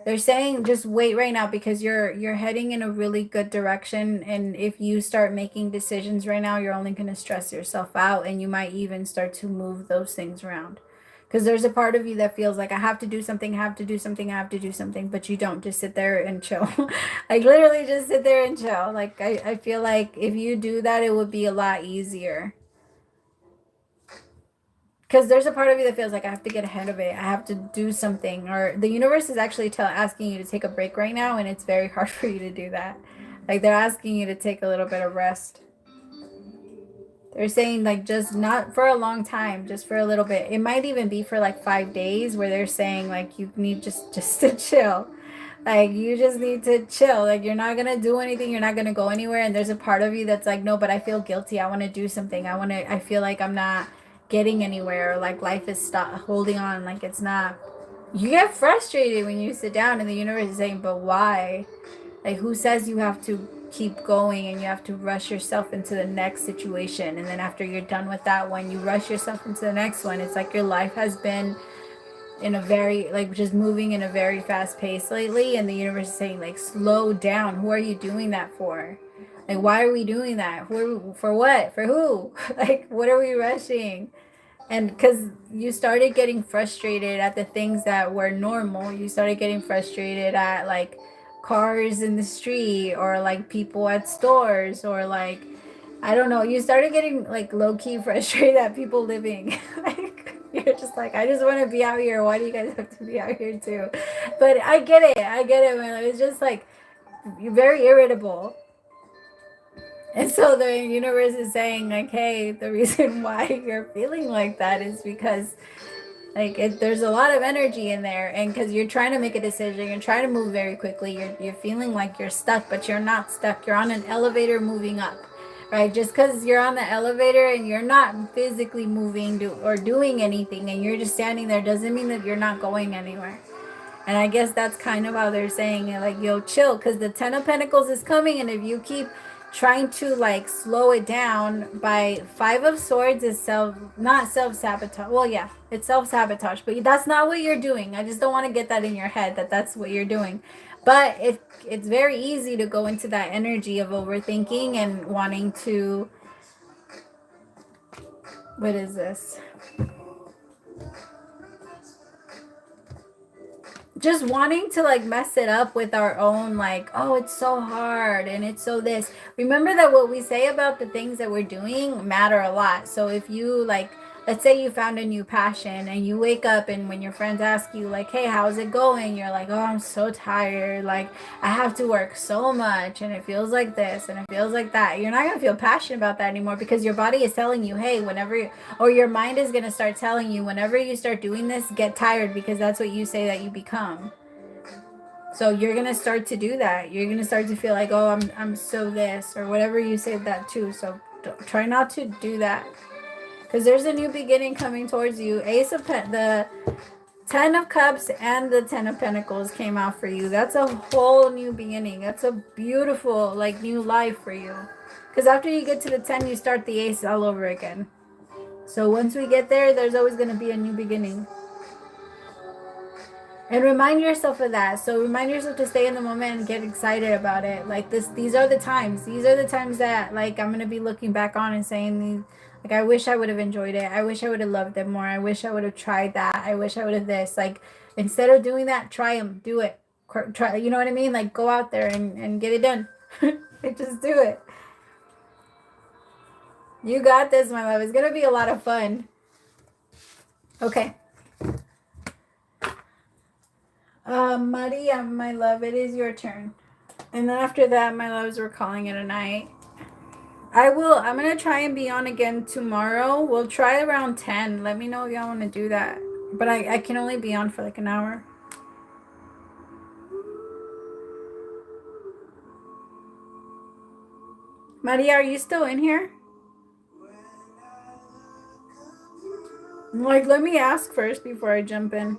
they're saying just wait right now because you're heading in a really good direction, and if you start making decisions right now, you're only going to stress yourself out, and you might even start to move those things around. Because there's a part of you that feels like I have to do something, I have to do something, I have to do something, but you don't. Just sit there and chill. Like literally just sit there and chill. Like I feel like if you do that, it would be a lot easier. Because there's a part of you that feels like I have to get ahead of it. I have to do something, or the universe is actually asking you to take a break right now, and it's very hard for you to do that. Like they're asking you to take a little bit of rest. They're saying like just not for a long time, just for a little bit. It might even be for like 5 days, where they're saying like you need just to chill. Like you just need to chill. Like you're not gonna do anything. You're not gonna go anywhere. And there's a part of you that's like, no, but I feel guilty. I want to do something. I feel like I'm not getting anywhere. Or like life is stop holding on. Like it's not. You get frustrated when you sit down and the universe is saying, but why? Like who says you have to keep going and you have to rush yourself into the next situation? And then after you're done with that one, you rush yourself into the next one. It's like your life has been in a very like just moving in a very fast pace lately, and the universe is saying like slow down. Who are you doing that for? Like why are we doing that? For what? For who? Like what are we rushing? And because you started getting frustrated at the things that were normal, you started getting frustrated at like cars in the street, or like people at stores, or like I don't know, you started getting like low-key frustrated at people living. Like you're just like, I just want to be out here. Why do you guys have to be out here too? But I get it, man. It's just like you're very irritable. And so the universe is saying like, hey, the reason why you're feeling like that is because like there's a lot of energy in there, and because you're trying to make a decision, you're trying to move very quickly, you're feeling like you're stuck, but you're not stuck. You're on an elevator moving up, right? Just because you're on the elevator and you're not physically moving or doing anything, and you're just standing there, doesn't mean that you're not going anywhere. And I guess that's kind of how they're saying it, like, yo, chill, because the Ten of Pentacles is coming, and if you keep trying to like slow it down, by Five of Swords is not self-sabotage. Well, yeah, it's self-sabotage, but that's not what you're doing. I just don't want to get that in your head that that's what you're doing. But it's very easy to go into that energy of overthinking and wanting to, what is this? Just wanting to like mess it up with our own, like, oh, it's so hard and it's so this. Remember that what we say about the things that we're doing matter a lot. So if you like, let's say you found a new passion and you wake up and when your friends ask you like, hey, how's it going, you're like, oh, I'm so tired, like I have to work so much and it feels like this and it feels like that. You're not going to feel passionate about that anymore, because your body is telling you, hey, whenever, or your mind is going to start telling you, whenever you start doing this, get tired, because that's what you say that you become. So you're going to start to do that. You're going to start to feel like, oh, I'm so this, or whatever you say that too. So try not to do that, because there's a new beginning coming towards you. The 10 of Cups and the 10 of Pentacles came out for you. That's a whole new beginning. That's a beautiful, like, new life for you. Because after you get to the 10, you start the Ace all over again. So once we get there, there's always going to be a new beginning. And remind yourself of that. So remind yourself to stay in the moment and get excited about it. Like these are the times. These are the times that, like, I'm going to be looking back on and saying, like, I wish I would have enjoyed it. I wish I would have loved it more. I wish I would have tried that. I wish I would have this. Like, instead of doing that, try them. Do it. Try. You know what I mean? Like, go out there and get it done. Just do it. You got this, my love. It's going to be a lot of fun. Okay. Maria, my love, it is your turn. And then after that, my loves, we're calling it a night. I'm going to try and be on again tomorrow. We'll try around 10. Let me know if y'all want to do that. But I can only be on for like an hour. Maria, are you still in here? Like, let me ask first before I jump in.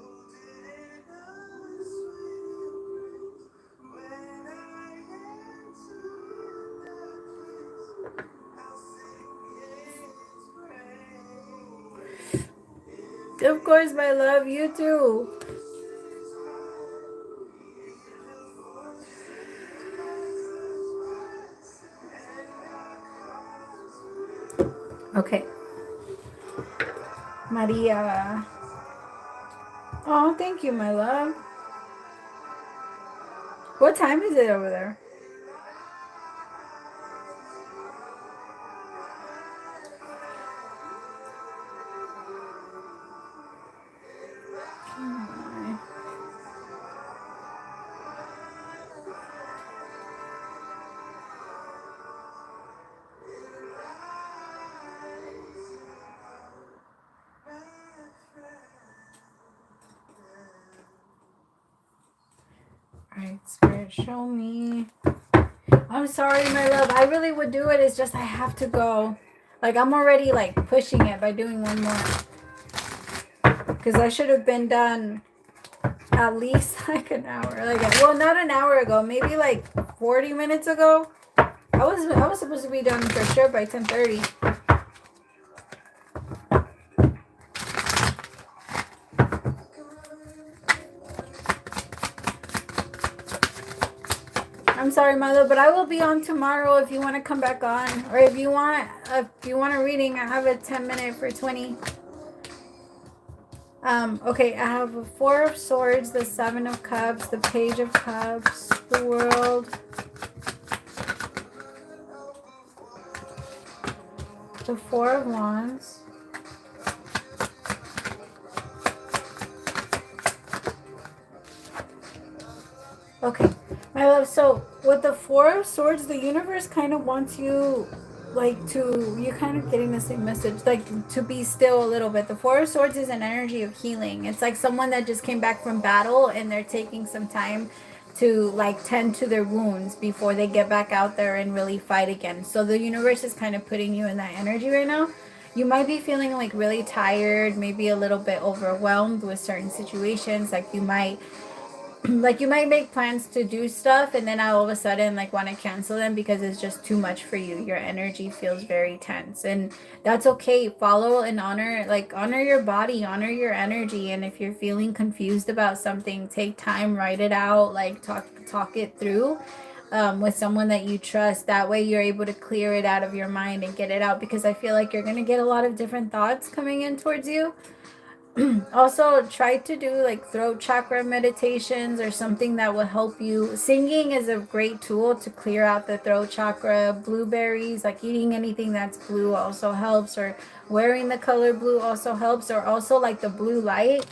Of course, my love, you too. Okay. Maria. Oh, thank you, my love. What time is it over there? Alright, Spirit, show me. I'm sorry, my love. I really would do it. It's just I have to go. Like, I'm already, like, pushing it by doing one more. Because I should have been done at least, like, an hour. Like, well, not an hour ago. Maybe, like, 40 minutes ago. I was supposed to be done for sure by 10:30. I'm sorry, mother, but I will be on tomorrow if you want to come back on, or if you want a reading. I have a 10-minute for 20. Okay, I have a 4 of Swords, the 7 of Cups, the Page of Cups, the World, the 4 of Wands, okay, my love. So with the 4 of Swords, the universe kind of wants you, like, you're kind of getting the same message, like, to be still a little bit. The 4 of Swords is an energy of healing. It's like someone that just came back from battle and they're taking some time to, like, tend to their wounds before they get back out there and really fight again. So the universe is kind of putting you in that energy right now. You might be feeling, like, really tired, maybe a little bit overwhelmed with certain situations. Like, you might like you might make plans to do stuff and then all of a sudden like want to cancel them because it's just too much for you. Your energy feels very tense, and that's okay. Follow and honor, like honor your body, honor your energy. And if you're feeling confused about something, take time, write it out, like talk it through with someone that you trust. That way you're able to clear it out of your mind and get it out, because I feel like you're going to get a lot of different thoughts coming in towards you. Also, try to do like throat chakra meditations or something that will help you. Singing is a great tool to clear out the throat chakra. Blueberries, like eating anything that's blue also helps, or wearing the color blue also helps, or also like the blue light.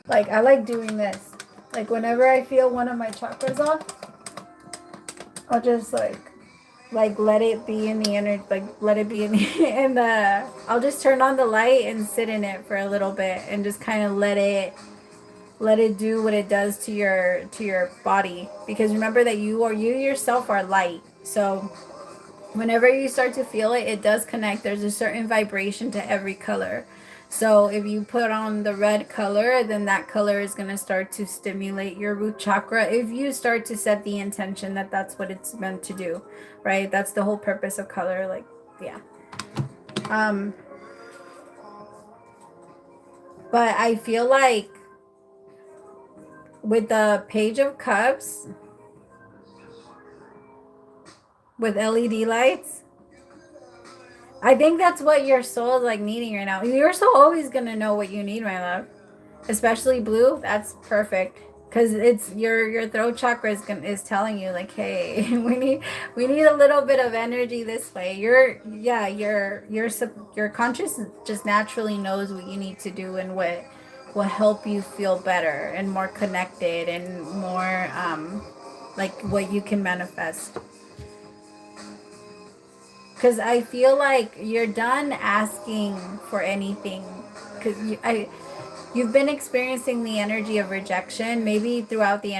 Like I like doing this. Like whenever I feel one of my chakras off, I'll just like let it be in the energy, like let it be in the and I'll just turn on the light and sit in it for a little bit and just kind of let it do what it does to your body. Because remember that you yourself are light. So whenever you start to feel it, it does connect. There's a certain vibration to every color. So if you put on the red color, then that color is going to start to stimulate your root chakra. If you start to set the intention that that's what it's meant to do, right? That's the whole purpose of color. Like, yeah. But I feel like with the Page of Cups, with LED lights, I think that's what your soul is like needing right now. Your soul always gonna know what you need, my love. Especially blue. That's perfect, because it's your throat chakra is telling you like, hey, we need a little bit of energy this way. Your conscious just naturally knows what you need to do and what will help you feel better and more connected and more like what you can manifest. Because I feel like you're done asking for anything. Because you've been experiencing the energy of rejection, maybe throughout the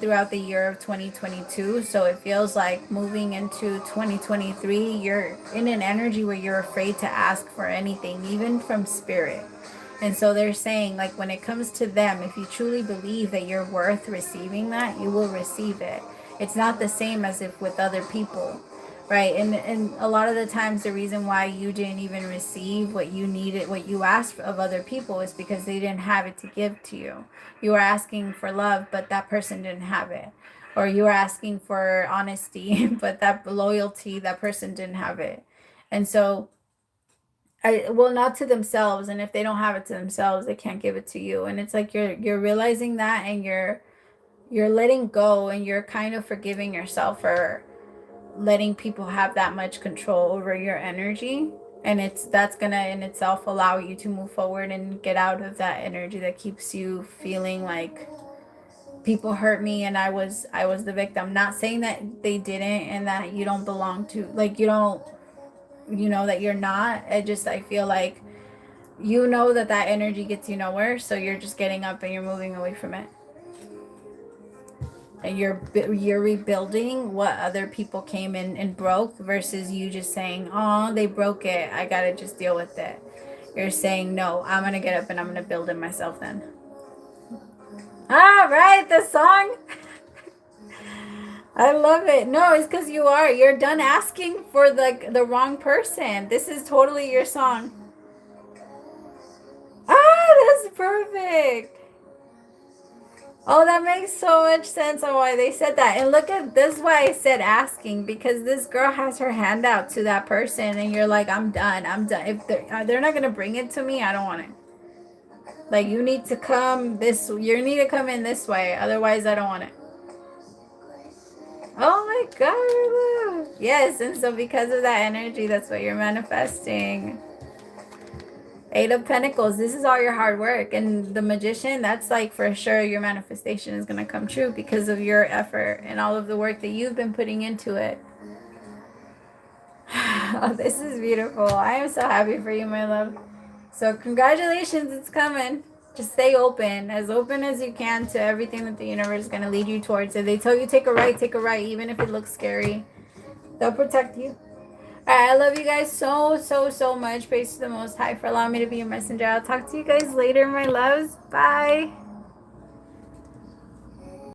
throughout the year of 2022. So it feels like moving into 2023, you're in an energy where you're afraid to ask for anything, even from spirit. And so they're saying, like, when it comes to them, if you truly believe that you're worth receiving that, you will receive it. It's not the same as if with other people. Right. And a lot of the times the reason why you didn't even receive what you needed, what you asked of other people, is because they didn't have it to give to you. You were asking for love, but that person didn't have it. Or you were asking for honesty, but that loyalty, that person didn't have it. And so, not to themselves. And if they don't have it to themselves, they can't give it to you. And it's like you're realizing that, and you're letting go, and you're kind of forgiving yourself for letting people have that much control over your energy. And that's gonna in itself allow you to move forward and get out of that energy that keeps you feeling like people hurt me and I was the victim. Not saying that they didn't and that you don't belong to, like, you don't, that you're not. I feel like that energy gets you nowhere, so you're just getting up and you're moving away from it. And you're rebuilding what other people came in and broke, versus you just saying, oh, they broke it, I gotta just deal with it. You're saying, no, I'm gonna get up and I'm gonna build it myself then. All right, the song. I love it. No, it's because you're done asking for the wrong person. This is totally your song. That's perfect. Oh, that makes so much sense on why they said that. And look at this, why I said asking, because this girl has her hand out to that person and you're like, I'm done. If they're not going to bring it to me, I don't want it. Like, you need to come in this way. Otherwise, I don't want it. Oh my God. Yes. And so because of that energy, that's what you're manifesting. 8 of Pentacles, this is all your hard work. And the Magician, that's like for sure your manifestation is going to come true because of your effort and all of the work that you've been putting into it. Oh, this is beautiful. I am so happy for you, my love. So congratulations, it's coming. Just stay open as you can to everything that the universe is going to lead you towards. If they tell you take a right, even if it looks scary. They'll protect you. Alright, I love you guys so much. Praise to the Most High for allowing me to be your messenger. I'll talk to you guys later, my loves. Bye.